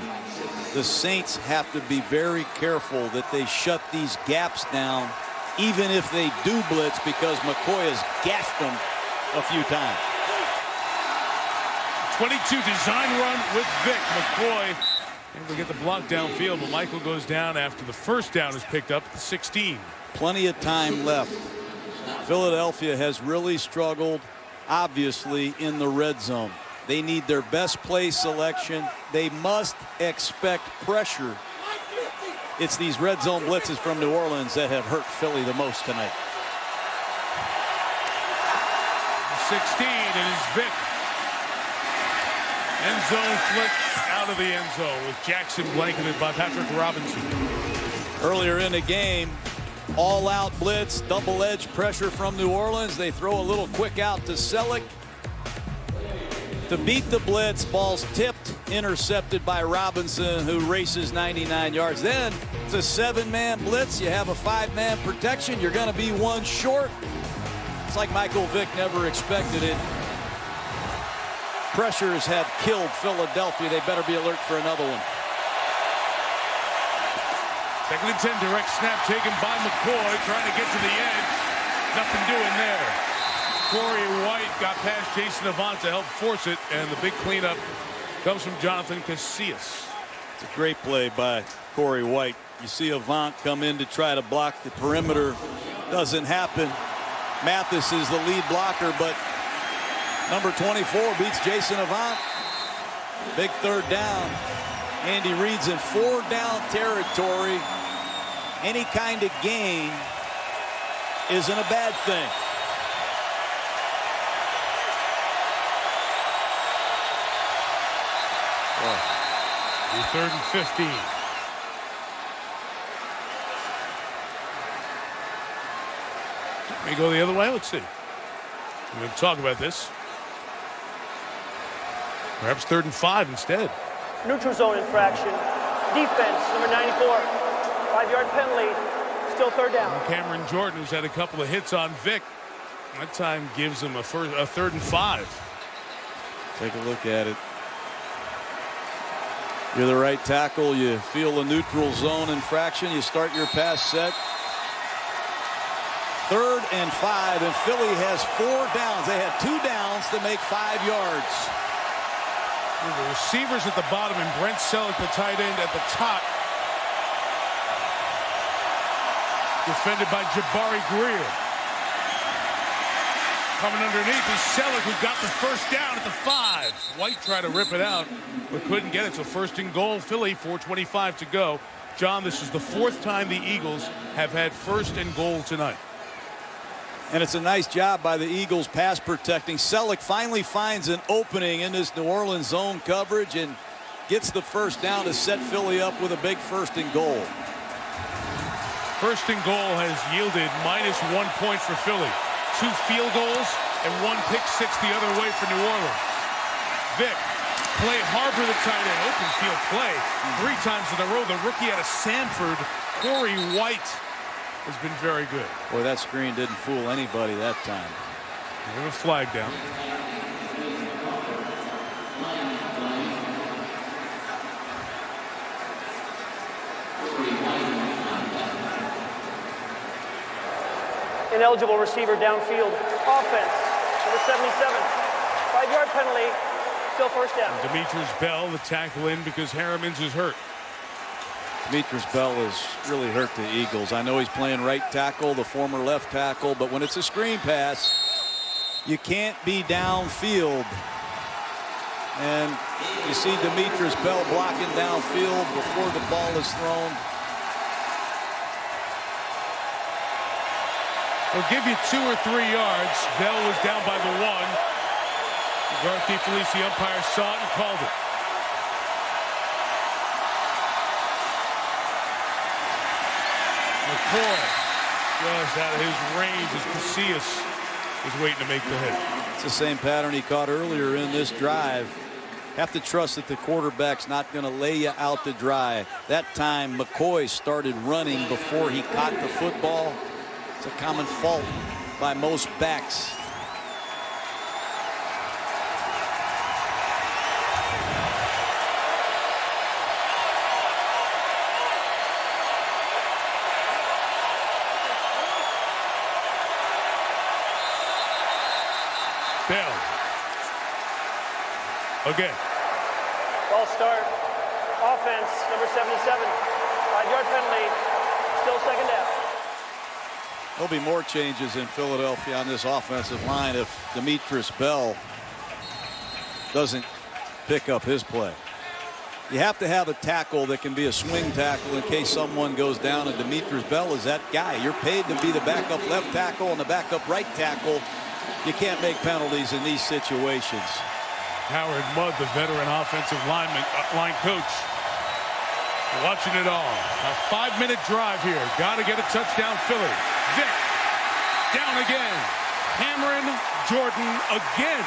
The Saints have to be very careful that they shut these gaps down, even if they do blitz, because McCoy has gashed them a few times. 22 design run with Vick. McCoy able to get the block downfield, but Michael goes down after the first down is picked up at the 16. Plenty of time left. Philadelphia has really struggled, obviously, in the red zone. They need their best play selection. They must expect pressure. It's these red zone blitzes from New Orleans that have hurt Philly the most tonight. 16, it is Vick. End zone flick out of the end zone with Jackson blanketed by Patrick Robinson. Earlier in the game, all-out blitz, double-edge pressure from New Orleans. They throw a little quick out to Selleck. To beat the blitz, ball's tipped, intercepted by Robinson, who races 99 yards. Then it's a 7-man blitz. You have a 5-man protection. You're going to be one short. It's like Michael Vick never expected it. Pressures have killed Philadelphia. They better be alert for another one. 2nd and 10, direct snap taken by McCoy, trying to get to the edge. Nothing doing there. Corey White got past Jason Avant to help force it, and the big cleanup comes from Jonathan Casillas. It's a great play by Corey White. You see Avant come in to try to block the perimeter. Doesn't happen. Mathis is the lead blocker, but number 24 beats Jason Avant. Big 3rd down. Andy Reid's in 4-down territory. Any kind of gain isn't a bad thing. Your 3rd and 15. May go the other way. Let's see. We're going to talk about this. Perhaps 3rd and 5 instead. Neutral zone infraction. Defense, number 94. 5-yard penalty. Still 3rd down. Cameron Jordan, who's had a couple of hits on Vick, that time gives him a 3rd and 5. Take a look at it. You're the right tackle. You feel a neutral zone infraction. You start your pass set. 3rd and 5, and Philly has 4 downs. They had 2 downs to make 5 yards. The receivers at the bottom and Brent Selleck, the tight end, at the top. Defended by Jabari Greer. Coming underneath is Selleck, who got the first down at the 5. White tried to rip it out, but couldn't get it. So 1st and goal, Philly, 4:25 to go. John, this is the 4th time the Eagles have had 1st and goal tonight. And it's a nice job by the Eagles pass protecting. Selleck finally finds an opening in this New Orleans zone coverage and gets the first down to set Philly up with a big 1st and goal. 1st and goal has yielded -1 point for Philly. 2 field goals and 1 pick six the other way for New Orleans. Vick play Harbor, the tight end, open field play 3 times in a row. The rookie out of Sanford, Corey White, has been very good. Boy, that screen didn't fool anybody that time. We have a flag down. Ineligible receiver downfield. Offense, number 77. 5-yard penalty. Still first down. Demetrius Bell, the tackle in because Harrimans is hurt. Demetrius Bell has really hurt the Eagles. I know he's playing right tackle, the former left tackle, but when it's a screen pass, you can't be downfield. And you see Demetrius Bell blocking downfield before the ball is thrown. They'll give you 2 or 3 yards. Bell was down by the 1. Garth Felice, the umpire, saw it and called it. McCoy just out of his range as Casillas is waiting to make the hit. It's the same pattern he caught earlier in this drive. Have to trust that the quarterback's not going to lay you out to dry. That time McCoy started running before he caught the football. It's a common fault by most backs. Bell. Again. Ball start. Offense, number 77. 5-yard penalty. Still second down. There'll be more changes in Philadelphia on this offensive line if Demetrius Bell doesn't pick up his play. You have to have a tackle that can be a swing tackle in case someone goes down, and Demetrius Bell is that guy. You're paid to be the backup left tackle and the backup right tackle. You can't make penalties in these situations. Howard Mudd, the veteran offensive line coach, watching it all. A 5-minute drive here. Got to get a touchdown, Philly. Vick down again. Cameron Jordan again.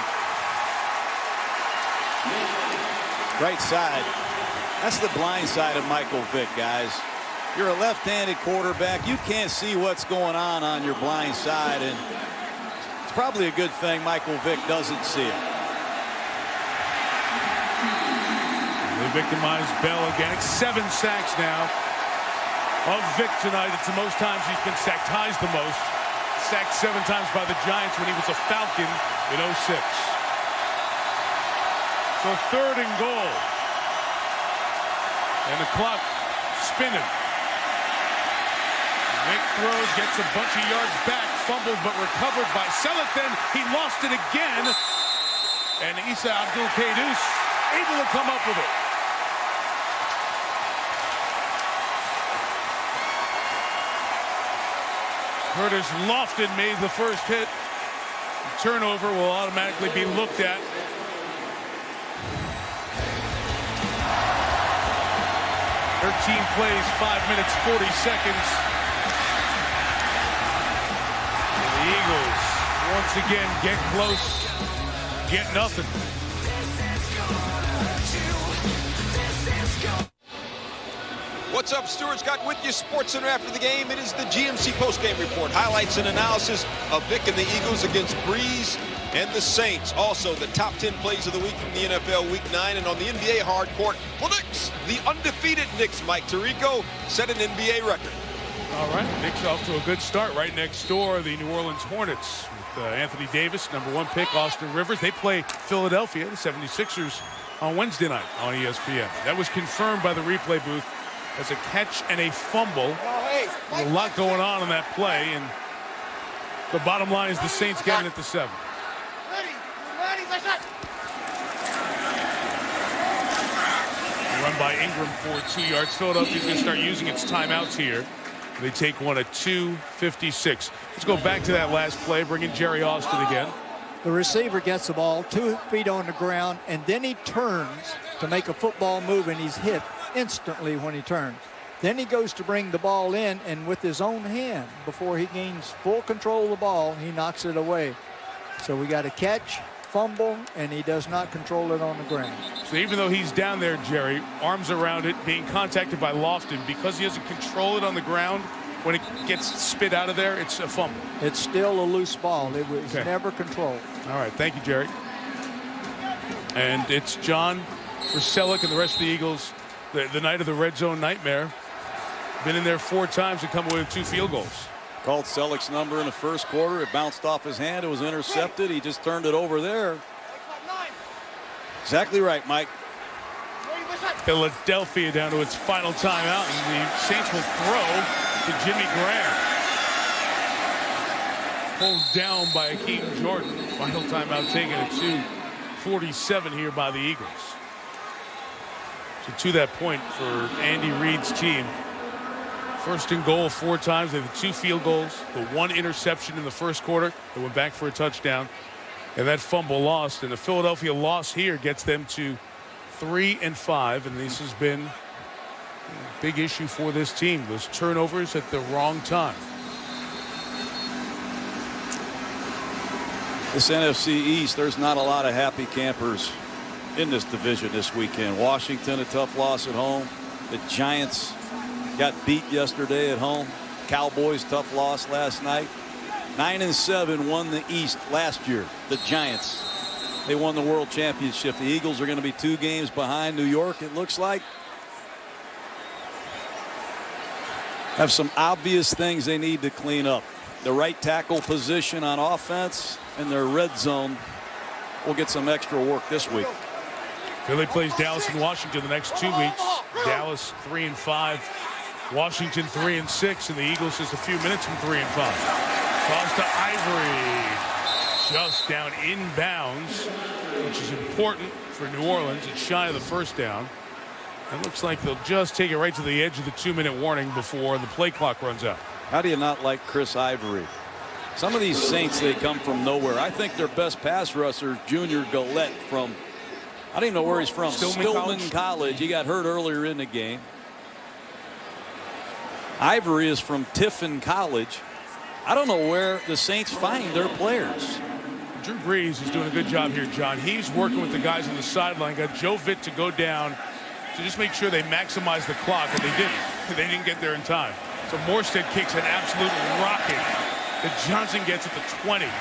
Right side. That's the blind side of Michael Vick, guys. You're a left-handed quarterback. You can't see what's going on your blind side, and it's probably a good thing Michael Vick doesn't see it. They victimized Bell again. It's 7 sacks now of Vick tonight. It's the most times he's been sacked. Ties the most. Sacked 7 times by the Giants when he was a Falcon in 06. So 3rd and goal. And the clock spinning. Vick throws, gets a bunch of yards back, fumbled but recovered by Selethen. He lost it again. And Issa Abdul-Kadous able to come up with it. Curtis Lofton made the first hit. The turnover will automatically be looked at. Team plays 5 minutes 40 seconds. And the Eagles once again get close, get nothing. What's up, Stuart Scott with you, SportsCenter after the game. It is the GMC postgame report. Highlights and analysis of Vick and the Eagles against Breeze and the Saints. Also, the top 10 plays of the week from the NFL Week 9. And on the NBA hard court, the Knicks, the undefeated Knicks, Mike Tirico, set an NBA record. All right, Knicks off to a good start. Right next door, the New Orleans Hornets with Anthony Davis, #1 pick, Austin Rivers. They play Philadelphia, the 76ers, on Wednesday night on ESPN. That was confirmed by the replay booth as a catch and a fumble. There's a lot going on in that play, and the bottom line is the Saints getting it to 7. Run by Ingram for 2 yards. Philadelphia's going to start using its timeouts here. They take one at 2:56. Let's go back to that last play. Bring in Jerry Austin again. The receiver gets the ball 2 feet on the ground, and then he turns to make a football move, and he's hit instantly when he turns. Then he goes to bring the ball in, and with his own hand, before he gains full control of the ball, he knocks it away. So we got a catch fumble, and he does not control it on the ground. So even though he's down there, Jerry, arms around it, being contacted by Lofton, because he doesn't control it on the ground, when it gets spit out of there, it's a fumble. It's still a loose ball. It was never controlled. All right, thank you, Jerry. And it's John for Selleck and the rest of the Eagles, the night of the red zone nightmare. Been in there 4 times and come away with 2 field goals. Called Selleck's number in the first quarter. It bounced off his hand. It was intercepted. He just turned it over there. Exactly right, Mike. Philadelphia down to its final timeout, and the Saints will throw to Jimmy Graham. Pulled down by Akeem Jordan. Final timeout taken at 2:47 here by the Eagles. So to that point for Andy Reid's team, first and goal 4 times. They had 2 field goals, the 1 interception in the first quarter. They went back for a touchdown, and that fumble lost. And the Philadelphia loss here gets them to 3-5, and this has been a big issue for this team. Those turnovers at the wrong time. This NFC East, there's not a lot of happy campers in this division this weekend. Washington, a tough loss at home. The Giants got beat yesterday at home. Cowboys, tough loss last night. 9-7 won the East last year. The Giants, they won the World Championship. The Eagles are going to be 2 games behind New York, it looks like. Have some obvious things they need to clean up. The right tackle position on offense and their red zone will get some extra work this week. Philly plays Dallas and Washington the next 2 weeks. Dallas 3-5. Washington 3-6, and the Eagles just a few minutes from 3-5. Toss to Ivory, just down inbounds, which is important for New Orleans. It's shy of the first down. It looks like they'll just take it right to the edge of the 2-minute warning before the play clock runs out. How do you not like Chris Ivory? Some of these Saints, they come from nowhere. I think their best pass rusher, Junior Gillette from, I don't even know where he's from. Stillman College. He got hurt earlier in the game. Ivory is from Tiffin College. I don't know where the Saints find their players. Drew Brees is doing a good job here, John. He's working with the guys on the sideline. Got Joe Vitt to go down to just make sure they maximize the clock, and they didn't. They didn't get there in time. So Morstead kicks an absolute rocket that Johnson gets at the 20. It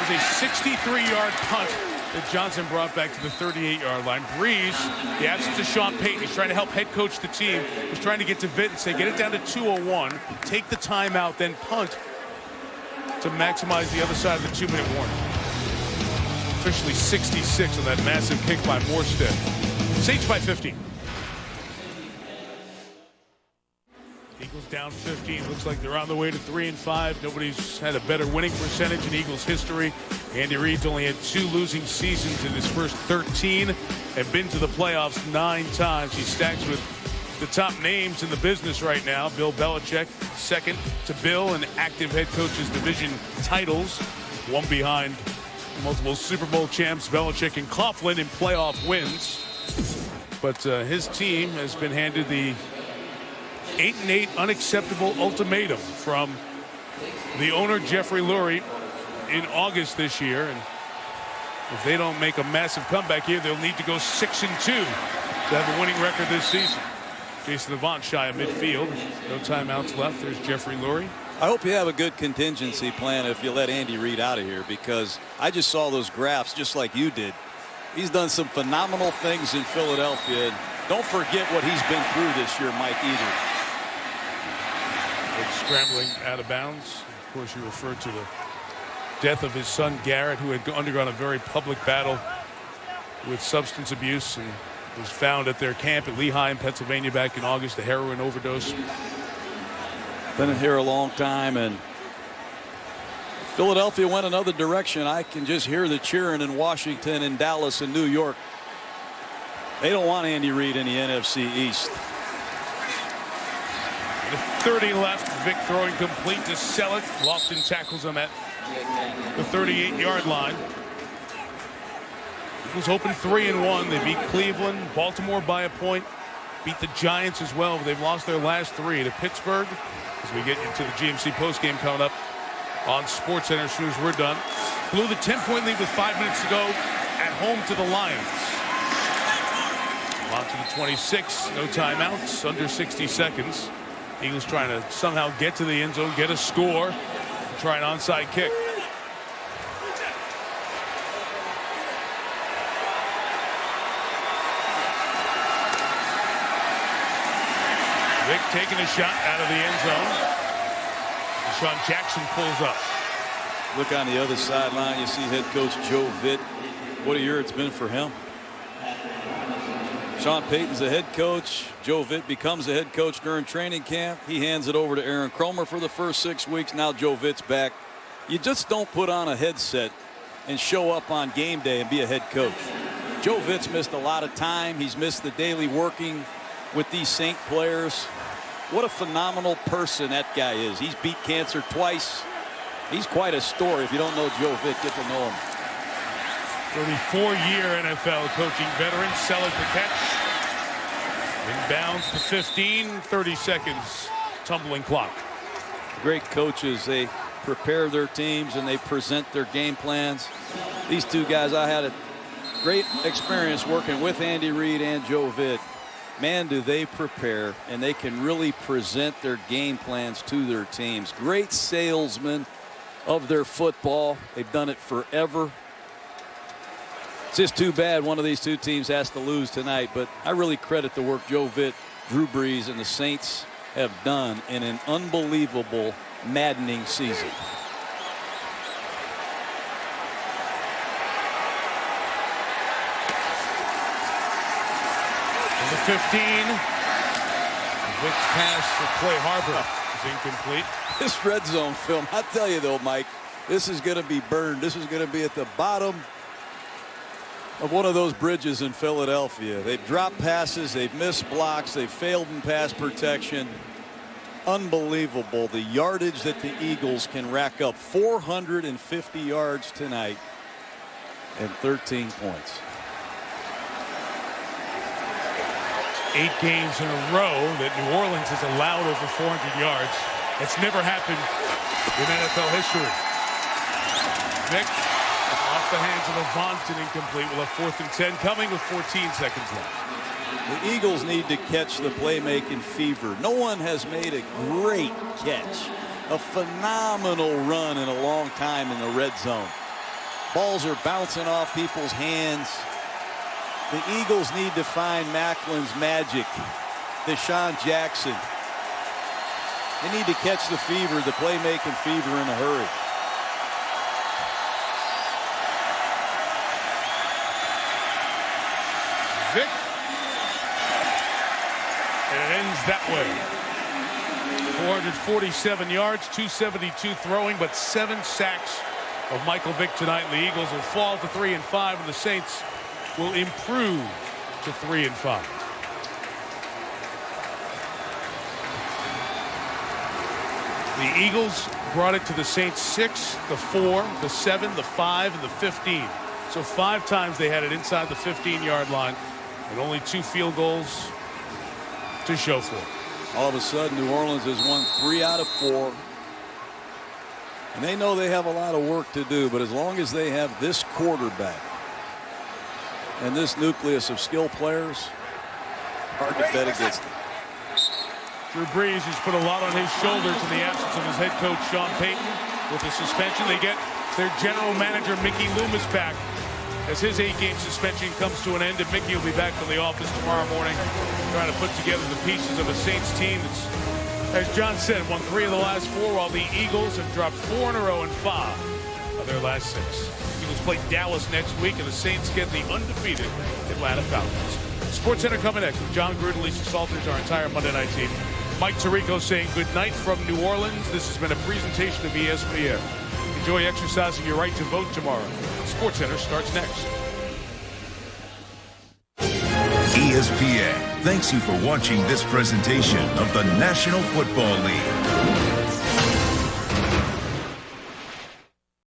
was a 63-yard punt that Johnson brought back to the 38-yard line. Brees, the absence of Sean Payton, he's trying to help head coach the team. He's trying to get to Vitt and say, get it down to 2:01, take the timeout, then punt to maximize the other side of the 2-minute warning. Officially 66 on that massive kick by Morstead. Saints by 15. Eagles down 15. Looks like they're on the way to 3-5. Nobody's had a better winning percentage in Eagles history. Andy Reid's only had 2 losing seasons in his first 13 and been to the playoffs 9 times. He stacks with the top names in the business right now. Bill Belichick, second to Bill in active head coaches division titles. One behind multiple Super Bowl champs Belichick and Coughlin in playoff wins. But his team has been handed the 8-8 unacceptable ultimatum from the owner Jeffrey Lurie in August this year, and if they don't make a massive comeback here, they'll need to go 6-2 to have a winning record this season. Jason Avant shy of midfield. No timeouts left. There's Jeffrey Lurie. I hope you have a good contingency plan if you let Andy Reid out of here, because I just saw those graphs just like you did. He's done some phenomenal things in Philadelphia. And don't forget what he's been through this year, Mike, either. It's scrambling out of bounds. Of course, you referred to the death of his son Garrett, who had undergone a very public battle with substance abuse and was found at their camp at Lehigh in Pennsylvania back in August, a heroin overdose. Been here a long time, and Philadelphia went another direction. I can just hear the cheering in Washington and Dallas and New York. They don't want Andy Reid in the NFC East. 30 left. Vic throwing complete to Selleck. Lofton tackles him at the 38-yard line. Eagles open 3-1. They beat Cleveland, Baltimore by a point, beat the Giants as well. They've lost their last 3 to Pittsburgh. As we get into the GMC postgame coming up, on SportsCenter as soon as we're done. Blew the 10-point lead with 5 minutes to go at home to the Lions. On to the 26, no timeouts, under 60 seconds. Eagles trying to somehow get to the end zone, get a score, and try an onside kick. Vic taking a shot out of the end zone. Deshaun Jackson pulls up. Look on the other sideline, you see head coach Joe Vitt. What a year it's been for him. Sean Payton's the head coach. Joe Vitt becomes the head coach during training camp. He hands it over to Aaron Cromer for the first 6 weeks. Now Joe Vitt's back. You just don't put on a headset and show up on game day and be a head coach. Joe Vitt's missed a lot of time. He's missed the daily working with these Saint players. What a phenomenal person that guy is. He's beat cancer twice. He's quite a story. If you don't know Joe Vitt, get to know him. 34-year NFL coaching veteran, selling the catch. Inbounds to 15, 30 seconds, tumbling clock. Great coaches, they prepare their teams and they present their game plans. These two guys, I had a great experience working with Andy Reid and Joe Vitt. Man, do they prepare, and they can really present their game plans to their teams. Great salesmen of their football. They've done it forever. It's just too bad one of these two teams has to lose tonight, but I really credit the work Joe Vitt, Drew Brees, and the Saints have done in an unbelievable, maddening season. Number 15, Vick's pass for Clay Harbor is incomplete. This red zone film, I tell you though, Mike, this is going to be burned. This is going to be at the bottom of one of those bridges in Philadelphia. They've dropped passes, they've missed blocks, they've failed in pass protection. Unbelievable the yardage that the Eagles can rack up. 450 yards tonight and 13 points. 8 games in a row that New Orleans has allowed over 400 yards. It's never happened in NFL history. Vick off the hands of Avant and incomplete. We'll have 4th and 10 coming with 14 seconds left. The Eagles need to catch the playmaking fever. No one has made a great catch, a phenomenal run in a long time in the red zone. Balls are bouncing off people's hands. The Eagles need to find Macklin's magic, Deshaun Jackson. They need to catch the fever, the playmaking fever in a hurry. Vick. And it ends that way. 447 yards, 272 throwing, but 7 sacks of Michael Vick tonight. And the Eagles will fall to 3-5, and the Saints will improve to 3-5. The Eagles brought it to the Saints 6, the 4, the 7, the 5, and the 15. So 5 times they had it inside the 15-yard line, and only 2 field goals to show for it. All of a sudden, New Orleans has won 3 out of 4. And they know they have a lot of work to do, but as long as they have this quarterback and this nucleus of skill players, hard to bet against them. Drew Brees has put a lot on his shoulders in the absence of his head coach, Sean Payton. With the suspension, they get their general manager, Mickey Loomis, back as his 8-game suspension comes to an end, and Mickey will be back to the office tomorrow morning trying to put together the pieces of a Saints team that's, as John said, won 3 of the last 4, while the Eagles have dropped 4 in a row and 5 of their last 6. Eagles play Dallas next week, and the Saints get the undefeated Atlanta Falcons. SportsCenter coming next with John Gruden, Lisa Salters, our entire Monday night team. Mike Tirico saying good night from New Orleans. This has been a presentation of ESPN. Enjoy exercising your right to vote tomorrow. SportsCenter starts next. ESPN thanks you for watching this presentation of the National Football League.